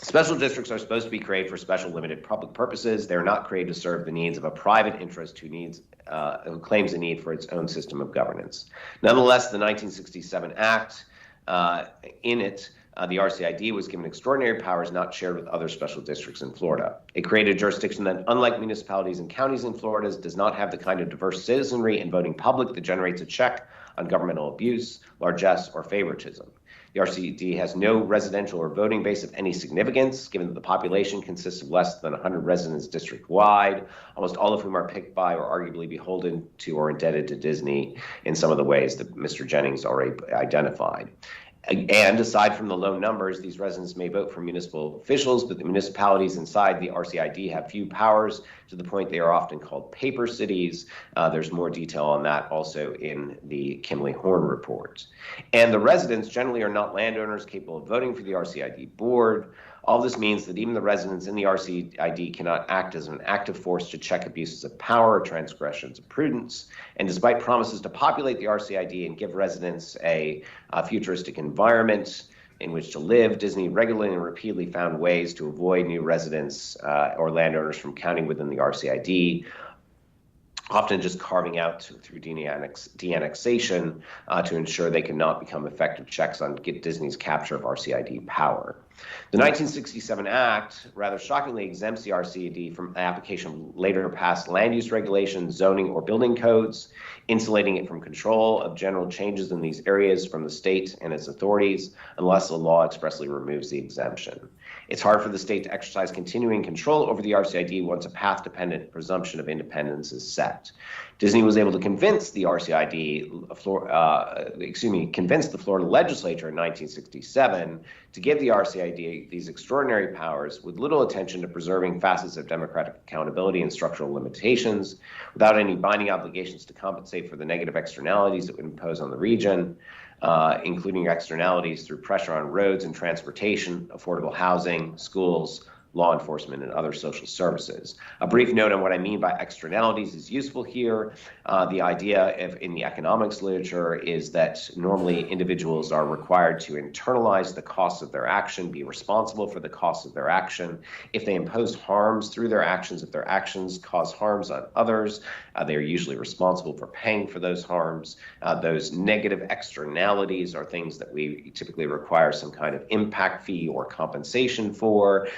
Special districts are supposed to be created for special limited public purposes. They're not created to serve the needs of a private interest who claims a need for its own system of governance. Nonetheless, the 1967 Act, in it, the RCID was given extraordinary powers not shared with other special districts in Florida. It created a jurisdiction that, unlike municipalities and counties in Florida, does not have the kind of diverse citizenry and voting public that generates a check on governmental abuse, largesse, or favoritism. The RCD has no residential or voting base of any significance, given that the population consists of less than 100 residents district-wide, almost all of whom are picked by or arguably beholden to or indebted to Disney in some of the ways that Mr. Jennings already identified. And aside from the low numbers, these residents may vote for municipal officials, but the municipalities inside the RCID have few powers, to the point they are often called paper cities. There's more detail on that also in the Kimley Horn report. And the residents generally are not landowners capable of voting for the RCID board. All this means that even the residents in the RCID cannot act as an active force to check abuses of power or transgressions of prudence. And despite promises to populate the RCID and give residents a futuristic environment, in which to live, Disney regularly and repeatedly found ways to avoid new residents or landowners from counting within the RCID, often just carving out through de-annexation to ensure they could not become effective checks on Disney's capture of RCID power. The 1967 Act rather shockingly exempts the RCID from application of later passed land use regulations, zoning, or building codes, insulating it from control of general changes in these areas from the state and its authorities, unless the law expressly removes the exemption. It's hard for the state to exercise continuing control over the RCID once a path-dependent presumption of independence is set. Disney was able to convince the convince the Florida legislature in 1967 to give the RCID these extraordinary powers with little attention to preserving facets of democratic accountability and structural limitations, without any binding obligations to compensate for the negative externalities it would impose on the region, including externalities through pressure on roads and transportation, affordable housing, schools, law enforcement, and other social services. A brief note on what I mean by externalities is useful here. The idea in the economics literature is that normally individuals are required to internalize the costs of their action, be responsible for the costs of their action. If they impose harms through their actions, if their actions cause harms on others, they are usually responsible for paying for those harms. Those negative externalities are things that we typically require some kind of impact fee or compensation for.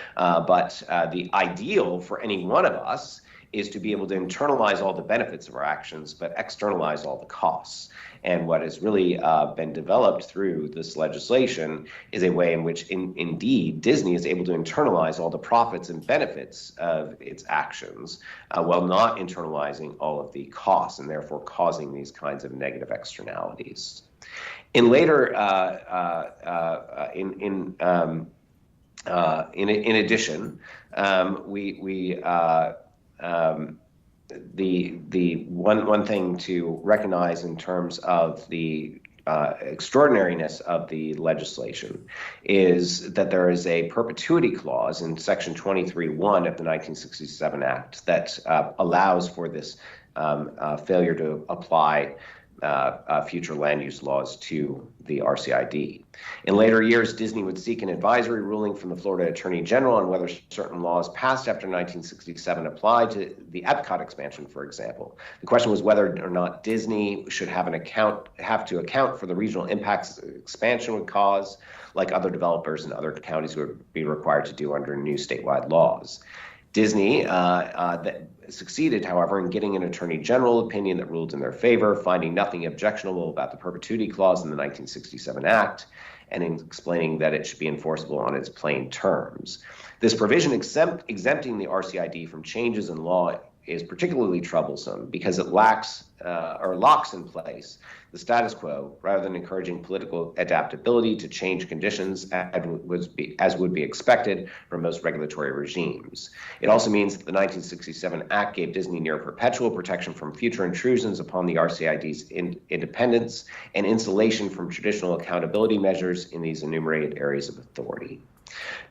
But the ideal for any one of us is to be able to internalize all the benefits of our actions, but externalize all the costs. And what has really been developed through this legislation is a way in which, indeed, Disney is able to internalize all the profits and benefits of its actions while not internalizing all of the costs and therefore causing these kinds of negative externalities. In addition, the one thing to recognize in terms of the extraordinariness of the legislation is that there is a perpetuity clause in Section 23(1) of the 1967 Act that allows for this failure to apply future land use laws to the RCID. In later years, Disney would seek an advisory ruling from the Florida Attorney General on whether certain laws passed after 1967 applied to the Epcot expansion, for example. The question was whether or not Disney should have to account for the regional impacts expansion would cause, like other developers in other counties would be required to do under new statewide laws. Disney succeeded, however, in getting an attorney general opinion that ruled in their favor, finding nothing objectionable about the perpetuity clause in the 1967 Act, and in explaining that it should be enforceable on its plain terms. This provision exempting the RCID from changes in law is particularly troublesome because it locks in place the status quo rather than encouraging political adaptability to change conditions as would be expected from most regulatory regimes. It also means that the 1967 Act gave Disney near perpetual protection from future intrusions upon the RCID's independence and insulation from traditional accountability measures in these enumerated areas of authority.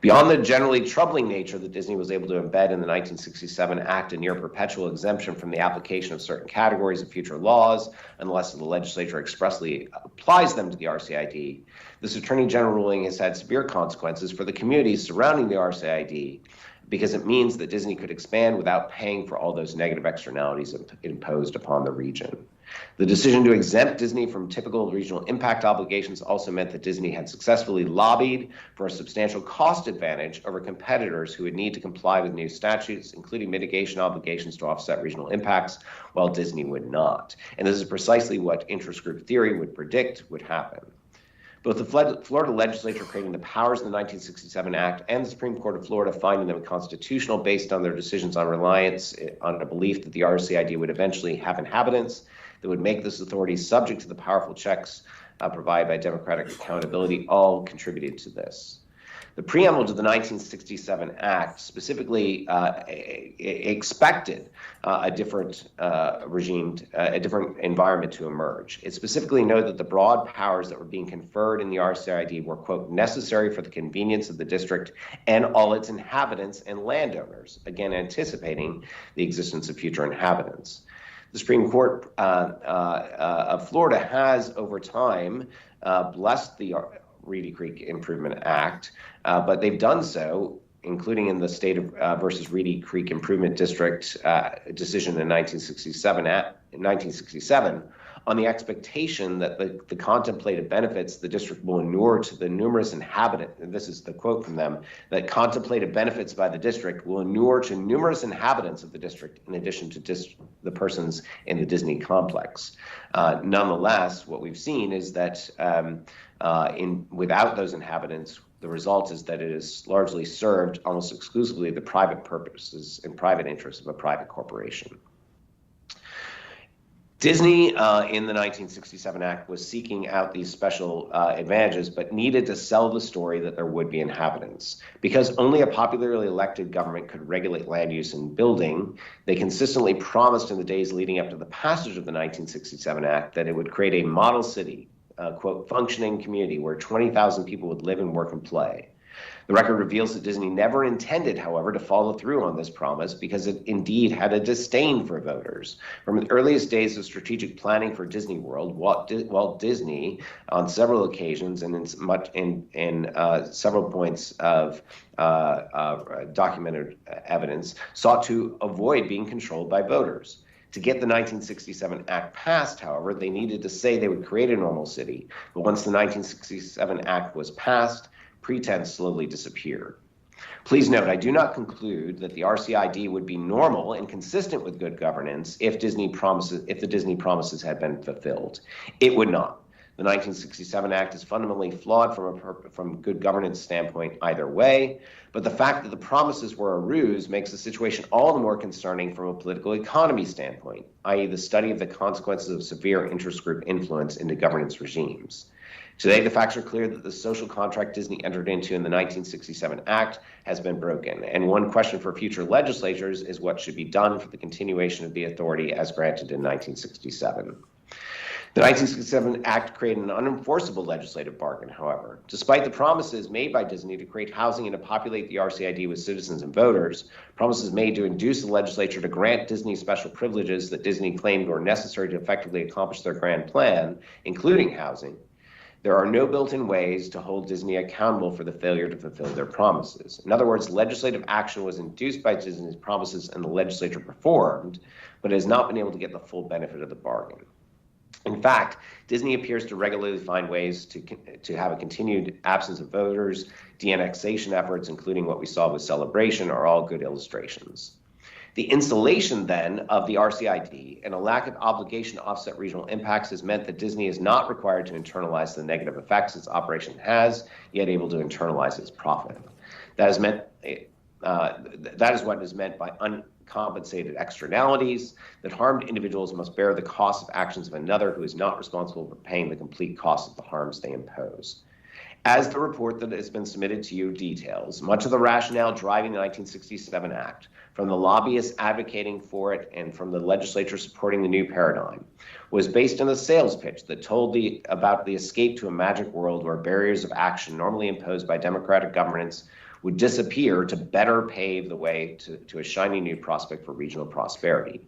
Beyond the generally troubling nature that Disney was able to embed in the 1967 Act a near perpetual exemption from the application of certain categories of future laws, unless the legislature expressly applies them to the RCID, this Attorney General ruling has had severe consequences for the communities surrounding the RCID because it means that Disney could expand without paying for all those negative externalities imposed upon the region. The decision to exempt Disney from typical regional impact obligations also meant that Disney had successfully lobbied for a substantial cost advantage over competitors who would need to comply with new statutes, including mitigation obligations to offset regional impacts, while Disney would not. And this is precisely what interest group theory would predict would happen. Both the Florida legislature creating the powers in the 1967 Act and the Supreme Court of Florida finding them constitutional based on their decisions on reliance on a belief that the RCID would eventually have inhabitants that would make this authority subject to the powerful checks provided by democratic accountability all contributed to this. The preamble to the 1967 Act specifically expected a different regime, a different environment to emerge. It specifically noted that the broad powers that were being conferred in the RCID were, quote, necessary for the convenience of the district and all its inhabitants and landowners, again anticipating the existence of future inhabitants. The Supreme Court of Florida has, over time, blessed the Reedy Creek Improvement Act, but they've done so, including in the State of versus Reedy Creek Improvement District decision in 1967, on the expectation that the contemplated benefits the district will inure to the numerous inhabitants, and this is the quote from them, that contemplated benefits by the district will inure to numerous inhabitants of the district in addition to the persons in the Disney complex. Nonetheless, what we've seen is that without those inhabitants, the result is that it is largely served almost exclusively the private purposes and private interests of a private corporation. Disney, in the 1967 Act, was seeking out these special advantages, but needed to sell the story that there would be inhabitants. Because only a popularly elected government could regulate land use and building, they consistently promised in the days leading up to the passage of the 1967 Act that it would create a model city, quote, functioning community where 20,000 people would live and work and play. The record reveals that Disney never intended, however, to follow through on this promise because it indeed had a disdain for voters. From the earliest days of strategic planning for Disney World, Walt Disney, on several occasions and in several points of documented evidence, sought to avoid being controlled by voters. To get the 1967 Act passed, however, they needed to say they would create a normal city. But once the 1967 Act was passed, pretense slowly disappeared. Please note, I do not conclude that the RCID would be normal and consistent with good governance if the Disney promises had been fulfilled. It would not. The 1967 Act is fundamentally flawed from a good governance standpoint either way, but the fact that the promises were a ruse makes the situation all the more concerning from a political economy standpoint, i.e. the study of the consequences of severe interest group influence into governance regimes. Today, the facts are clear that the social contract Disney entered into in the 1967 Act has been broken, and one question for future legislatures is what should be done for the continuation of the authority as granted in 1967. The 1967 Act created an unenforceable legislative bargain, however. Despite the promises made by Disney to create housing and to populate the RCID with citizens and voters, promises made to induce the legislature to grant Disney special privileges that Disney claimed were necessary to effectively accomplish their grand plan, including housing, there are no built-in ways to hold Disney accountable for the failure to fulfill their promises. In other words, legislative action was induced by Disney's promises and the legislature performed, but has not been able to get the full benefit of the bargain. In fact, Disney appears to regularly find ways to have a continued absence of voters. De-annexation efforts, including what we saw with Celebration, are all good illustrations. The installation, then, of the RCID and a lack of obligation to offset regional impacts has meant that Disney is not required to internalize the negative effects its operation has, yet able to internalize its profit. That is what is meant by uncompensated externalities, that harmed individuals must bear the cost of actions of another who is not responsible for paying the complete cost of the harms they impose. As the report that has been submitted to you details, much of the rationale driving the 1967 Act, from the lobbyists advocating for it and from the legislature supporting the new paradigm, was based on a sales pitch that told about the escape to a magic world where barriers of action normally imposed by democratic governments would disappear to better pave the way to a shiny new prospect for regional prosperity.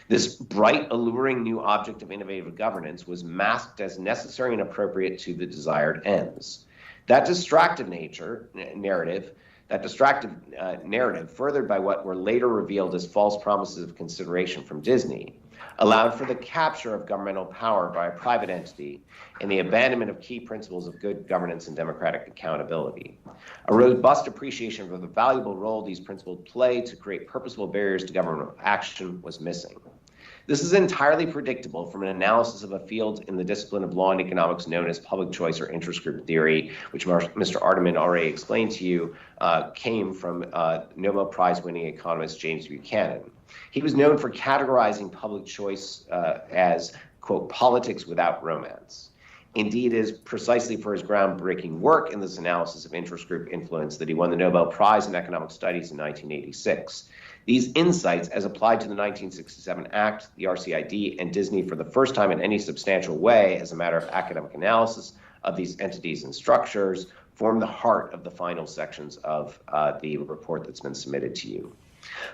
This bright, alluring new object of innovative governance was masked as necessary and appropriate to the desired ends. That distractive narrative, furthered by what were later revealed as false promises of consideration from Disney, allowed for the capture of governmental power by a private entity and the abandonment of key principles of good governance and democratic accountability. A robust appreciation for the valuable role these principles play to create purposeful barriers to governmental action was missing. This is entirely predictable from an analysis of a field in the discipline of law and economics known as public choice or interest group theory, which Mr. Ardeman already explained to you, came from Nobel Prize-winning economist James Buchanan. He was known for categorizing public choice as, quote, politics without romance. Indeed, it is precisely for his groundbreaking work in this analysis of interest group influence that he won the Nobel Prize in Economic Studies in 1986. These insights, as applied to the 1967 Act, the RCID, and Disney for the first time in any substantial way as a matter of academic analysis of these entities and structures, form the heart of the final sections of the report that's been submitted to you.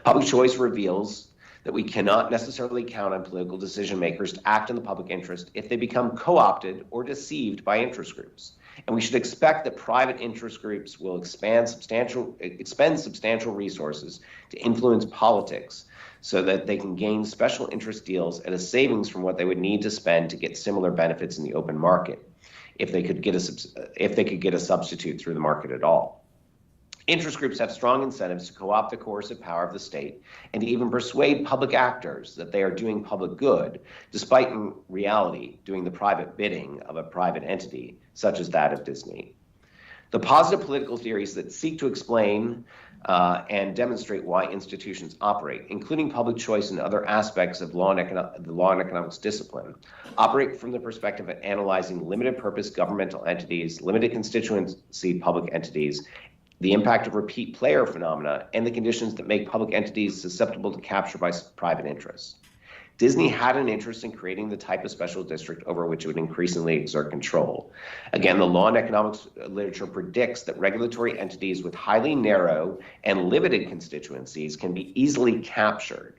Public choice reveals that we cannot necessarily count on political decision makers to act in the public interest if they become co-opted or deceived by interest groups. And we should expect that private interest groups will expend substantial resources to influence politics so that they can gain special interest deals at a savings from what they would need to spend to get similar benefits in the open market if they could get a substitute through the market at all. Interest groups have strong incentives to co-opt the coercive power of the state and to even persuade public actors that they are doing public good, despite in reality doing the private bidding of a private entity, such as that of Disney. The positive political theories that seek to explain and demonstrate why institutions operate, including public choice and other aspects of the law and economics discipline, operate from the perspective of analyzing limited purpose governmental entities, limited constituency public entities, the impact of repeat player phenomena, and the conditions that make public entities susceptible to capture by private interests. Disney had an interest in creating the type of special district over which it would increasingly exert control. Again, the law and economics literature predicts that regulatory entities with highly narrow and limited constituencies can be easily captured.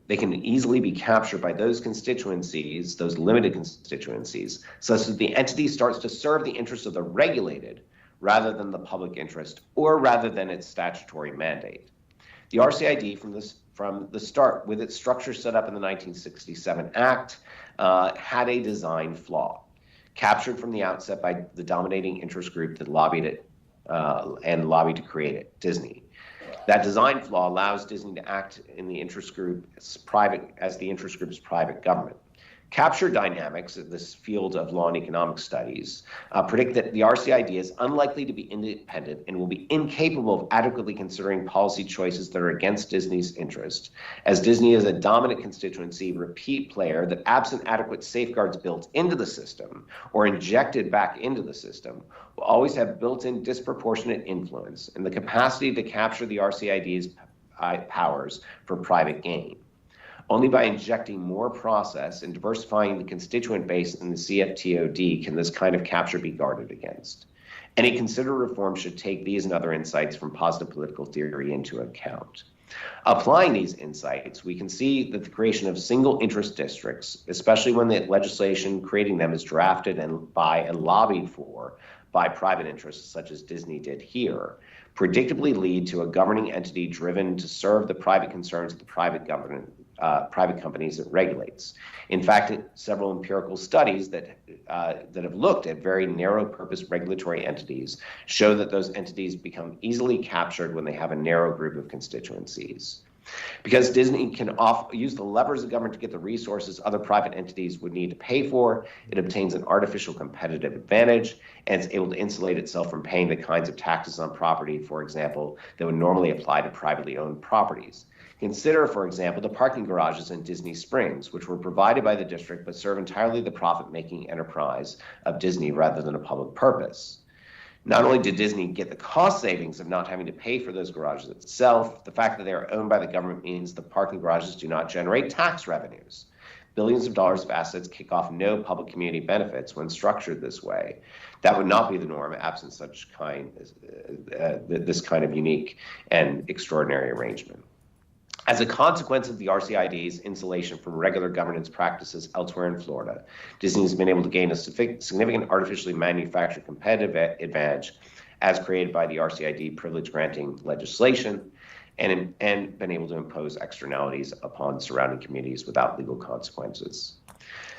They can easily be captured by those constituencies, those limited constituencies, such that the entity starts to serve the interests of the regulated rather than the public interest, or rather than its statutory mandate. The RCID from the start, with its structure set up in the 1967 Act, had a design flaw, captured from the outset by the dominating interest group that lobbied it and lobbied to create it, Disney. That design flaw allows Disney to act in the interest group as the interest group's private government. Capture dynamics, this field of law and economic studies, predict that the RCID is unlikely to be independent and will be incapable of adequately considering policy choices that are against Disney's interest, as Disney is a dominant constituency repeat player that, absent adequate safeguards built into the system or injected back into the system, will always have built-in disproportionate influence and the capacity to capture the RCID's powers for private gain. Only by injecting more process and diversifying the constituent base in the CFTOD can this kind of capture be guarded against. Any considered reform should take these and other insights from positive political theory into account. Applying these insights, we can see that the creation of single interest districts, especially when the legislation creating them is drafted and lobbied for by private interests such as Disney did here, predictably lead to a governing entity driven to serve the private concerns of the private companies it regulates. In fact, several empirical studies that have looked at very narrow purpose regulatory entities show that those entities become easily captured when they have a narrow group of constituencies. Because Disney can use the levers of government to get the resources other private entities would need to pay for, it obtains an artificial competitive advantage, and it's able to insulate itself from paying the kinds of taxes on property, for example, that would normally apply to privately owned properties. Consider, for example, the parking garages in Disney Springs, which were provided by the district but serve entirely the profit-making enterprise of Disney rather than a public purpose. Not only did Disney get the cost savings of not having to pay for those garages itself, the fact that they are owned by the government means the parking garages do not generate tax revenues. Billions of dollars of assets kick off no public community benefits when structured this way. That would not be the norm absent this kind of unique and extraordinary arrangement. As a consequence of the RCID's insulation from regular governance practices elsewhere in Florida, Disney has been able to gain a significant artificially manufactured competitive advantage as created by the RCID privilege granting legislation and been able to impose externalities upon surrounding communities without legal consequences.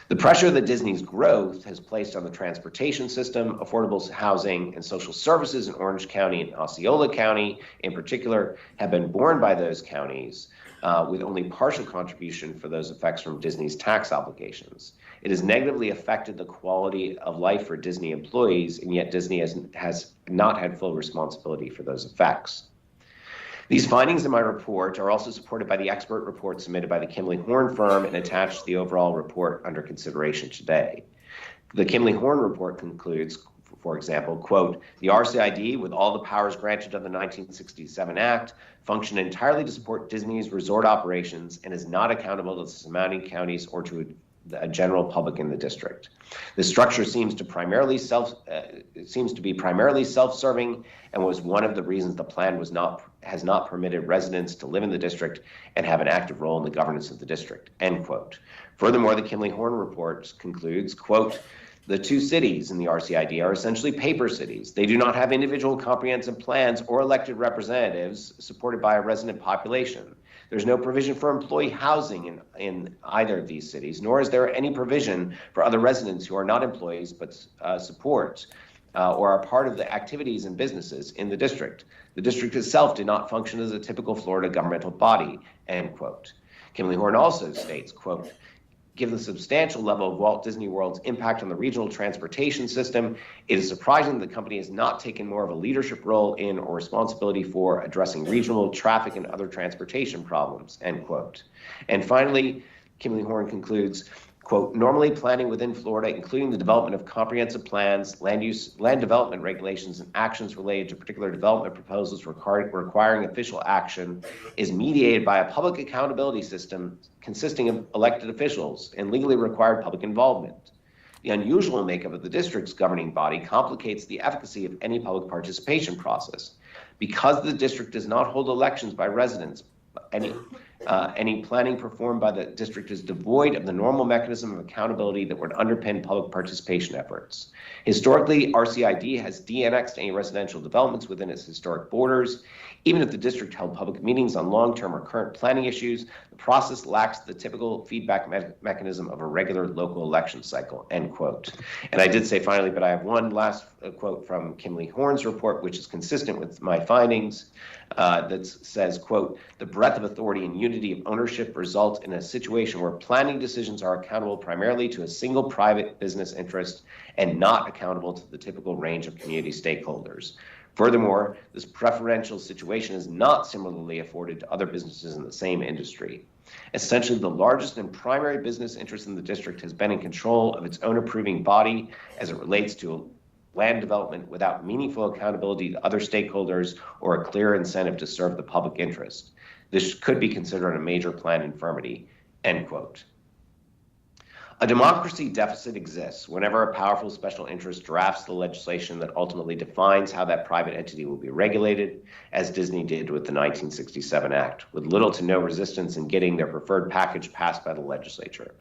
The pressure that Disney's growth has placed on the transportation system, affordable housing, and social services in Orange County and Osceola County in particular have been borne by those counties with only partial contribution for those effects from Disney's tax obligations. It has negatively affected the quality of life for Disney employees, and yet Disney has not had full responsibility for those effects. These findings in my report are also supported by the expert report submitted by the Kimley Horn firm and attached to the overall report under consideration today. The Kimley Horn report concludes, for example, quote, the RCID, with all the powers granted under the 1967 Act, functioned entirely to support Disney's resort operations and is not accountable to the surrounding counties or to a general public in the district. The structure seems to be primarily self-serving and was one of the reasons the plan has not permitted residents to live in the district and have an active role in the governance of the district, end quote. Furthermore, the Kimley Horn report concludes, quote, The two cities in the RCID are essentially paper cities. They do not have individual comprehensive plans or elected representatives supported by a resident population. There's no provision for employee housing in either of these cities, nor is there any provision for other residents who are not employees but support or are part of the activities and businesses in the district. The district itself did not function as a typical Florida governmental body, end quote. Kimberly Horn also states, quote, given the substantial level of Walt Disney World's impact on the regional transportation system, it is surprising the company has not taken more of a leadership role in or responsibility for addressing regional traffic and other transportation problems, end quote. And finally, Kimberly Horn concludes, quote, normally planning within Florida, including the development of comprehensive plans, land development regulations, and actions related to particular development proposals requiring official action, is mediated by a public accountability system consisting of elected officials and legally required public involvement. The unusual makeup of the district's governing body complicates the efficacy of any public participation process. Because the district does not hold elections by residents, any planning performed by the district is devoid of the normal mechanism of accountability that would underpin public participation efforts. Historically, RCID has de-annexed any residential developments within its historic borders. Even if the district held public meetings on long-term or current planning issues, the process lacks the typical feedback mechanism of a regular local election cycle, end quote. And I did say finally, but I have one last quote from Kimberly Horn's report, which is consistent with my findings, that says, quote, the breadth of authority and unity of ownership result in a situation where planning decisions are accountable primarily to a single private business interest and not accountable to the typical range of community stakeholders. Furthermore, this preferential situation is not similarly afforded to other businesses in the same industry. Essentially, the largest and primary business interest in the district has been in control of its own approving body as it relates to land development without meaningful accountability to other stakeholders or a clear incentive to serve the public interest. This could be considered a major plan infirmity, end quote. A democracy deficit exists whenever a powerful special interest drafts the legislation that ultimately defines how that private entity will be regulated, as Disney did with the 1967 Act, with little to no resistance in getting their preferred package passed by the legislature.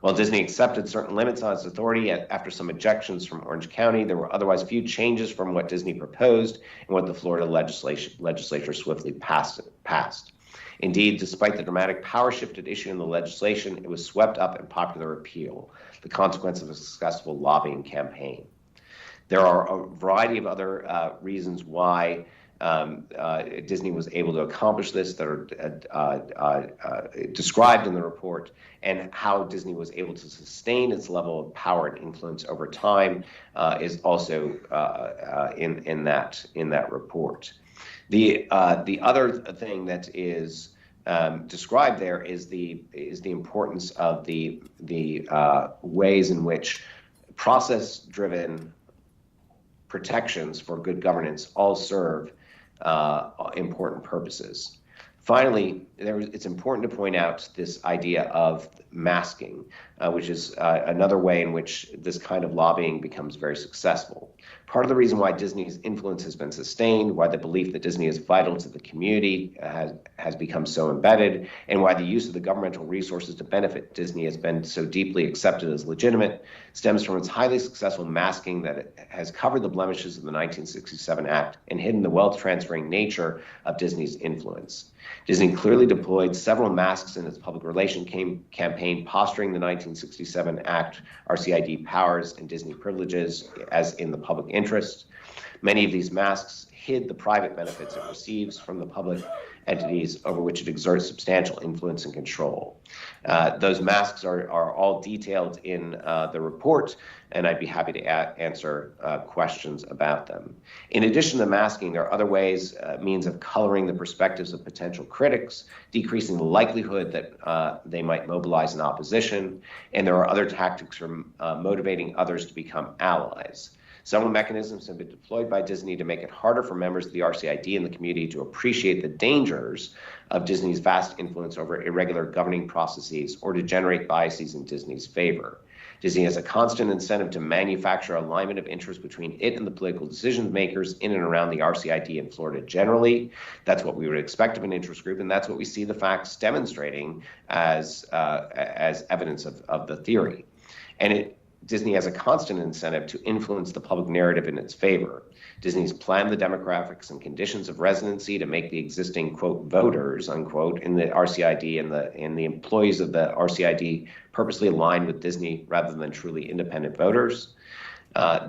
While Disney accepted certain limits on its authority after some objections from Orange County, there were otherwise few changes from what Disney proposed and what the Florida legislature swiftly passed. Indeed, despite the dramatic power shift at issue in the legislation, it was swept up in popular appeal, the consequence of a successful lobbying campaign. There are a variety of other reasons why Disney was able to accomplish this that are described in the report, and how Disney was able to sustain its level of power and influence over time is also in that report. The other thing that is described there is the importance of the ways in which process-driven protections for good governance all serve important purposes. Finally, it's important to point out this idea of masking, which is another way in which this kind of lobbying becomes very successful. Part of the reason why Disney's influence has been sustained, why the belief that Disney is vital to the community has become so embedded, and why the use of the governmental resources to benefit Disney has been so deeply accepted as legitimate, stems from its highly successful masking that it has covered the blemishes of the 1967 Act and hidden the wealth transferring nature of Disney's influence. Disney clearly deployed several masks in its public relations campaign, posturing the 1967 Act, RCID powers, and Disney privileges as in the public interest. Many of these masks hid the private benefits it receives from the public entities over which it exerts substantial influence and control. Those masks are all detailed in the report, and I'd be happy to answer questions about them. In addition to masking, there are other ways, means of coloring the perspectives of potential critics, decreasing the likelihood that they might mobilize in opposition, and there are other tactics for motivating others to become allies. Several mechanisms have been deployed by Disney to make it harder for members of the RCID and the community to appreciate the dangers of Disney's vast influence over irregular governing processes or to generate biases in Disney's favor. Disney has a constant incentive to manufacture alignment of interest between it and the political decision makers in and around the RCID in Florida generally. That's what we would expect of an interest group, and that's what we see the facts demonstrating as evidence of the theory. And Disney has a constant incentive to influence the public narrative in its favor. Disney's planned the demographics and conditions of residency to make the existing, quote, voters, unquote, in the RCID and the employees of the RCID purposely aligned with Disney rather than truly independent voters.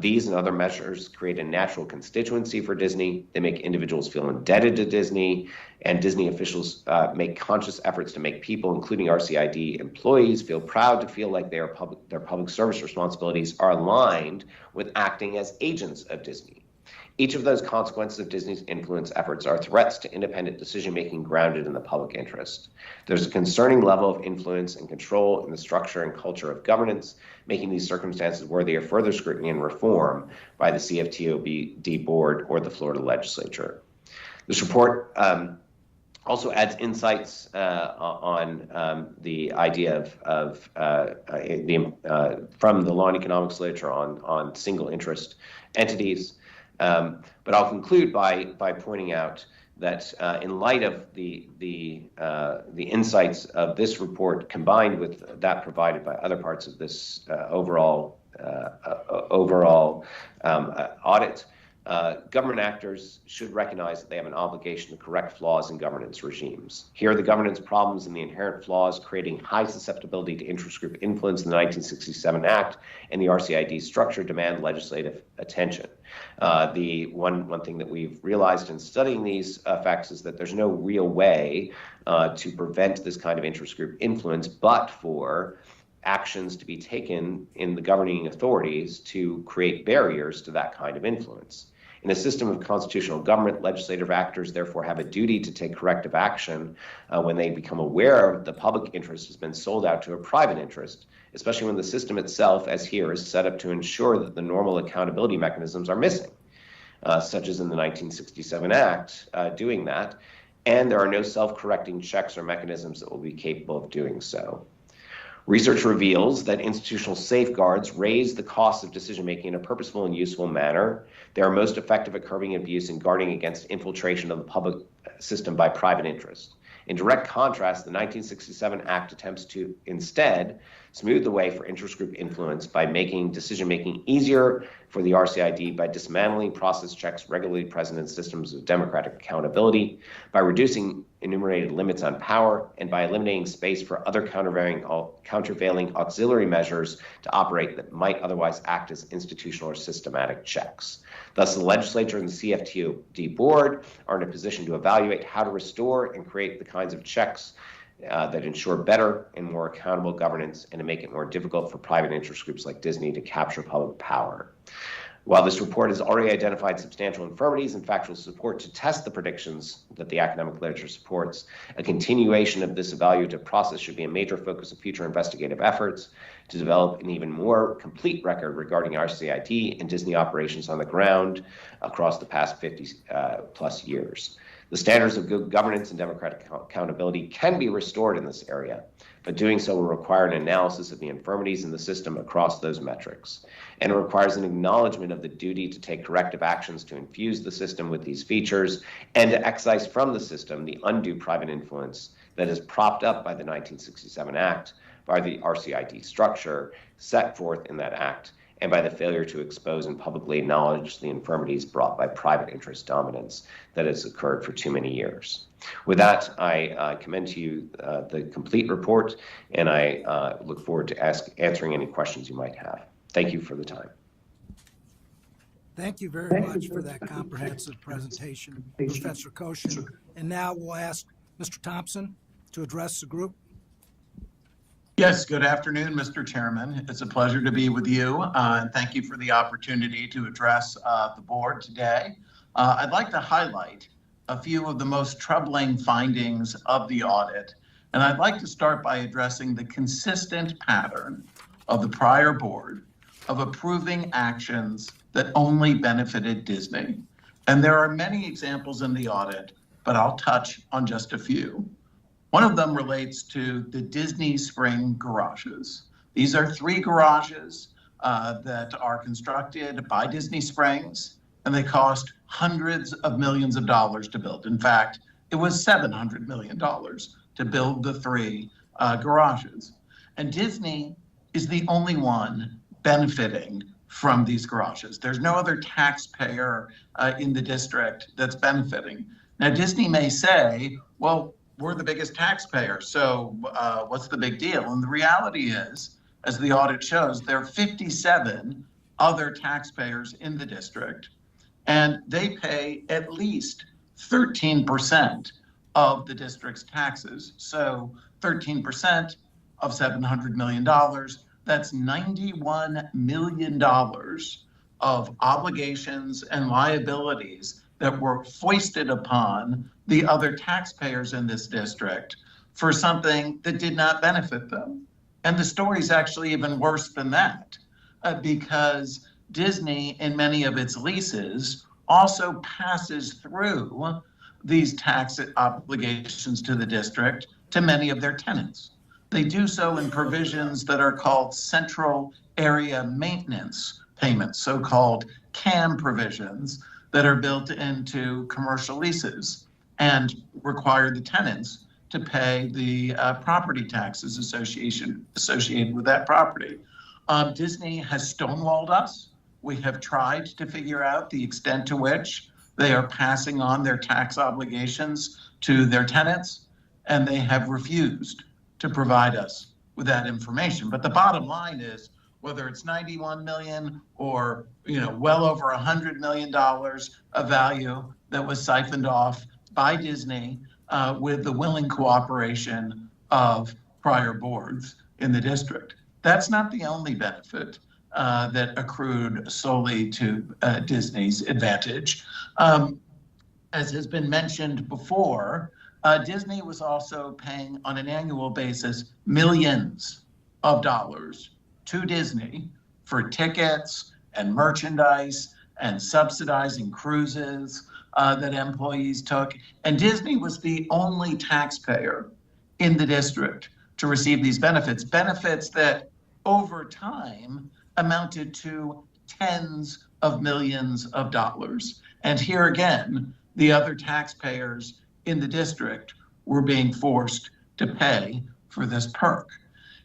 These and other measures create a natural constituency for Disney. They make individuals feel indebted to Disney, and Disney officials make conscious efforts to make people, including RCID employees, feel proud to feel like their public service responsibilities are aligned with acting as agents of Disney. Each of those consequences of Disney's influence efforts are threats to independent decision-making grounded in the public interest. There's a concerning level of influence and control in the structure and culture of governance, making these circumstances worthy of further scrutiny and reform by the CFTOD board or the Florida legislature. This report also adds insights on the idea from the Law and Economics literature on single interest entities. But I'll conclude by pointing out that in light of the insights of this report combined with that provided by other parts of this overall audit, government actors should recognize that they have an obligation to correct flaws in governance regimes. Here are the governance problems and the inherent flaws creating high susceptibility to interest group influence in the 1967 Act and the RCID structure demand legislative attention. The one thing that we've realized in studying these facts is that there's no real way to prevent this kind of interest group influence but for actions to be taken in the governing authorities to create barriers to that kind of influence. In a system of constitutional government, legislative actors therefore have a duty to take corrective action when they become aware the public interest has been sold out to a private interest, especially when the system itself, as here, is set up to ensure that the normal accountability mechanisms are missing, such as in the 1967 Act doing that, and there are no self-correcting checks or mechanisms that will be capable of doing so. Research reveals that institutional safeguards raise the cost of decision-making in a purposeful and useful manner. They are most effective at curbing abuse and guarding against infiltration of the public system by private interest. In direct contrast, the 1967 Act attempts to instead smooth the way for interest group influence by making decision-making easier for the RCID by dismantling process checks regularly present in systems of democratic accountability, by reducing enumerated limits on power, and by eliminating space for other countervailing auxiliary measures to operate that might otherwise act as institutional or systematic checks. Thus, the legislature and the CFTOD board are in a position to evaluate how to restore and create the kinds of checks that ensure better and more accountable governance and to make it more difficult for private interest groups like Disney to capture public power. While this report has already identified substantial infirmities and factual support to test the predictions that the academic literature supports, a continuation of this evaluative process should be a major focus of future investigative efforts to develop an even more complete record regarding RCID and Disney operations on the ground across the past 50 plus years. The standards of good governance and democratic accountability can be restored in this area, but doing so will require an analysis of the infirmities in the system across those metrics. And it requires an acknowledgement of the duty to take corrective actions to infuse the system with these features and to excise from the system the undue private influence that is propped up by the 1967 Act, by the RCID structure set forth in that Act, and by the failure to expose and publicly acknowledge the infirmities brought by private interest dominance that has occurred for too many years. With that, I commend to you the complete report, and I look forward to answering any questions you might have. Thank you for the time. Thank you very much for that comprehensive presentation, Professor Koshin. And now we'll ask Mr. Thompson to address the group. Yes, good afternoon, Mr. Chairman. It's a pleasure to be with you, and thank you for the opportunity to address the board today. I'd like to highlight a few of the most troubling findings of the audit, and I'd like to start by addressing the consistent pattern of the prior board of approving actions that only benefited Disney. And there are many examples in the audit, but I'll touch on just a few. One of them relates to the Disney Spring garages. These are 3 garages that are constructed by Disney Springs, and they cost hundreds of millions of dollars to build. In fact, it was $700 million to build the 3 garages. And Disney is the only one benefiting from these garages. There's no other taxpayer in the district that's benefiting. Now, Disney may say, well, we're the biggest taxpayer, so what's the big deal? And the reality is, as the audit shows, there are 57 other taxpayers in the district, and they pay at least 13% of the district's taxes. So 13% of $700 million, that's $91 million of obligations and liabilities that were foisted upon the other taxpayers in this district for something that did not benefit them. And the story is actually even worse than that, because Disney, in many of its leases, also passes through these tax obligations to the district to many of their tenants. They do so in provisions that are called central area maintenance payments, so-called CAM provisions, that are built into commercial leases and require the tenants to pay the property taxes associated with that property. Disney has stonewalled us. We have tried to figure out the extent to which they are passing on their tax obligations to their tenants, and they have refused to provide us with that information. But the bottom line is, whether it's 91 million or well over $100 million of value that was siphoned off by Disney with the willing cooperation of prior boards in the district. That's not the only benefit that accrued solely to Disney's advantage. As has been mentioned before, Disney was also paying on an annual basis millions of dollars to Disney for tickets and merchandise and subsidizing cruises that employees took. And Disney was the only taxpayer in the district to receive these benefits that over time amounted to tens of millions of dollars. And here again, the other taxpayers in the district were being forced to pay for this perk.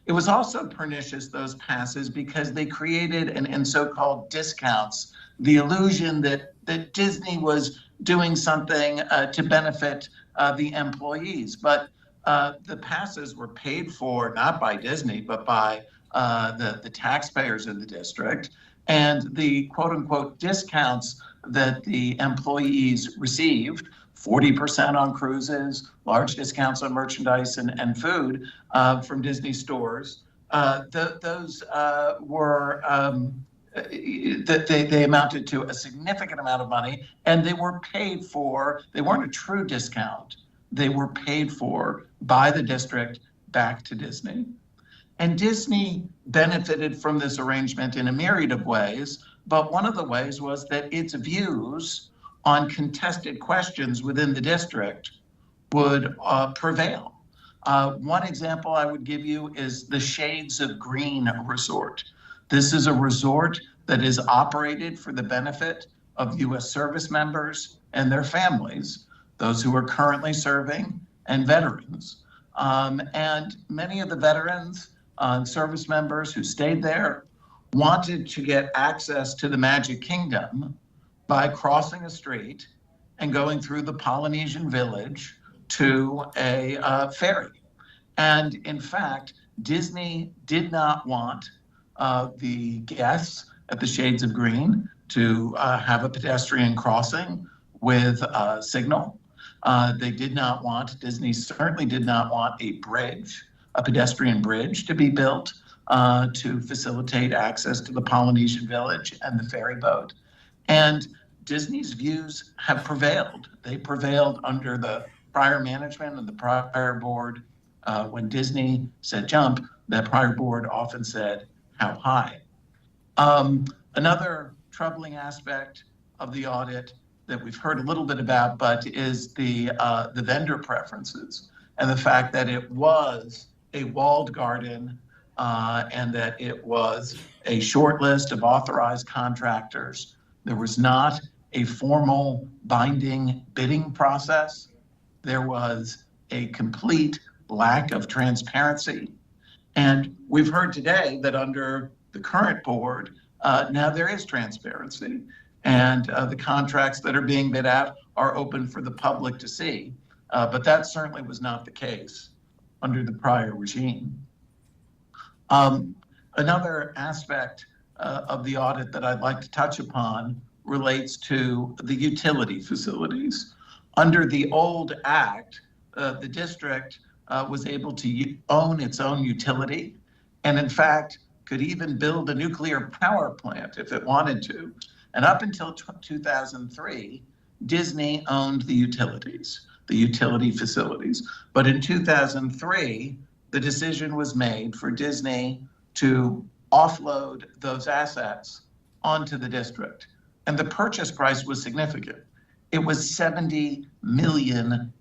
It was also pernicious, those passes, because they created, in so-called discounts, the illusion that Disney was doing something to benefit the employees. But the passes were paid for not by Disney, but by the taxpayers in the district. And the quote-unquote discounts that the employees received, 40% on cruises, large discounts on merchandise and food from Disney stores. Those were they amounted to a significant amount of money, and they were paid for. They weren't a true discount. They were paid for by the district back to Disney. And Disney benefited from this arrangement in a myriad of ways, but one of the ways was that its views on contested questions within the district would prevail. One example I would give you is the Shades of Green Resort. This is a resort that is operated for the benefit of U.S. service members and their families, those who are currently serving and veterans. And many of the veterans and service members who stayed there wanted to get access to the Magic Kingdom by crossing a street and going through the Polynesian village to a ferry. And in fact, Disney did not want the guests at the Shades of Green to have a pedestrian crossing with a signal. Disney certainly did not want a bridge, a pedestrian bridge, to be built to facilitate access to the Polynesian village and the ferry boat. And Disney's views have prevailed. They prevailed under the prior management and the prior board. When Disney said jump, that prior board often said how high. Another troubling aspect of the audit that we've heard a little bit about, but is the vendor preferences and the fact that it was a walled garden and that it was a short list of authorized contractors. There was not a formal binding bidding process. There was a complete lack of transparency. And we've heard today that under the current board, now there is transparency, and the contracts that are being bid out are open for the public to see. But that certainly was not the case under the prior regime. Another aspect of the audit that I'd like to touch upon relates to the utility facilities. Under the old act, the district was able to own its own utility, and in fact could even build a nuclear power plant if it wanted to. And up until 2003, Disney owned the utilities, the utility facilities. But in 2003, the decision was made for Disney to offload those assets onto the district. And the purchase price was significant. It was $70 million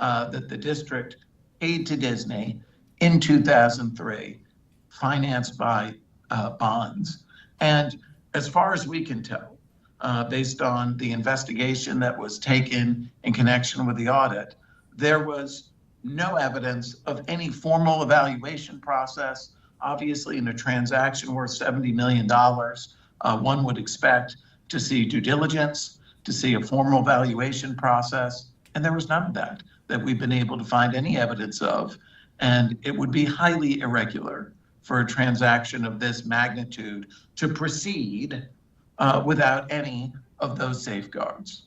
that the district paid to Disney in 2003, financed by bonds. And as far as we can tell, based on the investigation that was taken in connection with the audit, there was no evidence of any formal evaluation process. Obviously, in a transaction worth $70 million, one would expect to see due diligence, to see a formal valuation process, and there was none of that we've been able to find any evidence of. And it would be highly irregular for a transaction of this magnitude to proceed without any of those safeguards.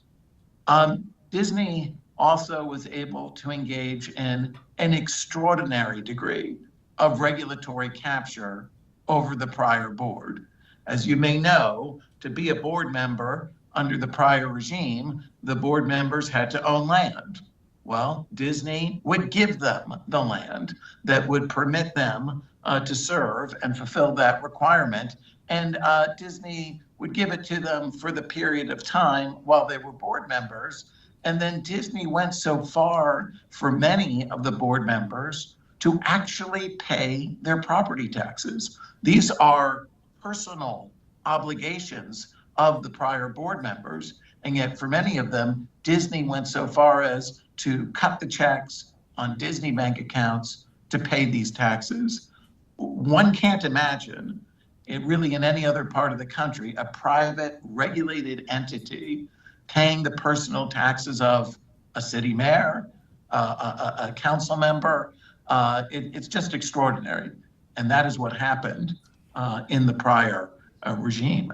Disney also was able to engage in an extraordinary degree of regulatory capture over the prior board. As you may know, to be a board member under the prior regime, the board members had to own land. Well, Disney would give them the land that would permit them to serve and fulfill that requirement. And Disney would give it to them for the period of time while they were board members. And then Disney went so far for many of the board members to actually pay their property taxes. These are personal obligations of the prior board members. And yet for many of them, Disney went so far as to cut the checks on Disney bank accounts to pay these taxes. One can't imagine it really in any other part of the country, a private regulated entity paying the personal taxes of a city mayor, a council member. It's just extraordinary. And that is what happened in the prior regime.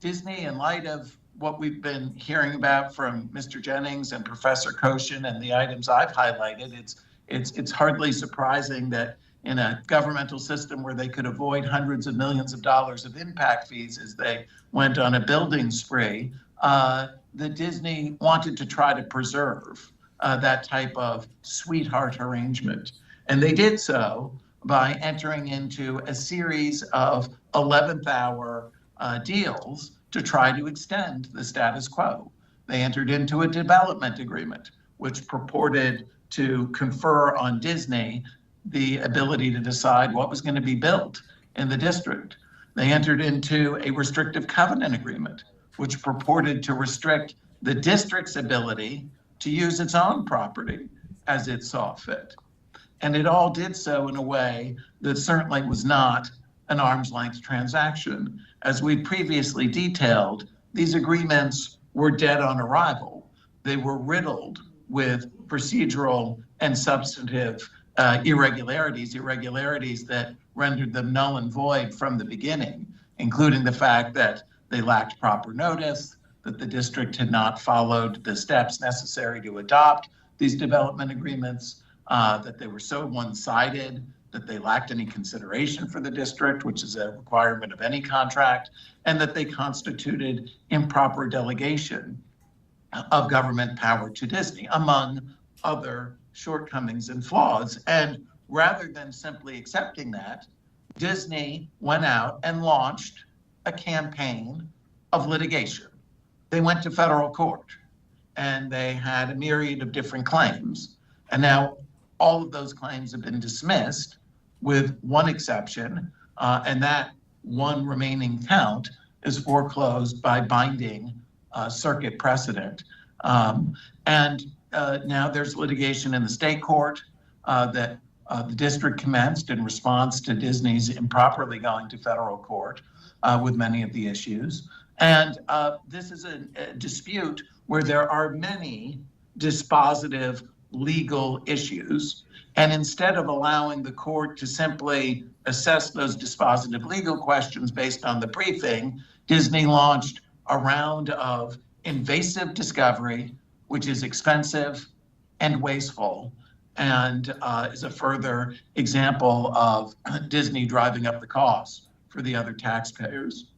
Disney, in light of what we've been hearing about from Mr. Jennings and Professor Koshin and the items I've highlighted, it's hardly surprising that in a governmental system where they could avoid hundreds of millions of dollars of impact fees as they went on a building spree, that Disney wanted to try to preserve that type of sweetheart arrangement. And they did so by entering into a series of 11th hour deals to try to extend the status quo. They entered into a development agreement, which purported to confer on Disney the ability to decide what was going to be built in the district. They entered into a restrictive covenant agreement, which purported to restrict the district's ability to use its own property as it saw fit. And it all did so in a way that certainly was not an arm's length transaction. As we previously detailed, these agreements were dead on arrival. They were riddled with procedural and substantive irregularities that rendered them null and void from the beginning, including the fact that they lacked proper notice, that the district had not followed the steps necessary to adopt these development agreements, that they were so one-sided that they lacked any consideration for the district, which is a requirement of any contract, and that they constituted improper delegation of government power to Disney, among other shortcomings and flaws. And rather than simply accepting that, Disney went out and launched a campaign of litigation. They went to federal court and they had a myriad of different claims. And now all of those claims have been dismissed with one exception, and that one remaining count is foreclosed by binding circuit precedent. And now there's litigation in the state court that The district commenced in response to Disney's improperly going to federal court with many of the issues. And this is a dispute where there are many dispositive legal issues. And instead of allowing the court to simply assess those dispositive legal questions based on the briefing, Disney launched a round of invasive discovery, which is expensive and wasteful, and is a further example of Disney driving up the costs for the other taxpayers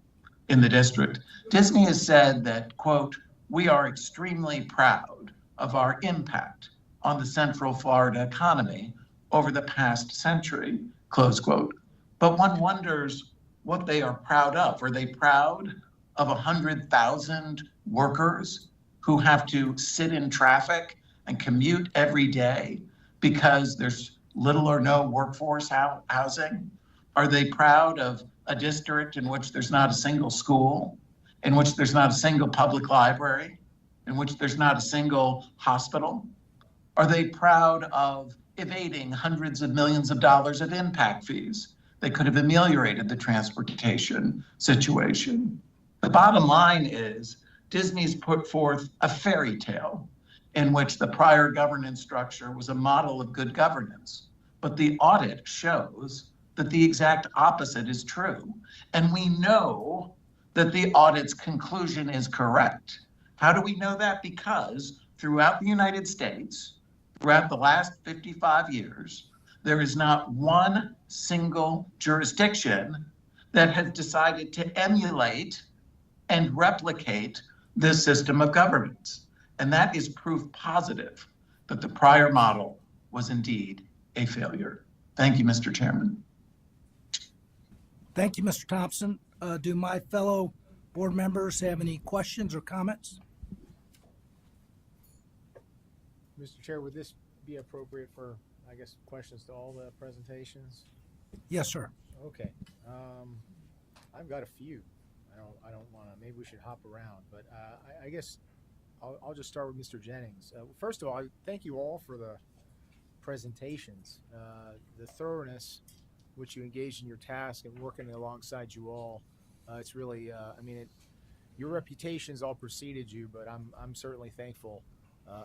in the district. Disney has said that, quote, "We are extremely proud of our impact on the Central Florida economy over the past century," close quote. But one wonders what they are proud of. Are they proud of 100,000 workers who have to sit in traffic and commute every day because there's little or no workforce housing? Are they proud of a district in which there's not a single school, in which there's not a single public library, in which there's not a single hospital? Are they proud of evading hundreds of millions of dollars of impact fees that could have ameliorated the transportation situation? The bottom line is Disney's put forth a fairy tale in which the prior governance structure was a model of good governance. But the audit shows that the exact opposite is true. And we know that the audit's conclusion is correct. How do we know that? Because throughout the United States, throughout the last 55 years, there is not one single jurisdiction that has decided to emulate and replicate this system of governance. And that is proof positive that the prior model was indeed a failure. Thank you, Mr. Chairman. Thank you, Mr. Thompson. Do my fellow board members have any questions or comments? Mr. Chair, would this be appropriate for, I guess, questions to all the presentations? Yes, sir. Okay. I've got a few. I don't want to. Maybe we should hop around, but I guess I'll just start with Mr. Jennings. First of all, thank you all for the presentations, the thoroughness which you engaged in your task and working alongside you all. It's really, your reputations all preceded you, but I'm certainly thankful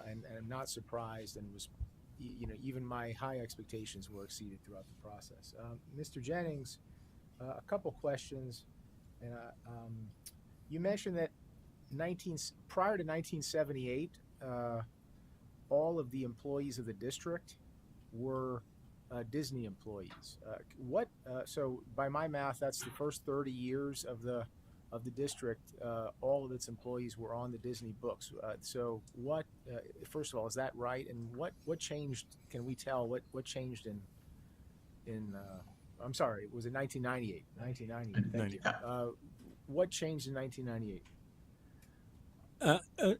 and I'm not surprised, and was, even my high expectations were exceeded throughout the process. Mr. Jennings, a couple questions, and you mentioned that prior to 1978, all of the employees of the district were Disney employees. So by my math, that's the first 30 years of the district. All of its employees were on the Disney books. So what? First of all, is that right? And what changed? Can we tell what changed in? I'm sorry, was it 1998? 1998. Thank you. What changed in 1998?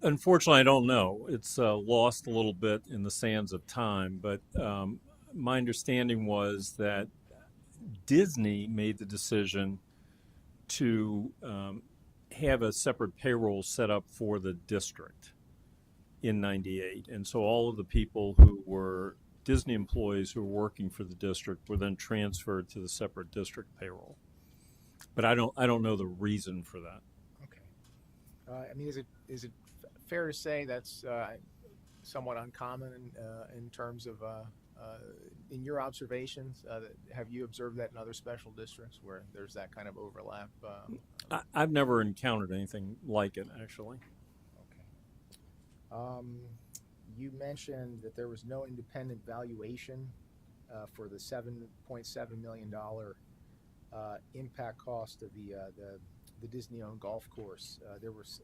Unfortunately, I don't know. It's lost a little bit in the sands of time, but my understanding was that Disney made the decision to have a separate payroll set up for the district in '98, and so all of the people who were Disney employees who were working for the district were then transferred to the separate district payroll. But I don't know the reason for that. Okay. Is it fair to say that's somewhat uncommon in terms of in your observations? Have you observed that in other special districts where there's that kind of overlap? I've never encountered anything like it, actually. Okay. You mentioned that there was no independent valuation for the $7.7 million impact cost of the Disney-owned golf course.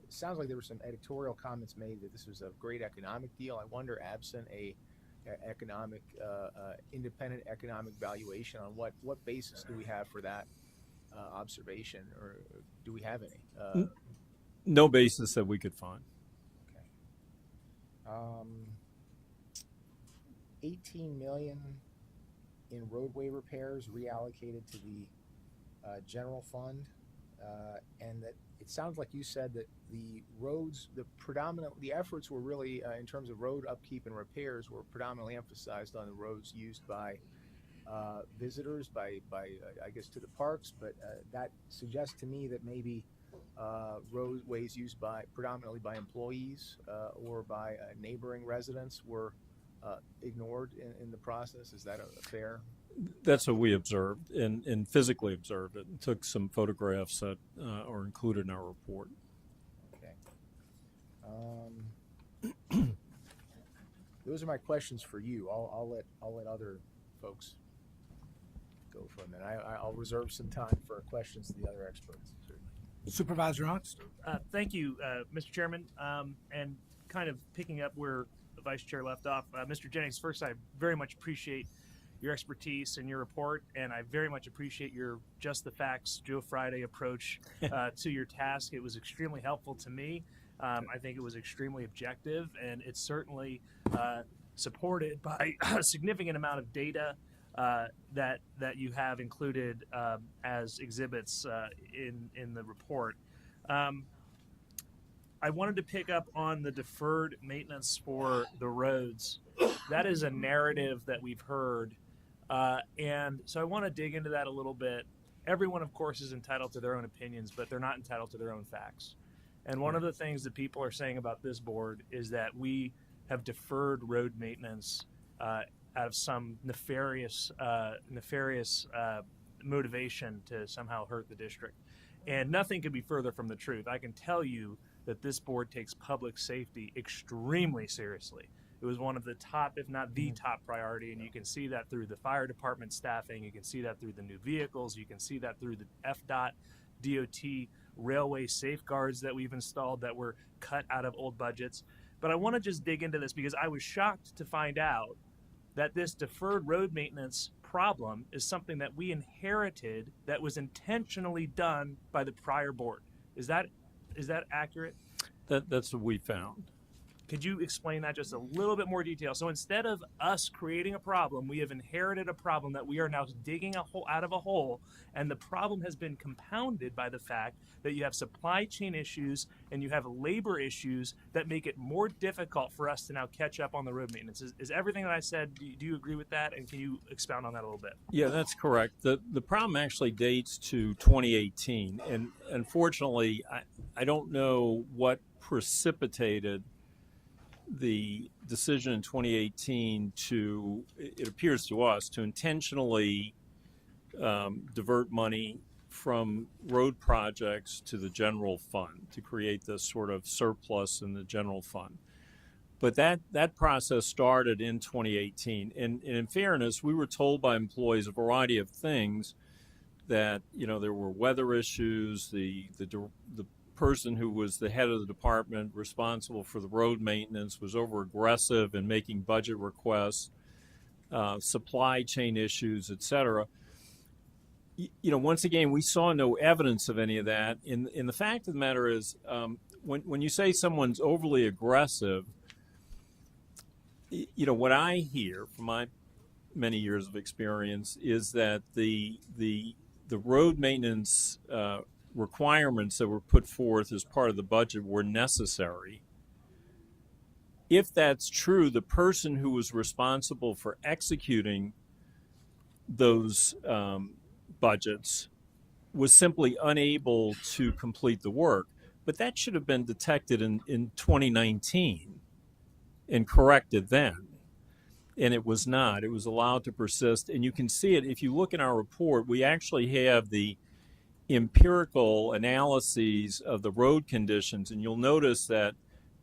Sounds like there were some editorial comments made that this was a great economic deal. I wonder, absent a independent economic valuation, on what basis do we have for that observation, or do we have any? No basis that we could find. Okay. $18 million in roadway repairs reallocated to the general fund, and that it sounds like you said that the roads, the efforts were really in terms of road upkeep and repairs were predominantly emphasized on the roads used by visitors I guess to the parks, but that suggests to me that maybe roadways used predominantly by employees or by neighboring residents were ignored in the process. Is that a fair? That's what we observed and physically observed it and took some photographs that are included in our report. Okay. Those are my questions for you. I'll let other folks go for a minute. I'll reserve some time for questions to the other experts. Supervisor Onyx. Thank you, Mr. Chairman. And kind of picking up where the Vice Chair left off, Mr. Jennings, first, I very much appreciate your expertise and your report, and I very much appreciate your just the facts, Joe Friday approach to your task. It was extremely helpful to me. I think it was extremely objective, and it's certainly supported by a significant amount of data that you have included as exhibits in the report. I wanted to pick up on the deferred maintenance for the roads. That is a narrative that we've heard, and so I want to dig into that a little bit. Everyone, of course, is entitled to their own opinions, but they're not entitled to their own facts. And one of the things that people are saying about this board is that we have deferred road maintenance out of some nefarious motivation to somehow hurt the district. And nothing could be further from the truth. I can tell you that this board takes public safety extremely seriously. It was one of the top, if not the top priority, and you can see that through the fire department staffing, you can see that through the new vehicles, you can see that through the FDOT, DOT, railway safeguards that we've installed that were cut out of old budgets. But I want to just dig into this because I was shocked to find out that this deferred road maintenance problem is something that we inherited that was intentionally done by the prior board. Is that accurate? That's what we found. Could you explain that just a little bit more detail? So instead of us creating a problem, we have inherited a problem that we are now digging a hole out of a hole, and the problem has been compounded by the fact that you have supply chain issues and you have labor issues that make it more difficult for us to now catch up on the road maintenance. Is everything that I said, do you agree with that? And can you expound on that a little bit? Yeah, that's correct. The problem actually dates to 2018, and unfortunately, I don't know what precipitated the decision in 2018 to, it appears to us, to intentionally divert money from road projects to the general fund to create this sort of surplus in the general fund. But that process started in 2018. And in fairness, we were told by employees a variety of things that, there were weather issues, the person who was the head of the department responsible for the road maintenance was over aggressive in making budget requests, supply chain issues, etc. Once again, we saw no evidence of any of that. And the fact of the matter is, when you say someone's overly aggressive, what I hear from my many years of experience is that the road maintenance requirements that were put forth as part of the budget were necessary. If that's true, the person who was responsible for executing those budgets was simply unable to complete the work. But that should have been detected in 2019 and corrected then. And it was not. It was allowed to persist. And you can see it if you look in our report. We actually have the empirical analyses of the road conditions, and you'll notice that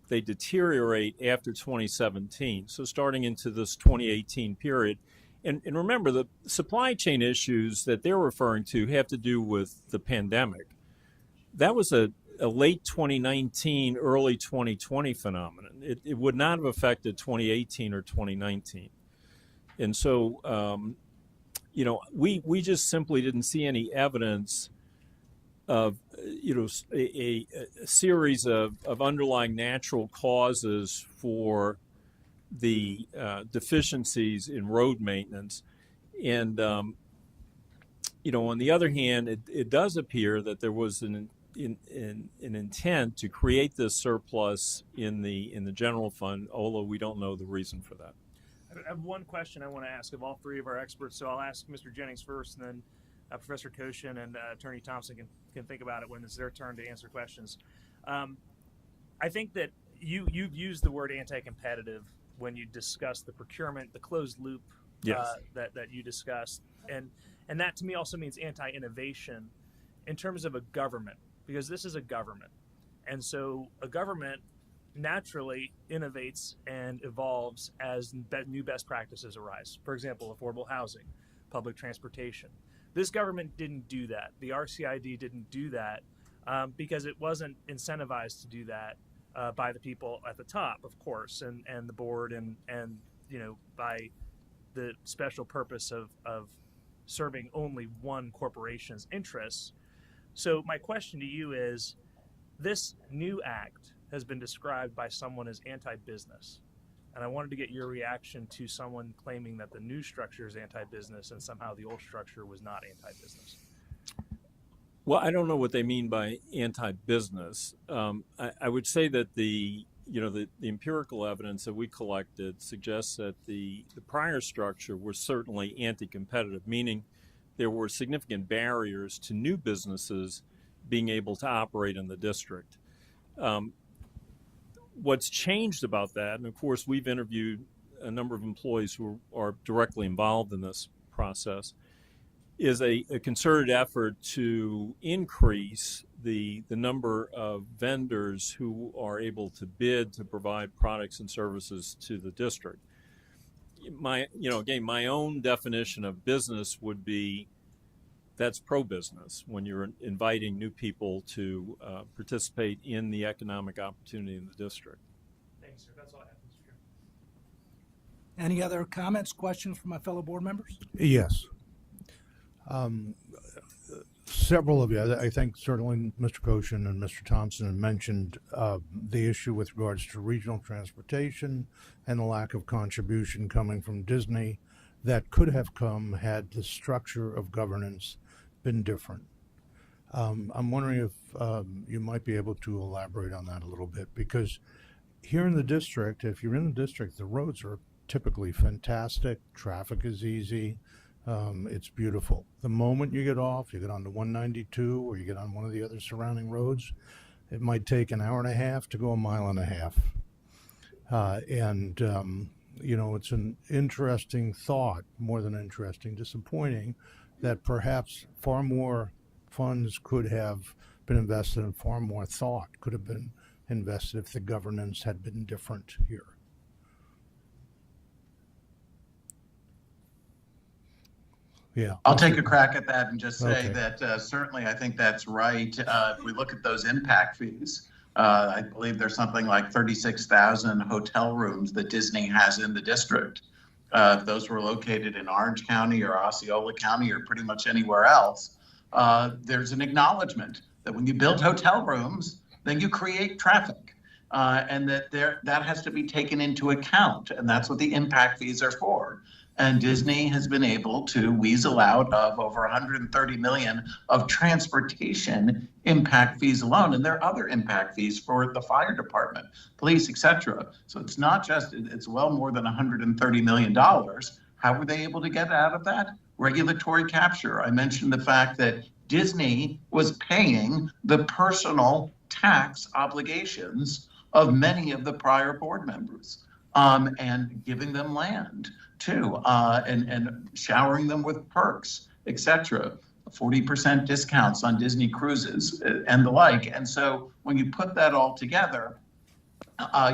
they deteriorate after 2017. So starting into this 2018 period. And remember, the supply chain issues that they're referring to have to do with the pandemic. That was a late 2019, early 2020 phenomenon. It would not have affected 2018 or 2019. And so, we just simply didn't see any evidence of a series of underlying natural causes for the deficiencies in road maintenance. And on the other hand, it does appear that there was an intent to create this surplus in the general fund, although we don't know the reason for that. I have one question I want to ask of all three of our experts. So I'll ask Mr. Jennings first, and then Professor Koshin and Attorney Thompson can think about it when it's their turn to answer questions. I think that you've used the word anti-competitive when you discuss the procurement, the closed loop that you discussed, and that to me also means anti-innovation in terms of a government, because this is a government, and so a government naturally innovates and evolves as new best practices arise. For example, affordable housing, public transportation. This government didn't do that. The RCID didn't do that because it wasn't incentivized to do that by the people at the top, of course, and the board and by the special purpose of serving only one corporation's interests. So my question to you is, this new act has been described by someone as anti-business. And I wanted to get your reaction to someone claiming that the new structure is anti-business and somehow the old structure was not anti-business. Well, I don't know what they mean by anti-business. I would say that the empirical evidence that we collected suggests that the prior structure was certainly anti-competitive, meaning there were significant barriers to new businesses being able to operate in the district. What's changed about that, and of course we've interviewed a number of employees who are directly involved in this process, is a concerted effort to increase the number of vendors who are able to bid to provide products and services to the district. My own definition of business would be that's pro-business when you're inviting new people to participate in the economic opportunity in the district. Thanks, sir. That's all I have, Mr. Chairman. Any other comments, questions from my fellow board members? Yes. Several of you, I think certainly Mr. Koshin and Mr. Thompson have mentioned the issue with regards to regional transportation and the lack of contribution coming from Disney that could have come had the structure of governance been different. I'm wondering if you might be able to elaborate on that a little bit, because here in the district, if you're in the district, the roads are typically fantastic, traffic is easy, it's beautiful. The moment you get off, you get onto 192 or you get on one of the other surrounding roads, it might take an hour and a half to go a mile and a half. It's an interesting thought, more than interesting, disappointing, that perhaps far more funds could have been invested and far more thought could have been invested if the governance had been different here. Yeah. I'll take a crack at that and just say that certainly I think that's right. If we look at those impact fees, I believe there's something like 36,000 hotel rooms that Disney has in the district. If those were located in Orange County or Osceola County or pretty much anywhere else, there's an acknowledgement that when you build hotel rooms, then you create traffic. And that has to be taken into account. And that's what the impact fees are for. And Disney has been able to weasel out of over 130 million of transportation impact fees alone. And there are other impact fees for the fire department, police, etc. So it's not just, it's well more than $130 million. How were they able to get out of that? Regulatory capture. I mentioned the fact that Disney was paying the personal tax obligations of many of the prior board members, and giving them land too, and showering them with perks, etc. 40% discounts on Disney cruises and the like. And so when you put that all together,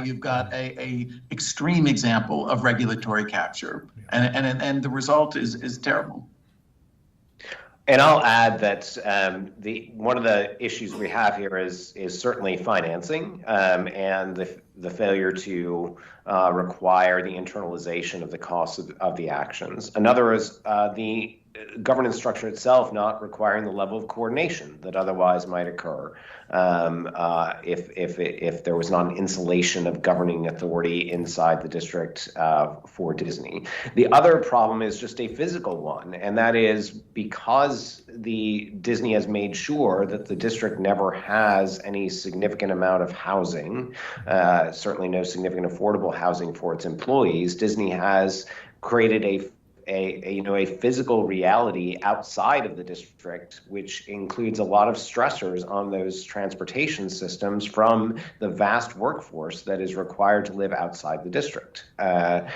you've got a extreme example of regulatory capture, and the result is terrible. And I'll add that one of the issues we have here is certainly financing, and the failure to require the internalization of the costs of the actions. Another is the governance structure itself not requiring the level of coordination that otherwise might occur if there was not an insulation of governing authority inside the district for Disney. The other problem is just a physical one, and that is because Disney has made sure that the district never has any significant amount of housing, certainly no significant affordable housing for its employees. Disney has created a physical reality outside of the district, which includes a lot of stressors on those transportation systems from the vast workforce that is required to live outside the district. That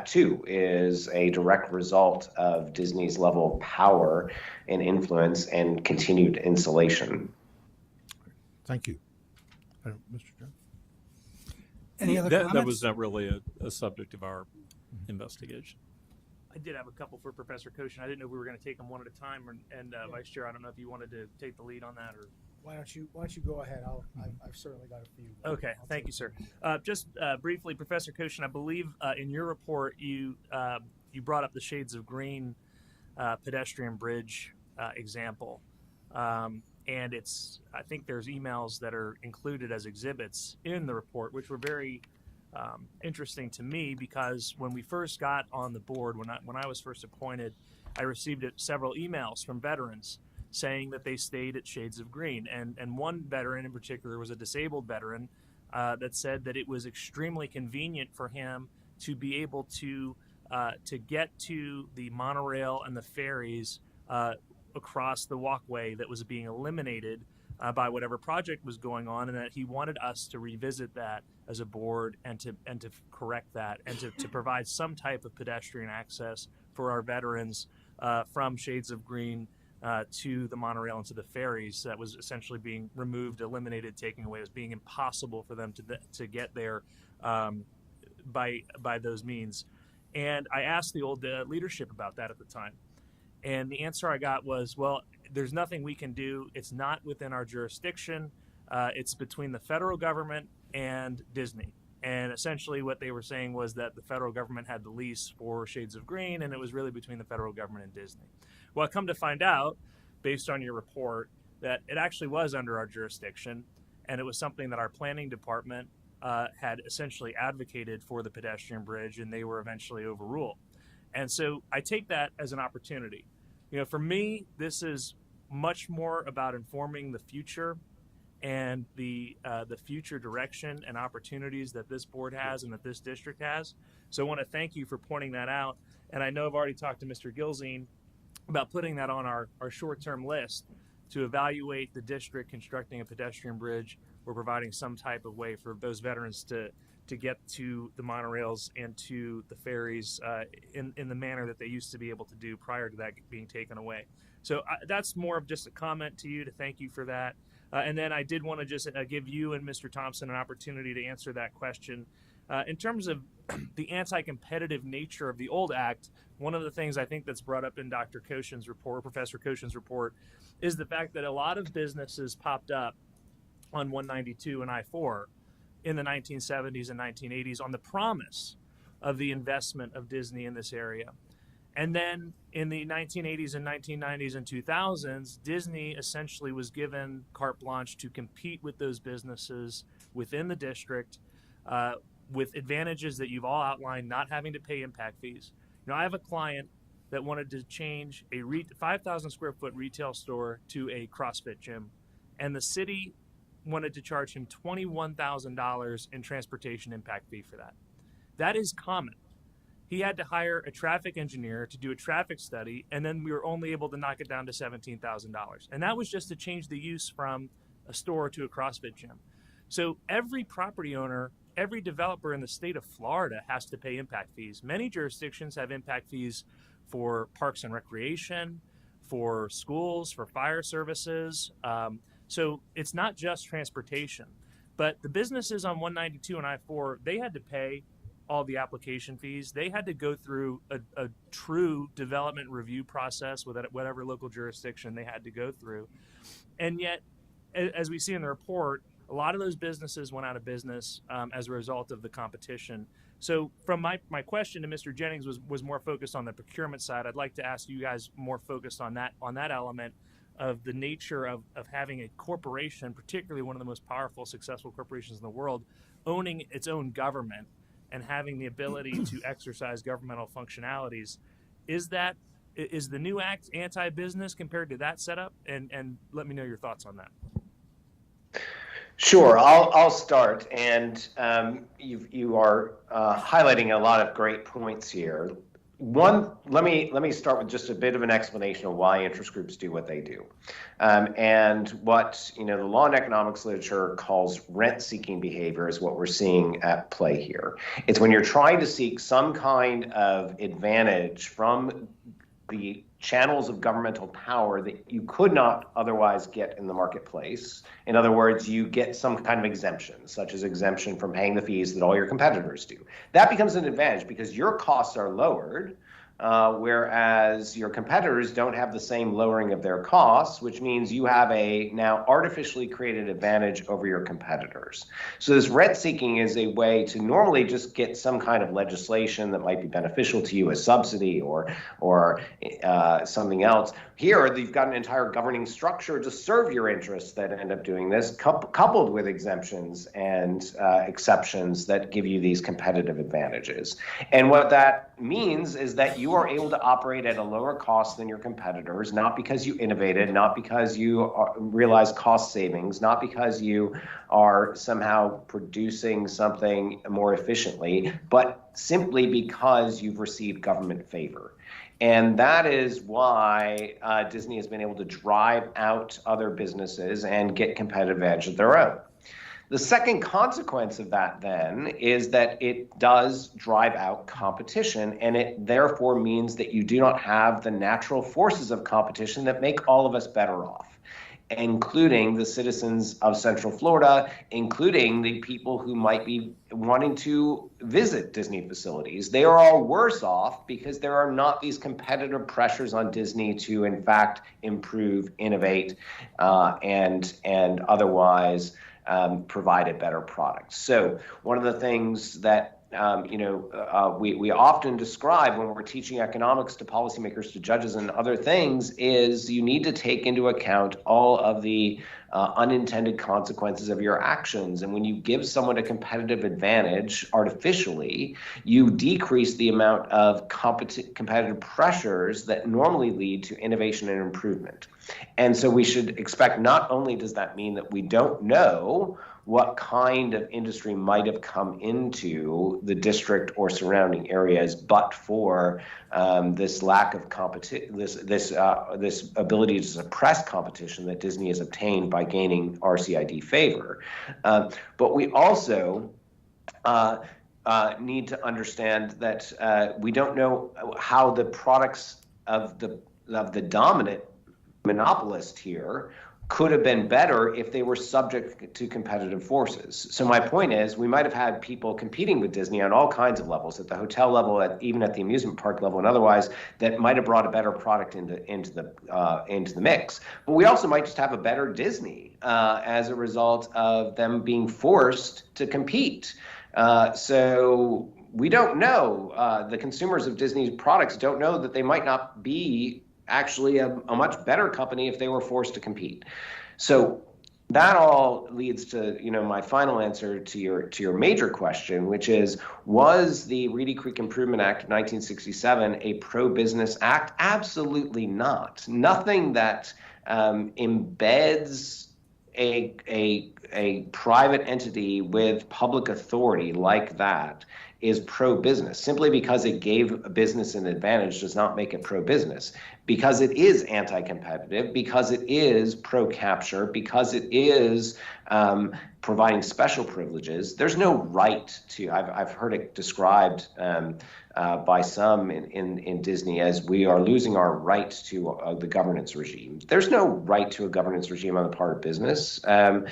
too is a direct result of Disney's level of power and influence and continued insulation. Thank you. Mr. Jones? Any other That comments? was not really a subject of our investigation. I did have a couple for Professor Koshin. I didn't know we were going to take them one at a time. And Vice Chair, I don't know if you wanted to take the lead on that or. Why don't you go ahead? I've certainly got a few. Okay, thank you, sir. Just briefly, Professor Koshin, I believe in your report you brought up the Shades of Green pedestrian bridge example, and I think there's emails that are included as exhibits in the report, which were very interesting to me, because when we first got on the board, when I was first appointed, I received several emails from veterans saying that they stayed at Shades of Green, and one veteran in particular was a disabled veteran that said that it was extremely convenient for him to be able to get to the monorail and the ferries across the walkway that was being eliminated by whatever project was going on, and that he wanted us to revisit that as a board and to correct that and to provide some type of pedestrian access for our veterans from Shades of Green to the monorail and to the ferries that was essentially being removed, eliminated, taken away. It was being impossible for them to get there by those means. And I asked the old leadership about that at the time. And the answer I got was, well, there's nothing we can do. It's not within our jurisdiction. It's between the federal government and Disney. And essentially what they were saying was that the federal government had the lease for Shades of Green, and it was really between the federal government and Disney. Well, I come to find out, based on your report, that it actually was under our jurisdiction, and it was something that our planning department had essentially advocated for the pedestrian bridge, and they were eventually overruled. And so I take that as an opportunity. For me, this is much more about informing the future and the future direction and opportunities that this board has and that this district has. So I want to thank you for pointing that out. And I know I've already talked to Mr. Gilzine about putting that on our short-term list to evaluate the district constructing a pedestrian bridge or providing some type of way for those veterans to get to the monorails and to the ferries in the manner that they used to be able to do prior to that being taken away. So that's more of just a comment to you to thank you for that. And then I did want to just give you and Mr. Thompson an opportunity to answer that question. In terms of the anti-competitive nature of the old act, one of the things I think that's brought up in Dr. Koshin's report, Professor Koshin's report, is the fact that a lot of businesses popped up on 192 and I-4 in the 1970s and 1980s on the promise of the investment of Disney in this area. And then in the 1980s and 1990s and 2000s, Disney essentially was given carte blanche to compete with those businesses within the district with advantages that you've all outlined, not having to pay impact fees. I have a client that wanted to change a 5,000 square foot retail store to a CrossFit gym, and the city wanted to charge him $21,000 in transportation impact fee for that. That is common. He had to hire a traffic engineer to do a traffic study, and then we were only able to knock it down to $17,000. And that was just to change the use from a store to a CrossFit gym. So every property owner, every developer in the state of Florida has to pay impact fees. Many jurisdictions have impact fees for parks and recreation, for schools, for fire services. So it's not just transportation. But the businesses on 192 and I-4, they had to pay all the application fees. They had to go through a true development review process with whatever local jurisdiction they had to go through. And yet, as we see in the report, A lot of those businesses went out of business as a result of the competition. So from my question to Mr. Jennings was more focused on the procurement side. I'd like to ask you guys more focused on that element of the nature of having a corporation, particularly one of the most powerful, successful corporations in the world, owning its own government and having the ability to exercise governmental functionalities. Is the new act anti-business compared to that setup? And let me know your thoughts on that. Sure, I'll start, and you are highlighting a lot of great points here. One, let me start with just a bit of an explanation of why interest groups do what they do, and what the law and economics literature calls rent-seeking behavior is what we're seeing at play here. It's when you're trying to seek some kind of advantage from the channels of governmental power that you could not otherwise get in the marketplace. In other words, you get some kind of exemption, such as exemption from paying the fees that all your competitors do. That becomes an advantage because your costs are lowered, whereas your competitors don't have the same lowering of their costs, which means you have a now artificially created advantage over your competitors. So this rent seeking is a way to normally just get some kind of legislation that might be beneficial to you, a subsidy or something else. Here, you've got an entire governing structure to serve your interests that end up doing this, coupled with exemptions and exceptions that give you these competitive advantages. And what that means is that you are able to operate at a lower cost than your competitors, not because you innovated, not because you realized cost savings, not because you are somehow producing something more efficiently, but simply because you've received government favor. And that is why Disney has been able to drive out other businesses and get competitive edge of their own. The second consequence of that then is that it does drive out competition, and it therefore means that you do not have the natural forces of competition that make all of us better off, including the citizens of Central Florida, including the people who might be wanting to visit Disney facilities. They are all worse off because there are not these competitive pressures on Disney to, in fact, improve, innovate, and otherwise provide a better product. So one of the things that we often describe when we're teaching economics to policymakers, to judges and other things is you need to take into account all of the unintended consequences of your actions. And when you give someone a competitive advantage artificially, you decrease the amount of competitive pressures that normally lead to innovation and improvement. And so we should expect, not only does that mean that we don't know what kind of industry might have come into the district or surrounding areas, but for this lack of competition, this ability to suppress competition that Disney has obtained by gaining RCID favor. But we also need to understand that we don't know how the products of the dominant monopolist here could have been better if they were subject to competitive forces. So my point is, we might have had people competing with Disney on all kinds of levels, at the hotel level, even at the amusement park level, and otherwise, that might have brought a better product into the mix. But we also might just have a better Disney as a result of them being forced to compete. So we don't know. The consumers of Disney's products don't know that they might not be actually a much better company if they were forced to compete. So that all leads to my final answer to your major question, which is, was the Reedy Creek Improvement Act of 1967 a pro-business act? Absolutely not. Nothing that embeds a private entity with public authority like that is pro-business. Simply because it gave a business an advantage does not make it pro-business. Because it is anti-competitive, because it is pro-capture, because it is providing special privileges, there's no right to, I've heard it described by some in Disney as we are losing our right to the governance regime. There's no right to a governance regime on the part of business. And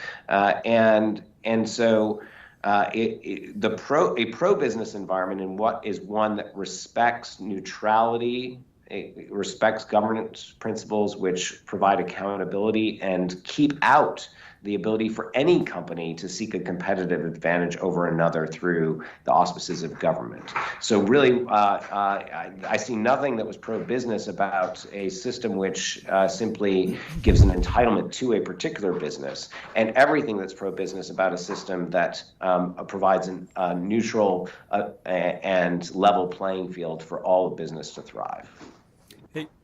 so a pro-business environment in what is one that respects neutrality, it respects governance principles which provide accountability and keep out the ability for any company to seek a competitive advantage over another through the auspices of government. So really, I see nothing that was pro-business about a system which simply gives an entitlement to a particular business, and everything that's pro-business about a system that provides a neutral and level playing field for all of business to thrive.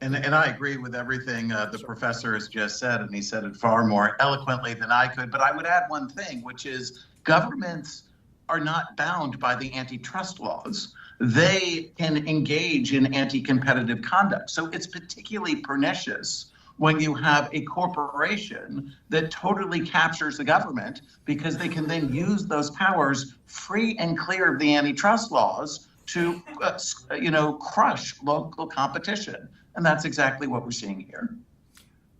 And I agree with everything the professor has just said, and he said it far more eloquently than I could. But I would add one thing, which is governments are not bound by the antitrust laws. They can engage in anti-competitive conduct. So it's particularly pernicious when you have a corporation that totally captures the government, because they can then use those powers free and clear of the antitrust laws to crush local competition. And that's exactly what we're seeing here.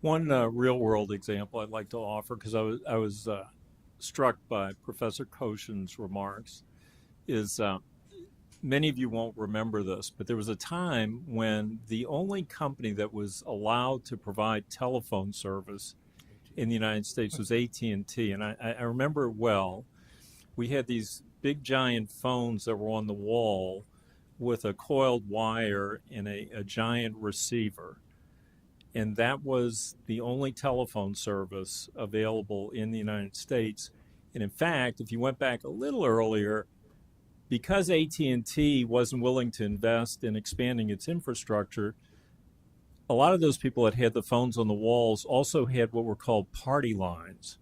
One real world example I'd like to offer, because I was struck by Professor Koshin's remarks, is many of you won't remember this, but there was a time when the only company that was allowed to provide telephone service in the United States was AT&T. And I remember it well. We had these big giant phones that were on the wall with a coiled wire and a giant receiver. And that was the only telephone service available in the United States. And in fact, if you went back a little earlier, because AT&T wasn't willing to invest in expanding its infrastructure, a lot of those people that had the phones on the walls also had what were called party lines,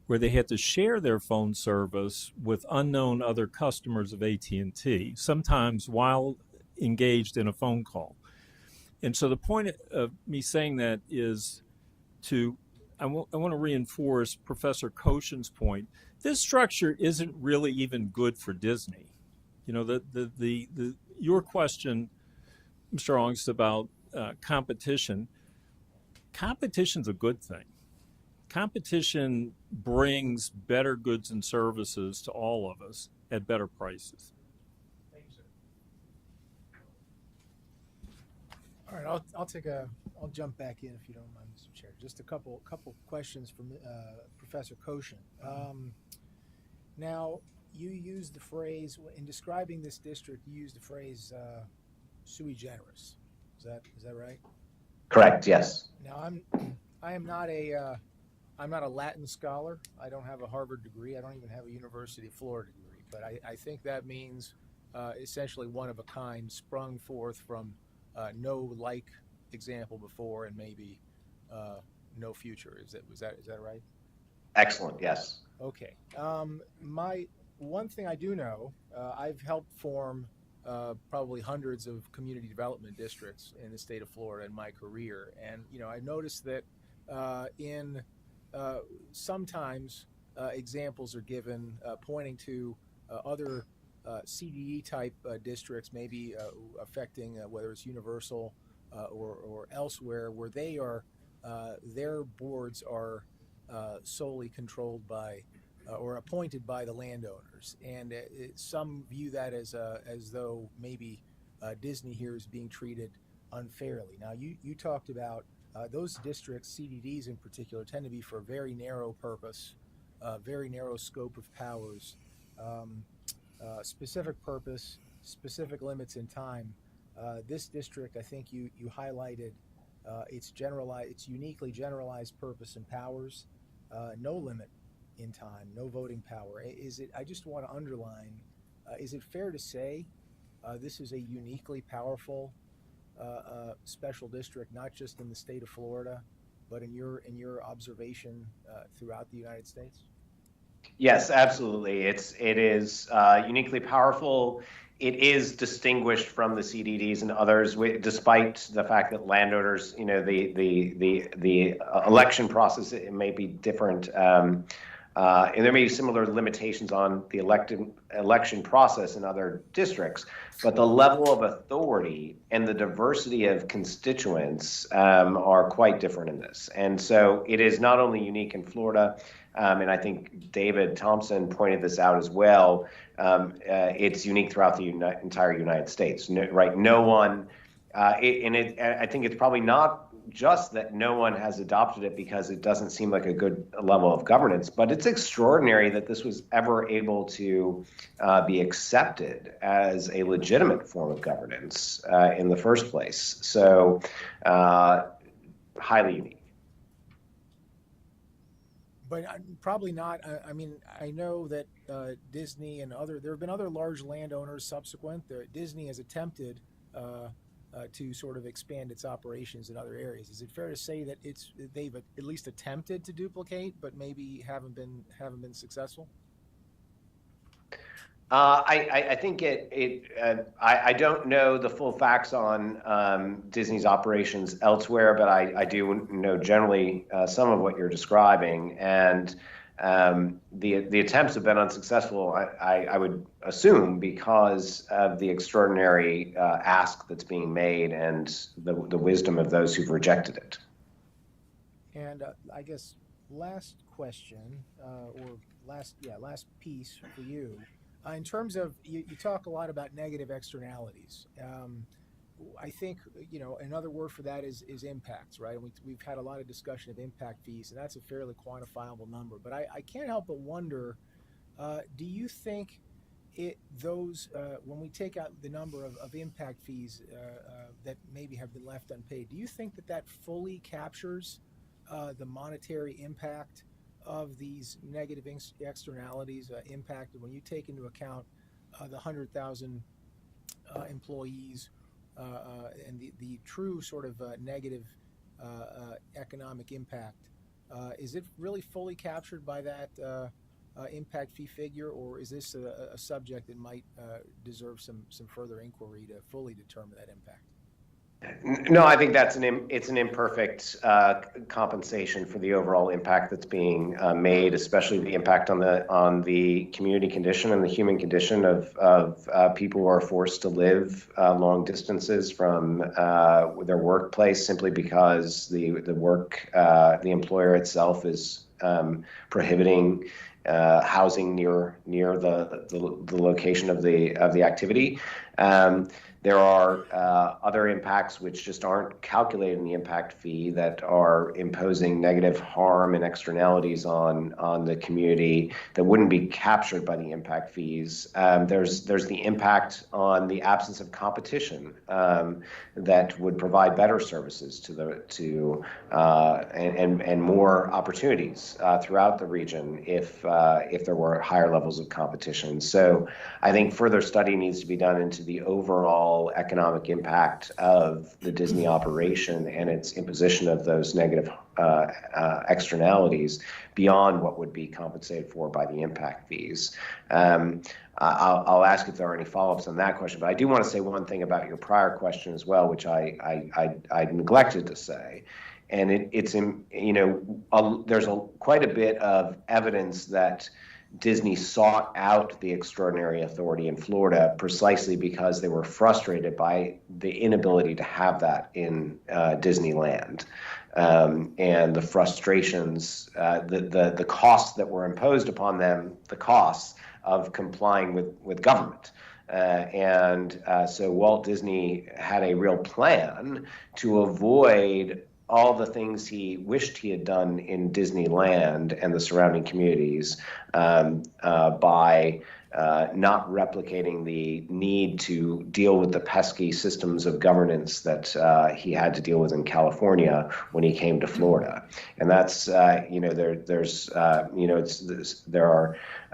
where they had to share their phone service with unknown other customers of AT&T, sometimes while engaged in a phone call. And so the point of me saying that is I want to reinforce Professor Koshin's point. This structure isn't really even good for Disney. You know, your question, Mr. August, about competition. Competition's a good thing. Competition brings better goods and services to all of us at better prices. Thank you, sir. All right, I'll jump back in if you don't mind, Mr. Chair. Just a couple questions from Professor Koshin. Now, you used the phrase in describing this district. You used the phrase sui generis. Is that right? Correct. Yes. Now, I'm not a Latin scholar. I don't have a Harvard degree. I don't even have a University of Florida degree. But I think that means essentially one of a kind, sprung forth from no like example before and maybe no future. Is that right? Excellent. Yes. Okay. My one thing I do know, I've helped form probably hundreds of community development districts in the state of Florida in my career, and I noticed that sometimes examples are given pointing to other CDE type districts, maybe affecting whether it's Universal or elsewhere, where they are their boards are solely controlled by or appointed by the landowners, and some view that as though maybe Disney here is being treated unfairly. Now, you talked about those districts, CDDs in particular, tend to be for a very narrow purpose, very narrow scope of powers, specific purpose, specific limits in time. This district, I think you highlighted its uniquely generalized purpose and powers, no limit in time, no voting power. I just want to underline, is it fair to say this is a uniquely powerful special district, not just in the state of Florida, but in your observation throughout the United States? Yes, absolutely. It is uniquely powerful. It is distinguished from the CDDs and others, despite the fact that landowners, the election process, it may be different. And there may be similar limitations on the election process in other districts, but the level of authority and the diversity of constituents are quite different in this. And so it is not only unique in Florida, and I think David Thompson pointed this out as well, it's unique throughout the entire United States, right? No one, I think it's probably not just that no one has adopted it because it doesn't seem like a good level of governance, but it's extraordinary that this was ever able to be accepted as a legitimate form of governance in the first place. So highly unique. But probably not. I mean, I know that Disney and there have been other large landowners subsequent. Disney has attempted to sort of expand its operations in other areas. Is it fair to say that they've at least attempted to duplicate, but maybe haven't been successful? I think I don't know the full facts on Disney's operations elsewhere, but I do know generally some of what you're describing, and the attempts have been unsuccessful. I would assume because of the extraordinary ask that's being made and the wisdom of those who've rejected it. And I guess last question or last piece for you. In terms of, you talk a lot about negative externalities. I think, another word for that is impacts, right? And we've had a lot of discussion of impact fees, and that's a fairly quantifiable number. But I can't help but wonder, do you think when we take out the number of impact fees that maybe have been left unpaid, do you think that fully captures the monetary impact of these negative externalities impacted when you take into account the 100,000 employees and the true sort of negative economic impact? Is it really fully captured by that impact fee figure, or is this a subject that might deserve some further inquiry to fully determine that impact? No, I think it's an imperfect compensation for the overall impact that's being made, especially the impact on the community condition and the human condition of people who are forced to live long distances from their workplace simply because the employer itself is prohibiting housing near the location of the activity. There are other impacts which just aren't calculated in the impact fee that are imposing negative harm and externalities on the community that wouldn't be captured by the impact fees. There's the impact on the absence of competition that would provide better services and more opportunities throughout the region if there were higher levels of competition. So I think further study needs to be done into the overall economic impact of the Disney operation and its imposition of those negative externalities beyond what would be compensated for by the impact fees. I'll ask if there are any follow-ups on that question, but I do want to say one thing about your prior question as well, which I neglected to say. And there's quite a bit of evidence that Disney sought out the extraordinary authority in Florida precisely because they were frustrated by the inability to have that in Disneyland. And the frustrations, the costs that were imposed upon them, the costs of complying with government. So Walt Disney had a real plan to avoid all the things he wished he had done in Disneyland and the surrounding communities by not replicating the need to deal with the pesky systems of governance that he had to deal with in California when he came to Florida. And that's, there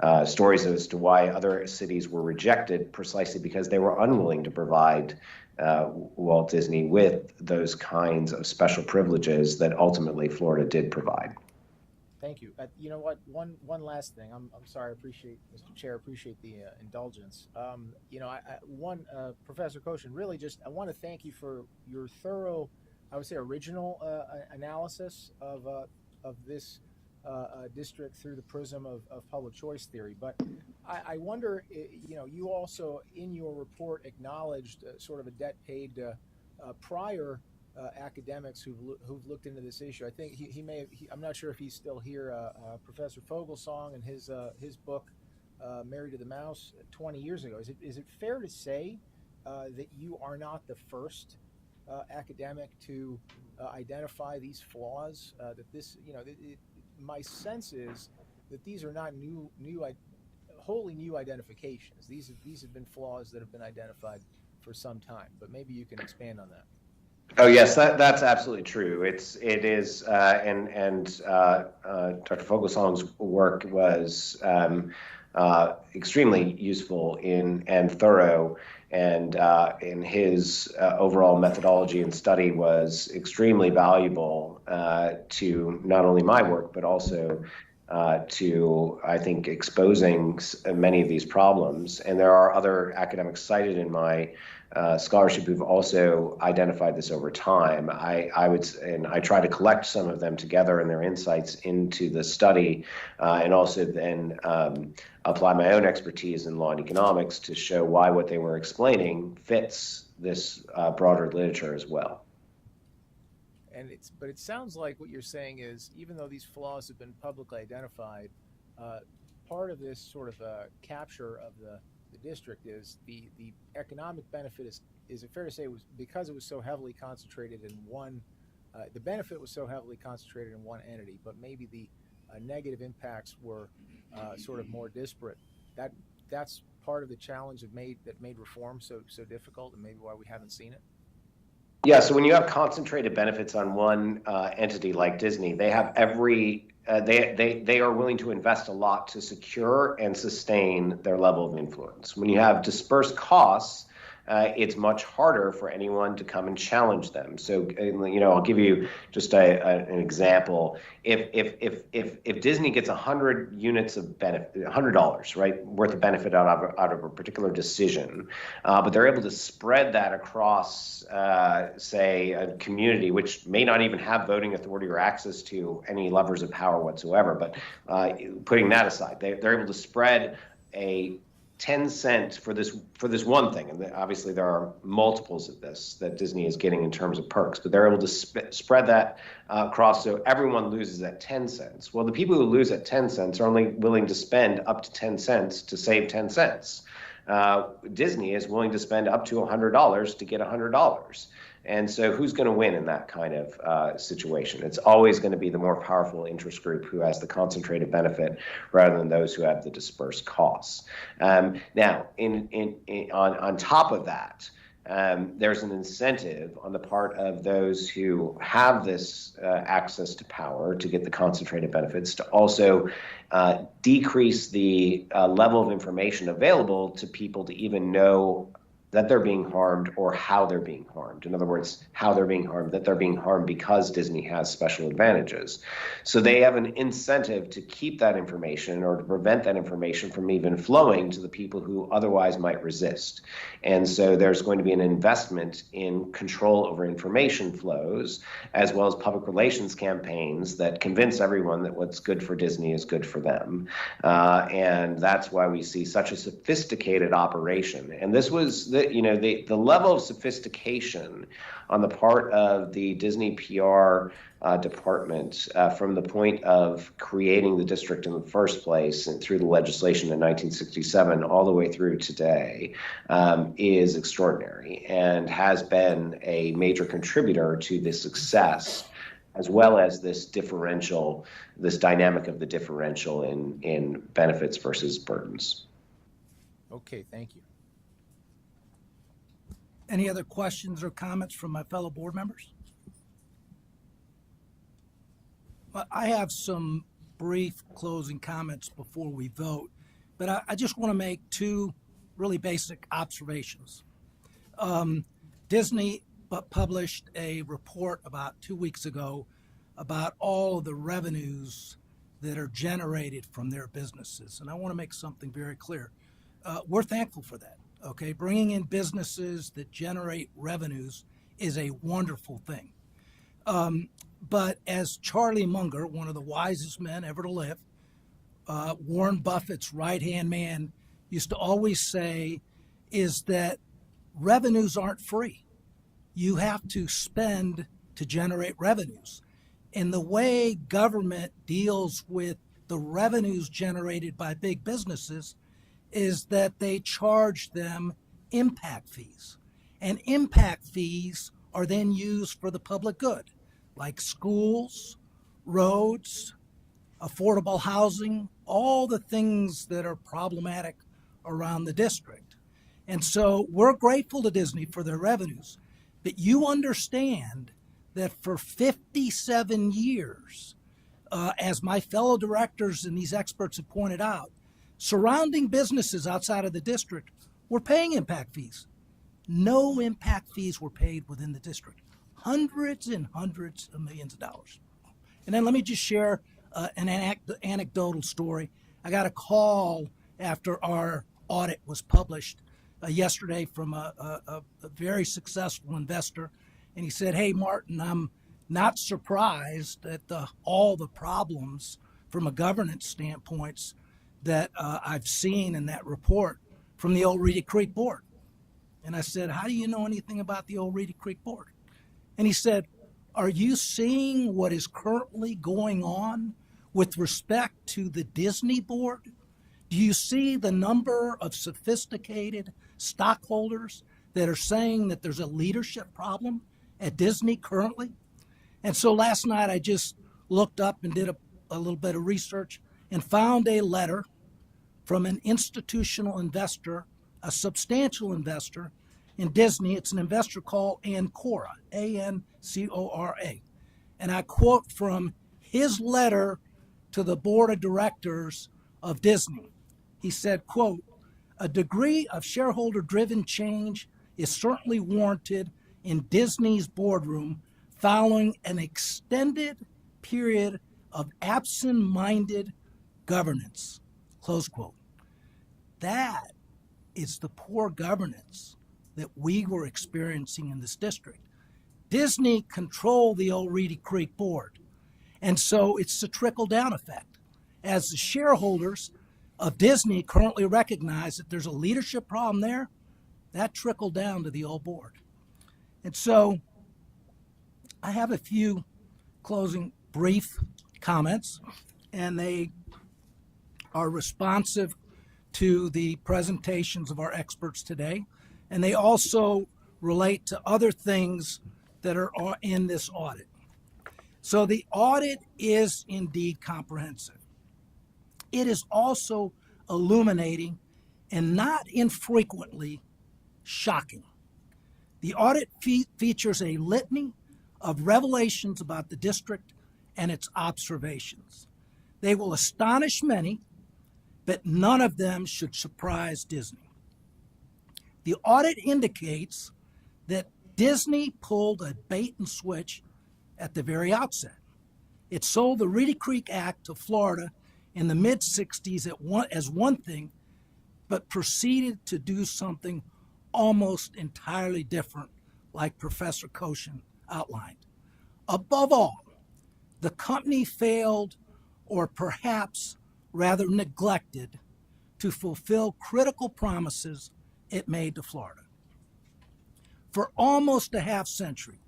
are stories as to why other cities were rejected precisely because they were unwilling to provide Walt Disney with those kinds of special privileges that ultimately Florida did provide. Thank you. You know what? One last thing. I'm sorry. Mr. Chair, appreciate the indulgence. Professor Koshin, really I want to thank you for your thorough, I would say, original analysis of this district through the prism of public choice theory. But I wonder, you also in your report acknowledged sort of a debt paid to prior academics who've looked into this issue. I think he may have, I'm not sure if he's still here, Professor Fogelsong and his book, Married to the Mouse, 20 years ago. Is it fair to say that you are not the first academic to identify these flaws? That this, my sense is that these are not wholly new identifications. These have been flaws that have been identified for some time. But maybe you can expand on that. Oh yes, that's absolutely true. It is, and Dr. Fogelsong's work was extremely useful and thorough, and in his overall methodology and study was extremely valuable to not only my work but also to, I think, exposing many of these problems. And there are other academics cited in my scholarship who've also identified this over time. I try to collect some of them together and their insights into the study, and also then apply my own expertise in law and economics to show why what they were explaining fits this broader literature as well. But it sounds like what you're saying is, even though these flaws have been publicly identified, part of this sort of capture of the district is the economic benefit is it fair to say it was because it was so heavily concentrated in one, the benefit was so heavily concentrated in one entity, but maybe the negative impacts were sort of more disparate. That's part of the challenge that made reform so difficult, and maybe why we haven't seen it. Yeah, so when you have concentrated benefits on one entity like Disney, they have they are willing to invest a lot to secure and sustain their level of influence. When you have dispersed costs, it's much harder for anyone to come and challenge them. So, I'll give you just an example. If Disney gets 100 units of benefit, $100, right, worth of benefit out of a particular decision, but they're able to spread that across, say, a community which may not even have voting authority or access to any levers of power whatsoever. But putting that aside, they're able to spread a 10 cents for this one thing, and obviously there are multiples of this that Disney is getting in terms of perks, but they're able to spread that across so everyone loses at 10 cents. Well, the people who lose at 10 cents are only willing to spend up to 10 cents to save 10 cents. Disney is willing to spend up to $100 to get $100. And so who's going to win in that kind of situation? It's always going to be the more powerful interest group who has the concentrated benefit rather than those who have the dispersed costs. Now, on top of that, there's an incentive on the part of those who have this access to power to get the concentrated benefits to also decrease the level of information available to people to even know that they're being harmed or how they're being harmed. In other words, how they're being harmed, that they're being harmed because Disney has special advantages. So they have an incentive to keep that information or to prevent that information from even flowing to the people who otherwise might resist. And so there's going to be an investment in control over information flows, as well as public relations campaigns that convince everyone that what's good for Disney is good for them. And that's why we see such a sophisticated operation. And this was the level of sophistication on the part of the Disney PR department from the point of creating the district in the first place and through the legislation in 1967 all the way through today is extraordinary and has been a major contributor to the success, as well as this differential, this dynamic of the differential in benefits versus burdens. Okay, thank you. Any other questions or comments from my fellow board members? Well, I have some brief closing comments before we vote, but I just want to make two really basic observations. Disney published a report about 2 weeks ago about all of the revenues that are generated from their businesses, and I want to make something very clear. We're thankful for that. Okay, bringing in businesses that generate revenues is a wonderful thing. But as Charlie Munger, one of the wisest men ever to live, Warren Buffett's right-hand man, used to always say, is that revenues aren't free. You have to spend to generate revenues. And the way government deals with the revenues generated by big businesses is that they charge them impact fees. And impact fees are then used for the public good, like schools, roads, affordable housing, all the things that are problematic around the district. And so we're grateful to Disney for their revenues, but you understand that for 57 years, as my fellow directors and these experts have pointed out, surrounding businesses outside of the district were paying impact fees. No impact fees were paid within the district. Hundreds and hundreds of millions of dollars. And then let me just share an anecdotal story. I got a call after our audit was published yesterday from a very successful investor. And he said, "Hey, Martin, I'm not surprised at all the problems from a governance standpoint that I've seen in that report from the old Reedy Creek board." And I said, "How do you know anything about the old Reedy Creek board?" And he said, "Are you seeing what is currently going on with respect to the Disney board? Do you see the number of sophisticated stockholders that are saying that there's a leadership problem at Disney currently?" And so last night I just looked up and did a little bit of research and found a letter from an institutional investor, a substantial investor in Disney. It's an investor called Ancora, A-N-C-O-R-A. And I quote from his letter to the board of directors of Disney. He said, quote, "A degree of shareholder-driven change is certainly warranted in Disney's boardroom following an extended period of absent-minded governance," close quote. That is the poor governance that we were experiencing in this district. Disney controlled the old Reedy Creek board. And so it's the trickle-down effect. As the shareholders of Disney currently recognize that there's a leadership problem there, that trickled down to the old board. And so I have a few closing brief comments, and they are responsive to the presentations of our experts today, and they also relate to other things that are in this audit. So the audit is indeed comprehensive. It is also illuminating and not infrequently shocking. The audit features a litany of revelations about the district and its observations. They will astonish many, but none of them should surprise Disney. The audit indicates that Disney pulled a bait and switch at the very outset. It sold the Reedy Creek Act to Florida in the mid-60s as one thing, but proceeded to do something almost entirely different, like Professor Koshin outlined. Above all, the company failed, or perhaps rather neglected, to fulfill critical promises it made to Florida. For almost a half century,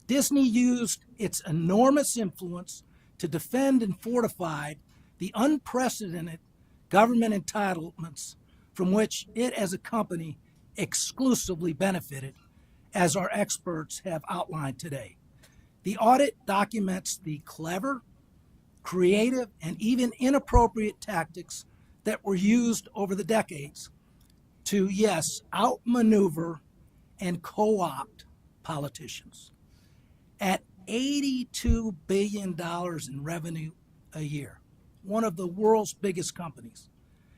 Disney used its enormous influence to defend and fortify the unprecedented government entitlements from which it as a company exclusively benefited, as our experts have outlined today. The audit documents the clever, creative, and even inappropriate tactics that were used over the decades to, yes, outmaneuver and co-opt politicians. At $82 billion in revenue a year, one of the world's biggest companies,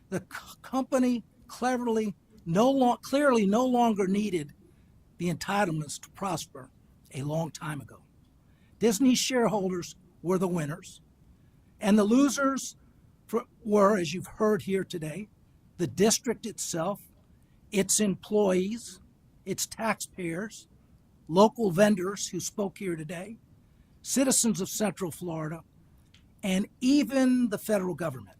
the company clearly no longer needed the entitlements to prosper a long time ago. Disney shareholders were the winners, and the losers were, as you've heard here today, the district itself, its employees, its taxpayers, local vendors who spoke here today, citizens of Central Florida, and even the federal government.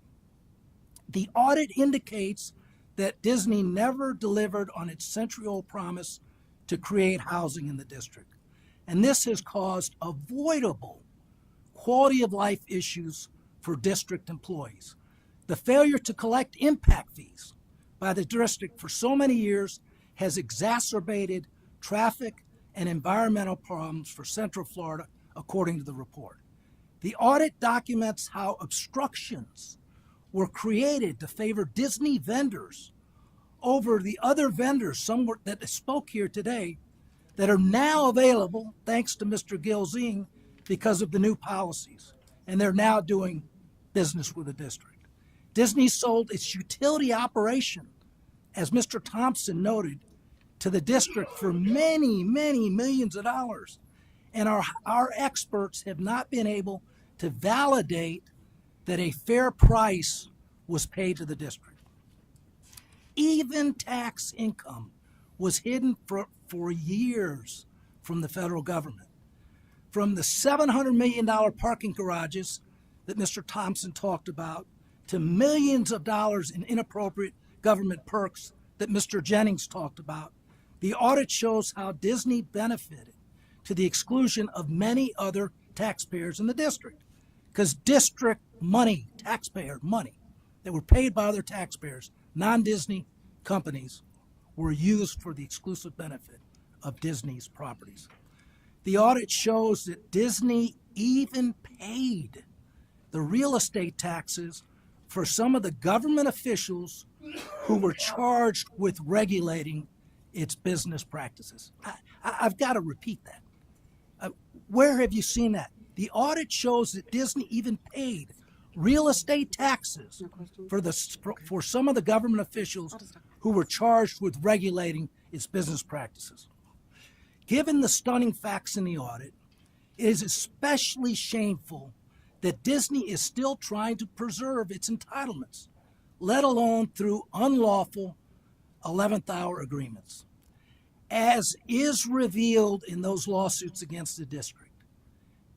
The audit indicates that Disney never delivered on its century-old promise to create housing in the district. And this has caused avoidable quality of life issues for district employees. The failure to collect impact fees by the district for so many years has exacerbated traffic and environmental problems for Central Florida, according to the report. The audit documents how obstructions were created to favor Disney vendors over the other vendors, some that spoke here today, that are now available thanks to Mr. Gilzine because of the new policies. And they're now doing business with the district. Disney sold its utility operation, as Mr. Thompson noted, to the district for many, many millions of dollars. And our experts have not been able to validate that a fair price was paid to the district. Even tax income was hidden for years from the federal government. From the $700 million parking garages that Mr. Thompson talked about to millions of dollars in inappropriate government perks that Mr. Jennings talked about, the audit shows how Disney benefited to the exclusion of many other taxpayers in the district. Because district money, taxpayer money, that were paid by other taxpayers, non-Disney companies, were used for the exclusive benefit of Disney's properties. The audit shows that Disney even paid the real estate taxes for some of the government officials who were charged with regulating its business practices. I've got to repeat that. Where have you seen that? The audit shows that Disney even paid real estate taxes for some of the government officials who were charged with regulating its business practices. Given the stunning facts in the audit, it is especially shameful that Disney is still trying to preserve its entitlements, let alone through unlawful 11th hour agreements, as is revealed in those lawsuits against the district.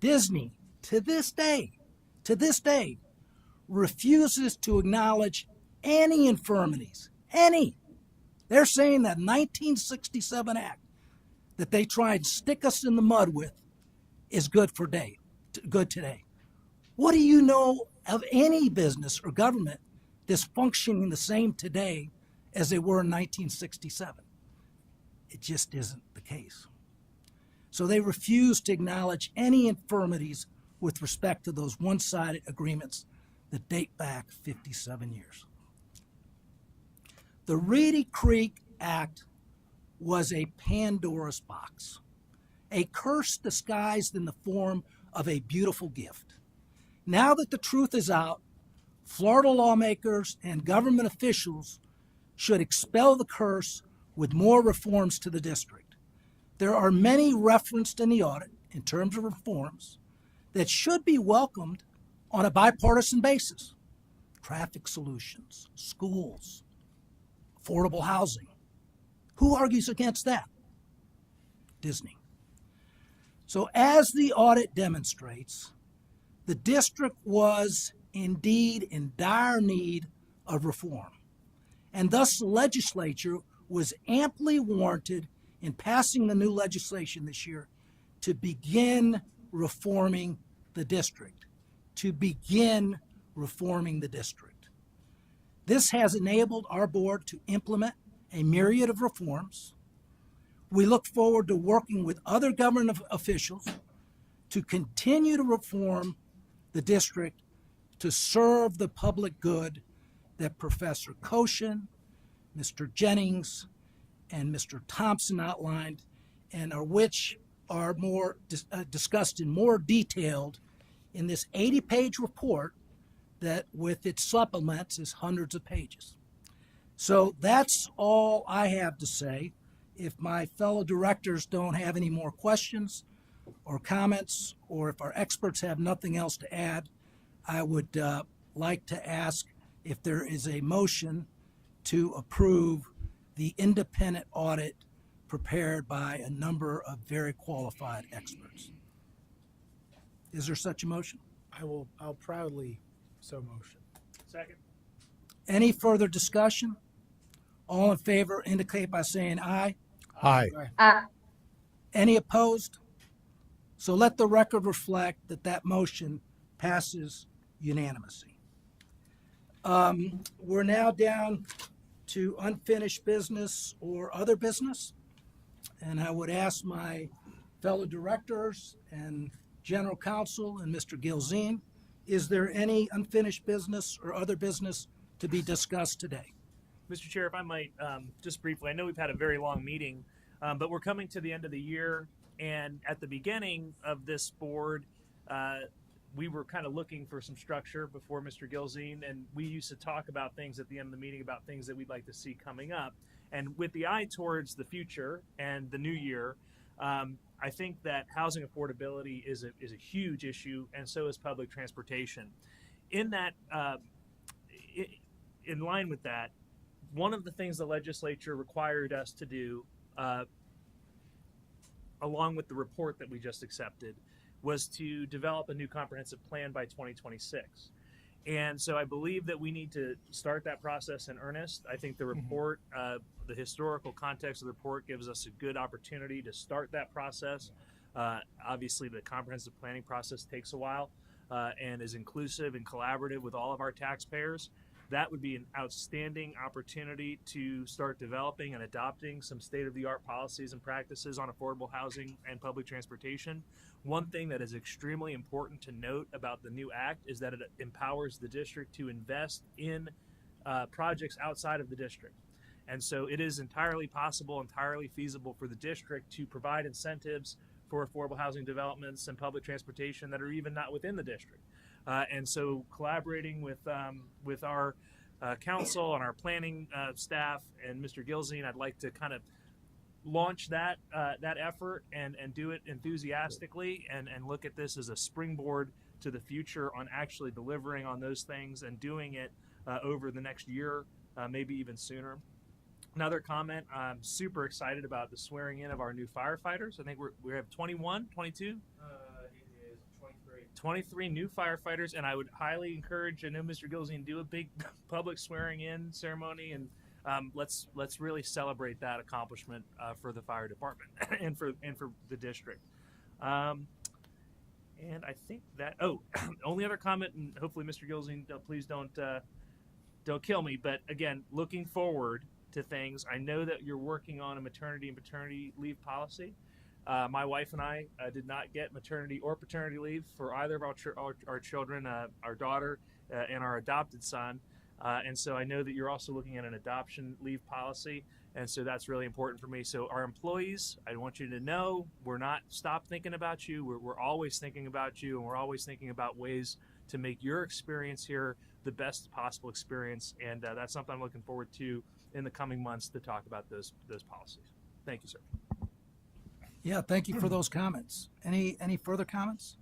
Disney, to this day, refuses to acknowledge any infirmities, any. They're saying that 1967 act that they tried to stick us in the mud with is good today. What do you know of any business or government that's functioning the same today as they were in 1967? It just isn't the case. So they refuse to acknowledge any infirmities with respect to those one-sided agreements that date back 57 years. The Reedy Creek Act was a Pandora's box, a curse disguised in the form of a beautiful gift. Now that the truth is out, Florida lawmakers and government officials should expel the curse with more reforms to the district. There are many referenced in the audit in terms of reforms that should be welcomed on a bipartisan basis. Traffic solutions, schools, affordable housing. Who argues against that? Disney. So as the audit demonstrates, the district was indeed in dire need of reform, and thus the legislature was amply warranted in passing the new legislation this year to begin reforming the district, This has enabled our board to implement a myriad of reforms. We look forward to working with other government officials to continue to reform the district to serve the public good that Professor Koshin, Mr. Jennings, and Mr. Thompson outlined, and which are more discussed in more detail in this 80-page report that, with its supplements, is hundreds of pages. So that's all I have to say. If my fellow directors don't have any more questions or comments, or if our experts have nothing else to add, I would like to ask if there is a motion to approve the independent audit prepared by a number of very qualified experts. Is there such a motion? I'll proudly so motion. Second. Any further discussion? All in favor indicate by saying aye. Aye. Any opposed? So let the record reflect that that motion passes unanimously. We're now down to unfinished business or other business. and I would ask my fellow directors and general counsel and Mr. Gilzine, is there any unfinished business or other business to be discussed today? Mr. Chair, if I might, just briefly, I know we've had a very long meeting, but we're coming to the end of the year, and at the beginning of this board, we were kind of looking for some structure before Mr. Gilzine, and we used to talk about things at the end of the meeting about things that we'd like to see coming up. And with the eye towards the future and the new year, I think that housing affordability is a huge issue, and so is public transportation. In that, in line with that, one of the things the legislature required us to do, along with the report that we just accepted, was to develop a new comprehensive plan by 2026. And so I believe that we need to start that process in earnest. I think the report, the historical context of the report gives us a good opportunity to start that process. Obviously, the comprehensive planning process takes a while and is inclusive and collaborative with all of our taxpayers. That would be an outstanding opportunity to start developing and adopting some state-of-the-art policies and practices on affordable housing and public transportation. One thing that is extremely important to note about the new act is that it empowers the district to invest in projects outside of the district. And so it is entirely possible, entirely feasible for the district to provide incentives for affordable housing developments and public transportation that are even not within the district. And so collaborating with our council and our planning staff and Mr. Gilzine, I'd like to kind of launch that effort and do it enthusiastically and look at this as a springboard to the future on actually delivering on those things and doing it over the next year, maybe even sooner. Another comment, I'm super excited about the swearing in of our new firefighters. I think we have 21, 22? 23 new firefighters, and I would highly encourage, I know Mr. Gilzine, do a big public swearing in ceremony, and let's really celebrate that accomplishment for the fire department and for the district. And I think that, only other comment, and hopefully Mr. Gilzine, please don't kill me, but again, looking forward to things. I know that you're working on a maternity and paternity leave policy. My wife and I did not get maternity or paternity leave for either of our children, our daughter and our adopted son. And so I know that you're also looking at an adoption leave policy. And so that's really important for me. So our employees, I want you to know we're not stopped thinking about you. We're always thinking about you, and we're always thinking about ways to make your experience here the best possible experience. And that's something I'm looking forward to in the coming months to talk about those policies. Thank you, sir. Yeah, thank you for those comments. Any further comments?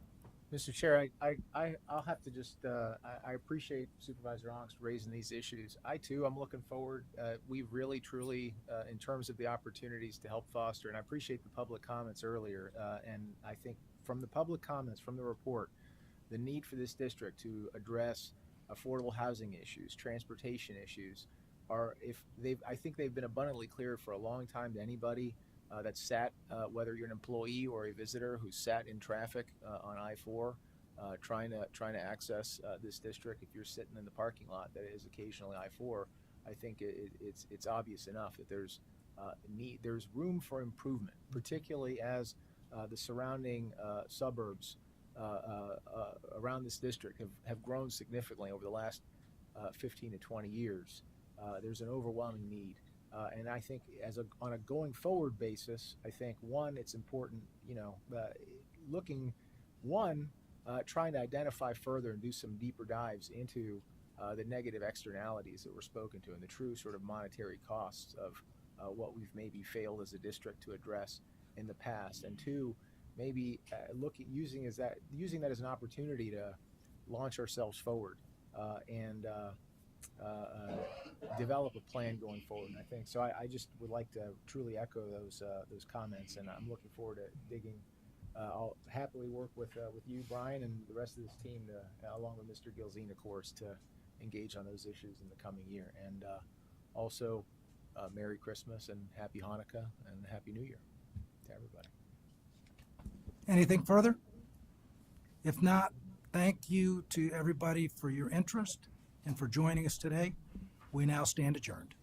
Mr. Chair, I'll have to just, I appreciate Supervisor Ongst raising these issues. I too, I'm looking forward. We really, truly, in terms of the opportunities to help foster, and I appreciate the public comments earlier, and I think from the public comments, from the report, the need for this district to address affordable housing issues, transportation issues, I think they've been abundantly clear for a long time to anybody that's sat, whether you're an employee or a visitor who's sat in traffic on I-4 trying to access this district. If you're sitting in the parking lot that is occasionally I-4, I think it's obvious enough that there's room for improvement, particularly as the surrounding suburbs around this district have grown significantly over the last 15 to 20 years. There's an overwhelming need. And I think on a going forward basis, I think it's important, trying to identify further and do some deeper dives into the negative externalities that were spoken to and the true sort of monetary costs of what we've maybe failed as a district to address in the past. And two, maybe using that as an opportunity to launch ourselves forward and develop a plan going forward. And I think so. I just would like to truly echo those comments, and I'm looking forward to digging. I'll happily work with you, Brian, and the rest of this team, along with Mr. Gilzine, of course, to engage on those issues in the coming year. And also, Merry Christmas and Happy Hanukkah and Happy New Year to everybody. Anything further? If not, thank you to everybody for your interest and for joining us today. We now stand adjourned.